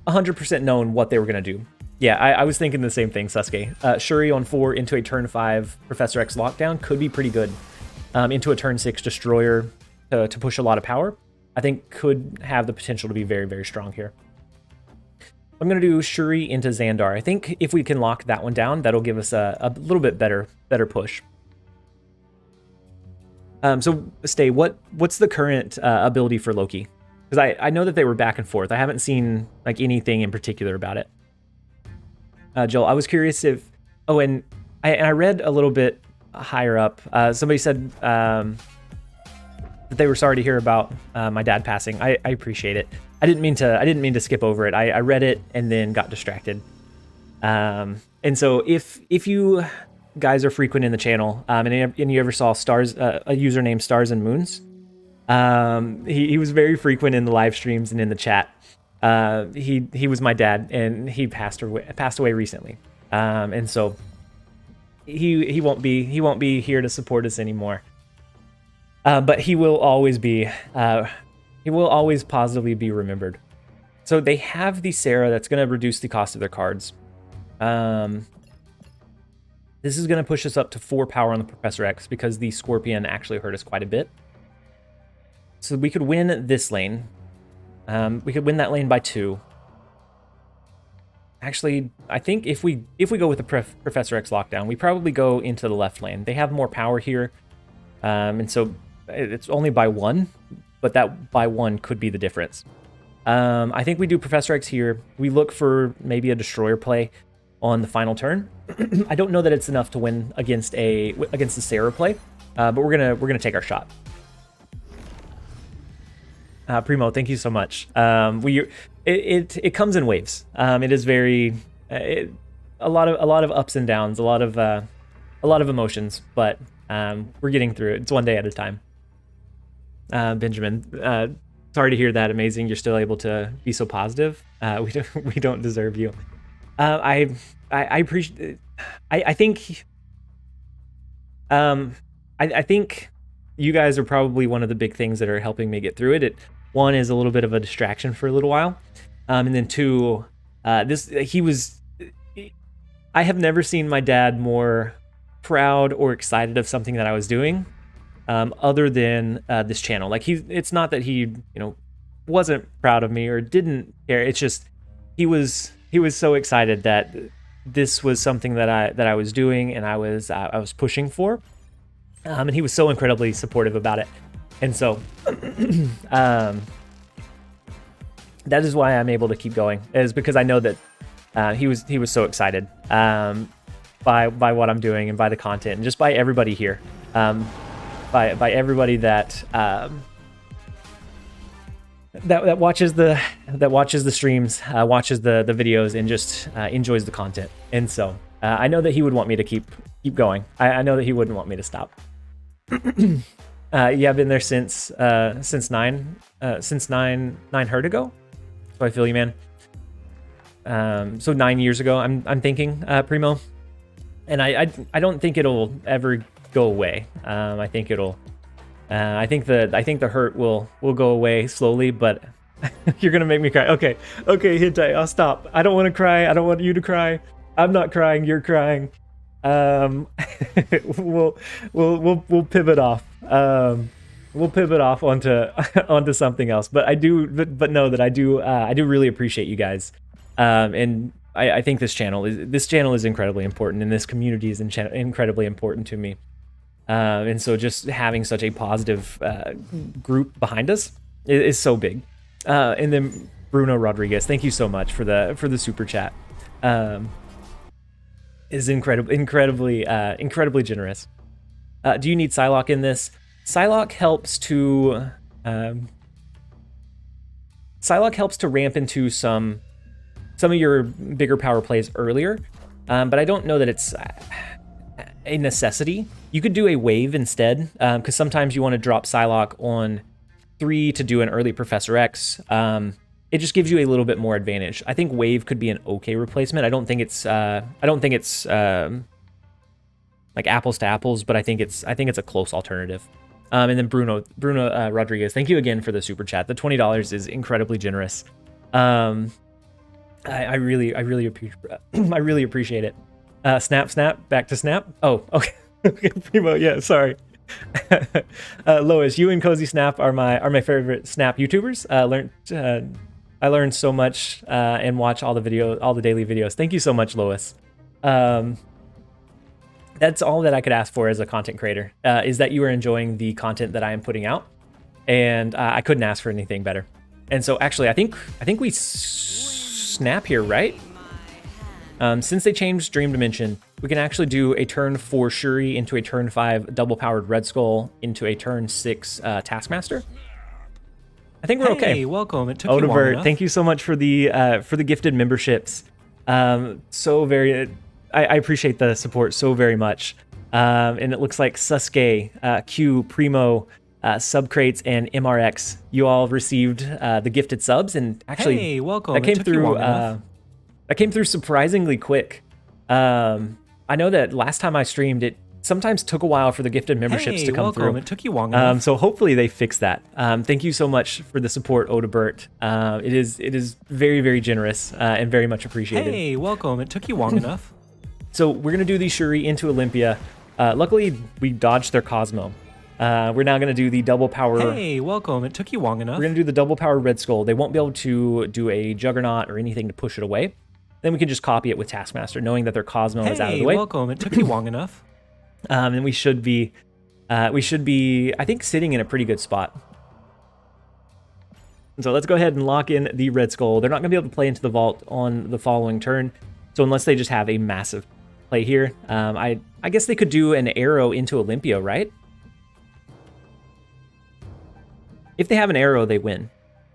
100% known what they were gonna do. Yeah, I was thinking the same thing, Sasuke. Shuri on 4 into a turn 5 Professor X lockdown could be pretty good. Into a turn 6 Destroyer to push a lot of power, I think could have the potential to be very, very strong here. I'm going to do Shuri into Xandar. I think if we can lock that one down, that'll give us a little bit better push. So, Stay, what's the current ability for Loki? Because I know that they were back and forth. I haven't seen like anything in particular about it. Joel, I was curious if... Oh, and I read a little bit higher up. Somebody said that they were sorry to hear about my dad passing. I appreciate it. I didn't mean to skip over it. I read it and then got distracted. And so if you guys are frequent in the channel and you ever saw Stars, a user named Stars and Moons, he was very frequent in the live streams and in the chat. He was my dad and he passed away recently. And so he won't be here to support us anymore. But he will always be. He will always positively be remembered. So they have the Sarah that's going to reduce the cost of their cards. This is going to push us up to 4 power on the Professor X because the Scorpion actually hurt us quite a bit. So we could win this lane. We could win that lane by 2. Actually, I think if we go with the Professor X lockdown, we probably go into the left lane. They have more power here, and so it's only by 1. But that by 1 could be the difference. I think we do Professor X here. We look for maybe a Destroyer play on the final turn. I don't know that it's enough to win against the Sarah play, but we're gonna take our shot. Primo, thank you so much. It comes in waves. It is very a lot of ups and downs, a lot of emotions, but we're getting through it. It's one day at a time. Benjamin, sorry to hear that. Amazing, you're still able to be so positive. We don't deserve you. I appreciate. I think. I think you guys are probably one of the big things that are helping me get through it. One is a little bit of a distraction for a little while, and then 2, I have never seen my dad more proud or excited of something that I was doing. Other than this channel, like it's not that he wasn't proud of me or didn't care. It's just he was so excited that this was something that I was doing and I was pushing for, and he was so incredibly supportive about it. And so that is why I'm able to keep going, is because I know that he was so excited by what I'm doing and by the content and just by everybody here. By everybody that watches the streams, watches the videos, and just enjoys the content. And so I know that he would want me to keep going. I know that he wouldn't want me to stop. Yeah, I've been there since 9 hurt ago. So I feel you, man. So 9 years ago, I'm thinking, Primo. and I don't think it'll ever go away. I think it'll. I think the hurt will go away slowly, but you're gonna make me cry. Okay, Hintai, I'll stop. I don't want to cry. I don't want you to cry. I'm not crying. You're crying. We'll pivot off. We'll pivot off onto something else. But know that I do really appreciate you guys. And I think this channel is incredibly important, and this community is incredibly important to me. And so just having such a positive group behind us is so big. And then Bruno Rodriguez, thank you so much for the super chat. Is incredibly generous. Do you need Psylocke in this? Psylocke helps to ramp into some of your bigger power plays earlier, but I don't know that it's a necessity. You could do a wave instead, because sometimes you want to drop Psylocke on 3 to do an early Professor X. It just gives you a little bit more advantage. I think wave could be an okay replacement. I don't think it's like apples to apples, but I think it's a close alternative. And then Bruno Rodriguez, thank you again for the super chat. The $20 is incredibly generous. I really appreciate it. Snap, back to Snap. Oh, okay. Okay, Primo, yeah, sorry. Lois, you and Cozy Snap are my favorite Snap YouTubers. I learned so much and watch all the daily videos. Thank you so much, Lois. That's all that I could ask for as a content creator, is that you are enjoying the content that I am putting out, and I couldn't ask for anything better. And so actually, I think we snap here, right? Since they changed Dream Dimension, we can actually do a turn 4 Shuri into a turn 5 double powered Red Skull into a turn 6 Taskmaster. I think we're okay. Hey, welcome. It took you long enough. Thank you so much for the gifted memberships. I appreciate the support so very much. And it looks like Sasuke, Q, Primo, Subcrates, and MRX, you all received the gifted subs, and actually, hey, welcome. That came through surprisingly quick. I know that last time I streamed, it sometimes took a while for the gifted memberships to come through. It took you long enough. So hopefully they fix that. Thank you so much for the support, Odebert. It is very, very generous and very much appreciated. Hey, welcome. It took you long enough. So we're gonna do the Shuri into Olympia. Luckily, we dodged their Cosmo. We're now gonna do the double power. Hey, welcome. It took you long enough. We're gonna do the double power Red Skull. They won't be able to do a Juggernaut or anything to push it away. Then we can just copy it with Taskmaster, knowing that their Cosmo is out of the way. Hey, welcome. It took you long enough. And we should be, I think, sitting in a pretty good spot. And so let's go ahead and lock in the Red Skull. They're not gonna be able to play into the vault on the following turn. So unless they just have a massive play here, I guess they could do an arrow into Olympia, right? If they have an arrow, they win.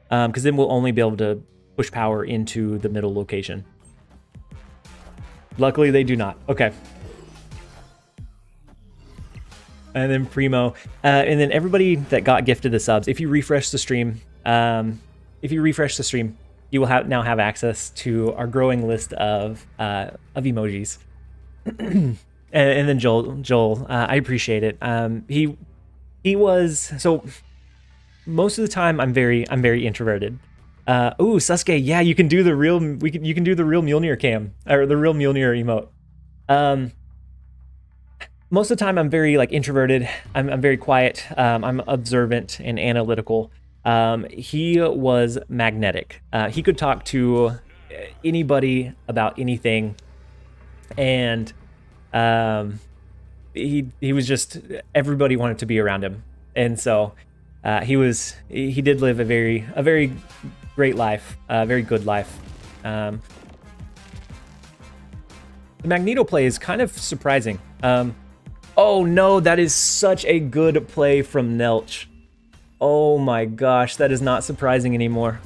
Because then we'll only be able to push power into the middle location. Luckily, they do not. Okay. And then Primo. And then everybody that got gifted the subs, if you refresh the stream, you will now have access to our growing list of emojis. and then Joel, I appreciate it. He was, so most of the time I'm very introverted. Ooh, Sasuke, yeah, you can do the real Mjolnir cam, or the real Mjolnir emote. Most of the time I'm very introverted. I'm very quiet. I'm observant and analytical. He was magnetic. He could talk to anybody about anything, and he was just, everybody wanted to be around him, and so he did live a very great life, a very good life. The Magneto play is kind of surprising. Oh no, that is such a good play from Nelch. Oh my gosh, that is not surprising anymore.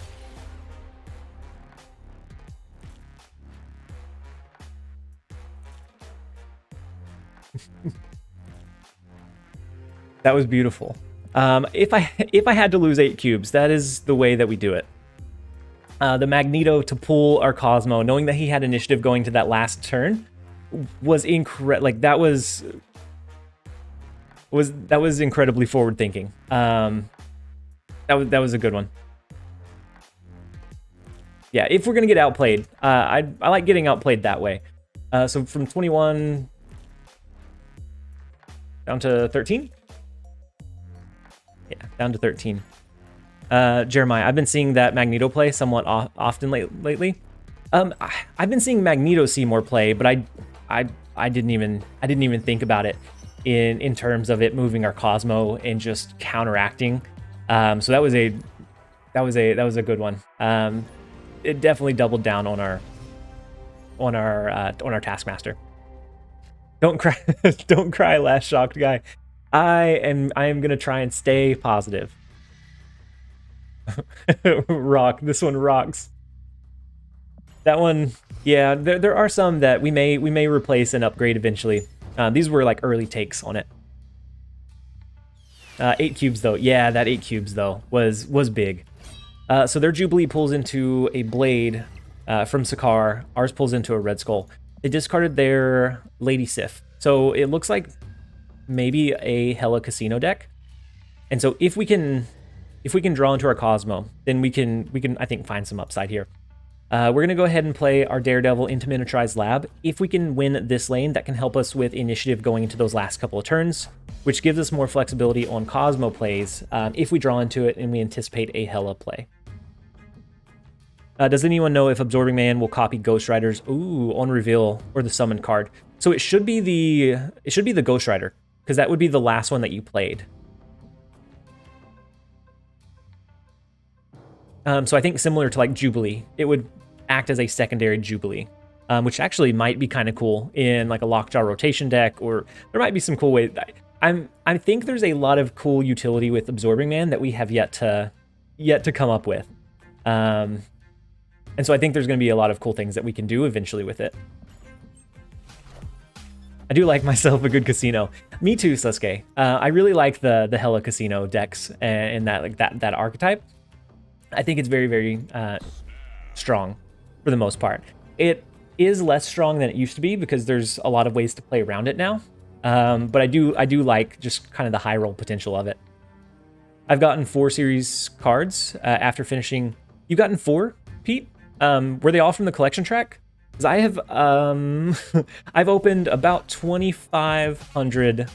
That was beautiful. If I had to lose 8 cubes, that is the way that we do it. The Magneto to pull our Cosmo, knowing that he had initiative going to that last turn, was incredible. Like that was incredibly forward thinking. That was a good one. Yeah, if we're gonna get outplayed, I like getting outplayed that way. So from 21 down to 13. Yeah, down to 13. Jeremiah, I've been seeing that Magneto play somewhat often lately. I've been seeing Magneto see more play, but I didn't even think about it in terms of it moving our Cosmo and just counteracting. So that was a good one. It definitely doubled down on our Taskmaster. Don't cry, don't cry, last shocked guy. I am gonna try and stay positive. Rock, this one rocks. That one, yeah. There are some that we may replace and upgrade eventually. These were like early takes on it. 8 cubes though, yeah, that 8 cubes though was big. So their Jubilee pulls into a Blade from Sakaar. Ours pulls into a Red Skull. They discarded their Lady Sif. So it looks like maybe a Hella Casino deck. And so if we can draw into our Cosmo, then we can I think find some upside here. We're gonna go ahead and play our Daredevil into Miniaturized Lab. If we can win this lane, that can help us with initiative going into those last couple of turns, which gives us more flexibility on Cosmo plays if we draw into it and we anticipate a Hella play. Does anyone know if Absorbing Man will copy Ghost Riders on reveal or the summon card? So it should be the Ghost Rider, because that would be the last one that you played. So I think similar to like Jubilee, it would act as a secondary Jubilee, which actually might be kind of cool in like a Lockjaw rotation deck, or there might be some cool ways. I think there's a lot of cool utility with Absorbing Man that we have yet to come up with. And so I think there's going to be a lot of cool things that we can do eventually with it. I do like myself a good casino. Me too, Sasuke. I really like the Hella Casino decks and that archetype. I think it's very, very strong for the most part. It is less strong than it used to be because there's a lot of ways to play around it now. But I do like just kind of the high roll potential of it. I've gotten 4 series cards after finishing. You've gotten 4, Pete? Were they all from the collection track? Because I have I've opened about 2,500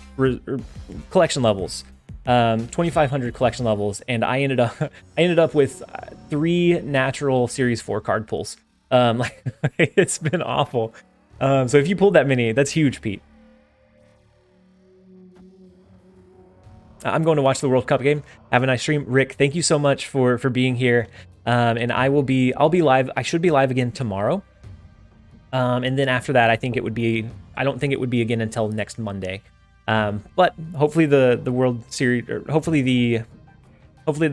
collection levels. 2,500 collection levels, and I ended up with 3 natural Series 4 card pulls. It's been awful. So if you pulled that many, that's huge, Pete. I'm going to watch the World Cup game. Have a nice stream, Rick. Thank you so much for being here. And I'll be live. I should be live again tomorrow. And then after that, I don't think it would be again until next Monday. But hopefully the World Series, or hopefully the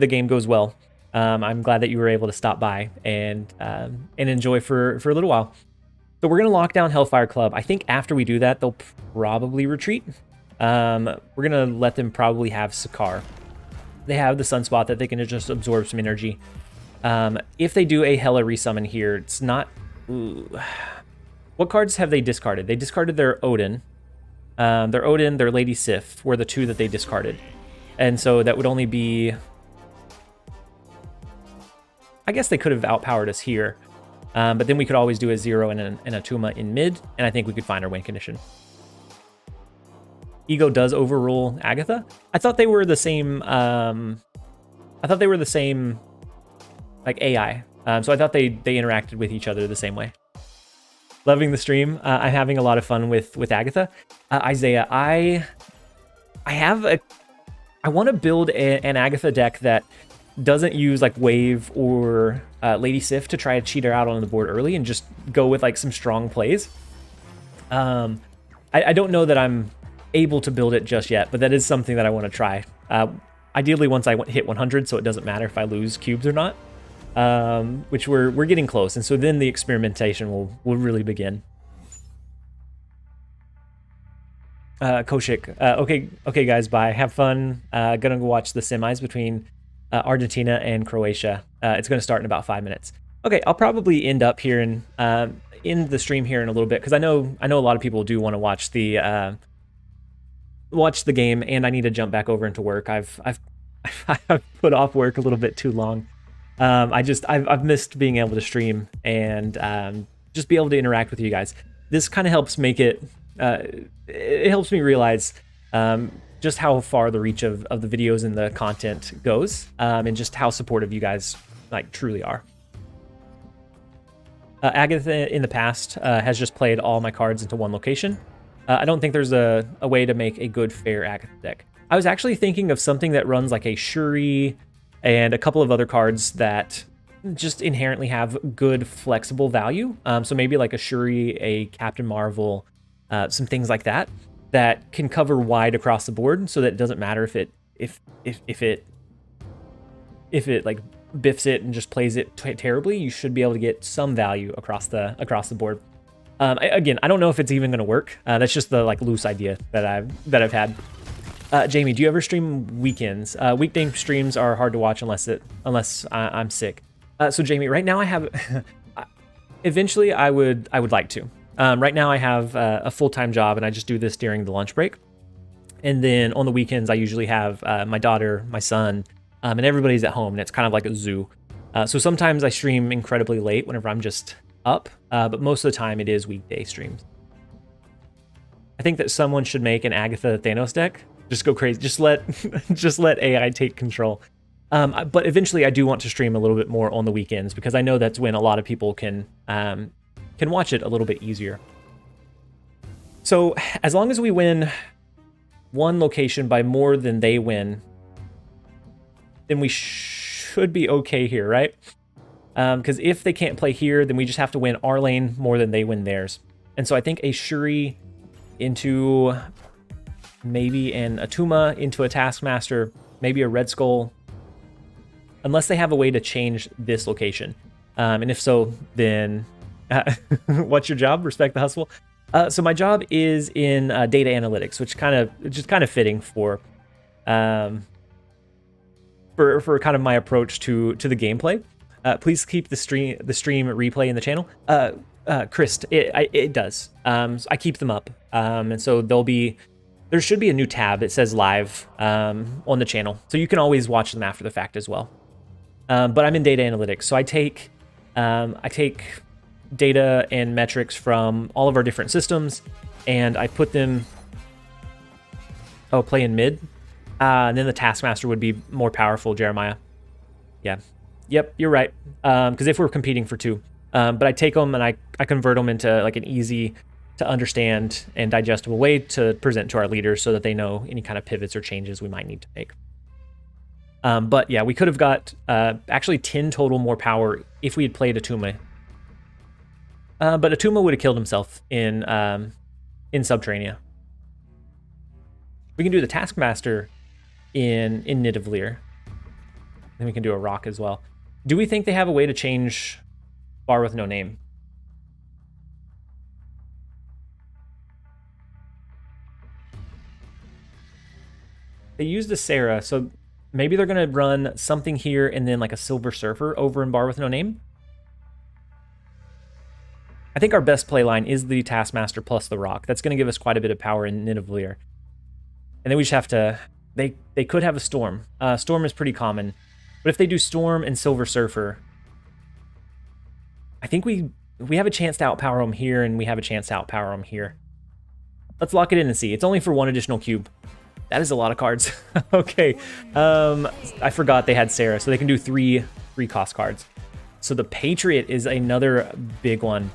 game goes well. I'm glad that you were able to stop by and enjoy for a little while. So we're gonna lock down Hellfire Club. I think after we do that, they'll probably retreat. We're gonna let them probably have Sakaar. They have the Sunspot that they can just absorb some energy. If they do a Hella resummon here, it's not. What cards have they discarded? They discarded their Odin. Their Lady Sif were the 2 that they discarded. And so that would only be... I guess they could have outpowered us here. But then we could always do a 0 and an Attuma in mid, and I think we could find our win condition. Ego does overrule Agatha? I thought they were the same... like AI. So I thought they interacted with each other the same way. Loving the stream. I'm having a lot of fun with Agatha. Isaiah, I want to build an Agatha deck that doesn't use like Wave or Lady Sif to try to cheat her out on the board early and just go with like some strong plays. I don't know that I'm able to build it just yet, but that is something that I want to try. Ideally once I hit 100, so it doesn't matter if I lose cubes or not. Which we're getting close, and so then the experimentation will really begin. Koshik, okay guys, bye. Have fun. Gonna go watch the semis between Argentina and Croatia. It's gonna start in about 5 minutes. Okay, I'll probably end up here, and end the stream here in a little bit because I know a lot of people do want to watch the game, and I need to jump back over into work. I've put off work a little bit too long. I've missed being able to stream and just be able to interact with you guys. This kind of helps make it. It helps me realize just how far the reach of the videos and the content goes, and just how supportive you guys like truly are. Agatha in the past has just played all my cards into one location. I don't think there's a way to make a good fair Agatha deck. I was actually thinking of something that runs like a Shuri and a couple of other cards that just inherently have good flexible value. So maybe like a Shuri, a Captain Marvel, some things like that can cover wide across the board, so that it doesn't matter if it like biffs it and just plays it terribly. You should be able to get some value across the board. Again, I don't know if it's even going to work. That's just the like loose idea that I've had. Jamie, do you ever stream weekends? Weekday streams are hard to watch unless I'm sick. So Jamie, right now I have. Eventually, I would like to. Right now I have a full-time job, and I just do this during the lunch break. And then on the weekends, I usually have my daughter, my son, and everybody's at home, and it's kind of like a zoo. So sometimes I stream incredibly late whenever I'm just up, but most of the time it is weekday streams. I think that someone should make an Agatha Thanos deck. Just go crazy. Just let AI take control. But eventually I do want to stream a little bit more on the weekends, because I know that's when a lot of people can watch it a little bit easier. So as long as we win one location by more than they win, then we should be okay here, right? Because if they can't play here, then we just have to win our lane more than they win theirs. And so I think a Shuri into maybe an Attuma into a Taskmaster, maybe a Red Skull, unless they have a way to change this location. And if so, then what's your job? Respect the hustle. So my job is in data analytics, which just kind of fitting for kind of my approach to the gameplay. Please keep the stream replay in the channel. Chris, it does. I keep them up, and so there should be a new tab that says live on the channel, so you can always watch them after the fact as well. But I'm in data analytics, so I take data and metrics from all of our different systems, and I put them. Oh, play in mid, and then the Taskmaster would be more powerful. Jeremiah, yeah. Yep, you're right. Because if we're competing for two, but I take them and I convert them into like an easy to understand and digestible way to present to our leaders, so that they know any kind of pivots or changes we might need to make. But yeah, we could have got actually 10 total more power if we had played Attuma. But Attuma would have killed himself in Subterranea. We can do the Taskmaster in Nidavellir. Then we can do a rock as well. Do we think they have a way to change Bar with No Name? They used the Sarah, so maybe they're going to run something here and then like a Silver Surfer over in Bar with No Name. I think our best play line is the Taskmaster plus the rock. That's going to give us quite a bit of power in Nidavellir. And then we just have to... They could have a Storm. Storm is pretty common. But if they do Storm and Silver Surfer, I think we have a chance to outpower them here, and we have a chance to outpower them here. Let's lock it in and see. It's only for one additional cube. That is a lot of cards. Okay. I forgot they had Sarah, so they can do three cost cards. So the Patriot is another big one.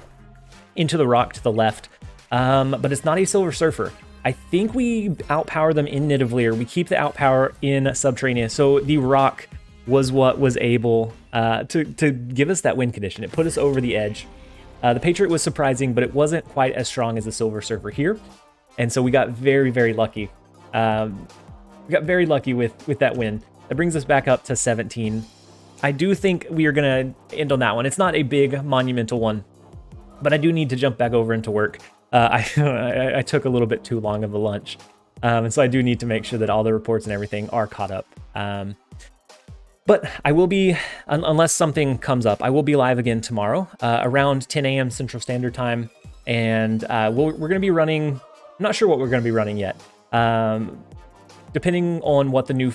Into the rock to the left. But it's not a Silver Surfer. I think we outpower them in Nidavellir. We keep the outpower in Subterranea. So the rock was what was able to give us that win condition. It put us over the edge. The Patriot was surprising, but it wasn't quite as strong as the Silver Surfer here. And so we got very, very lucky. We got very lucky with that win. That brings us back up to 17. I do think we are going to end on that one. It's not a big monumental one, but I do need to jump back over into work. I took a little bit too long of a lunch. And so I do need to make sure that all the reports and everything are caught up. But I will be, unless something comes up, I will be live again tomorrow around 10 a.m. Central Standard Time. And we're going to be running, I'm not sure what we're going to be running yet. Depending on what the new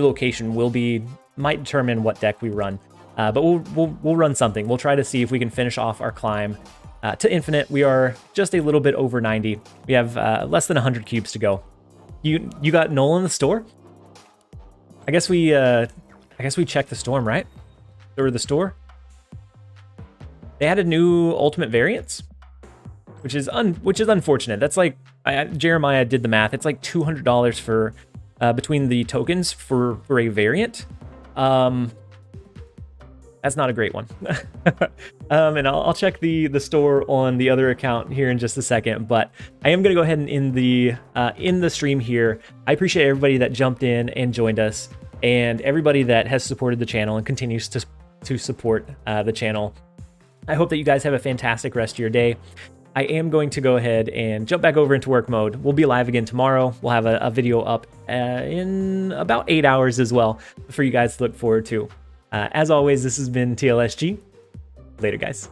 location will be, might determine what deck we run. But we'll run something. We'll try to see if we can finish off our climb to Infinite. We are just a little bit over 90. We have less than 100 cubes to go. You got Noel in the store? I guess we checked the storm, right? Or the store. They added new ultimate variants, which is unfortunate. That's like Jeremiah did the math. It's like $200 for between the tokens for a variant. That's not a great one. And I'll check the store on the other account here in just a second, but I am gonna go ahead and end the stream here. I appreciate everybody that jumped in and joined us, and everybody that has supported the channel and continues to support the channel. I hope that you guys have a fantastic rest of your day. I am going to go ahead and jump back over into work mode. We'll be live again tomorrow. We'll have a video up in about 8 hours as well for you guys to look forward to. As always, this has been TLSG. Later, guys.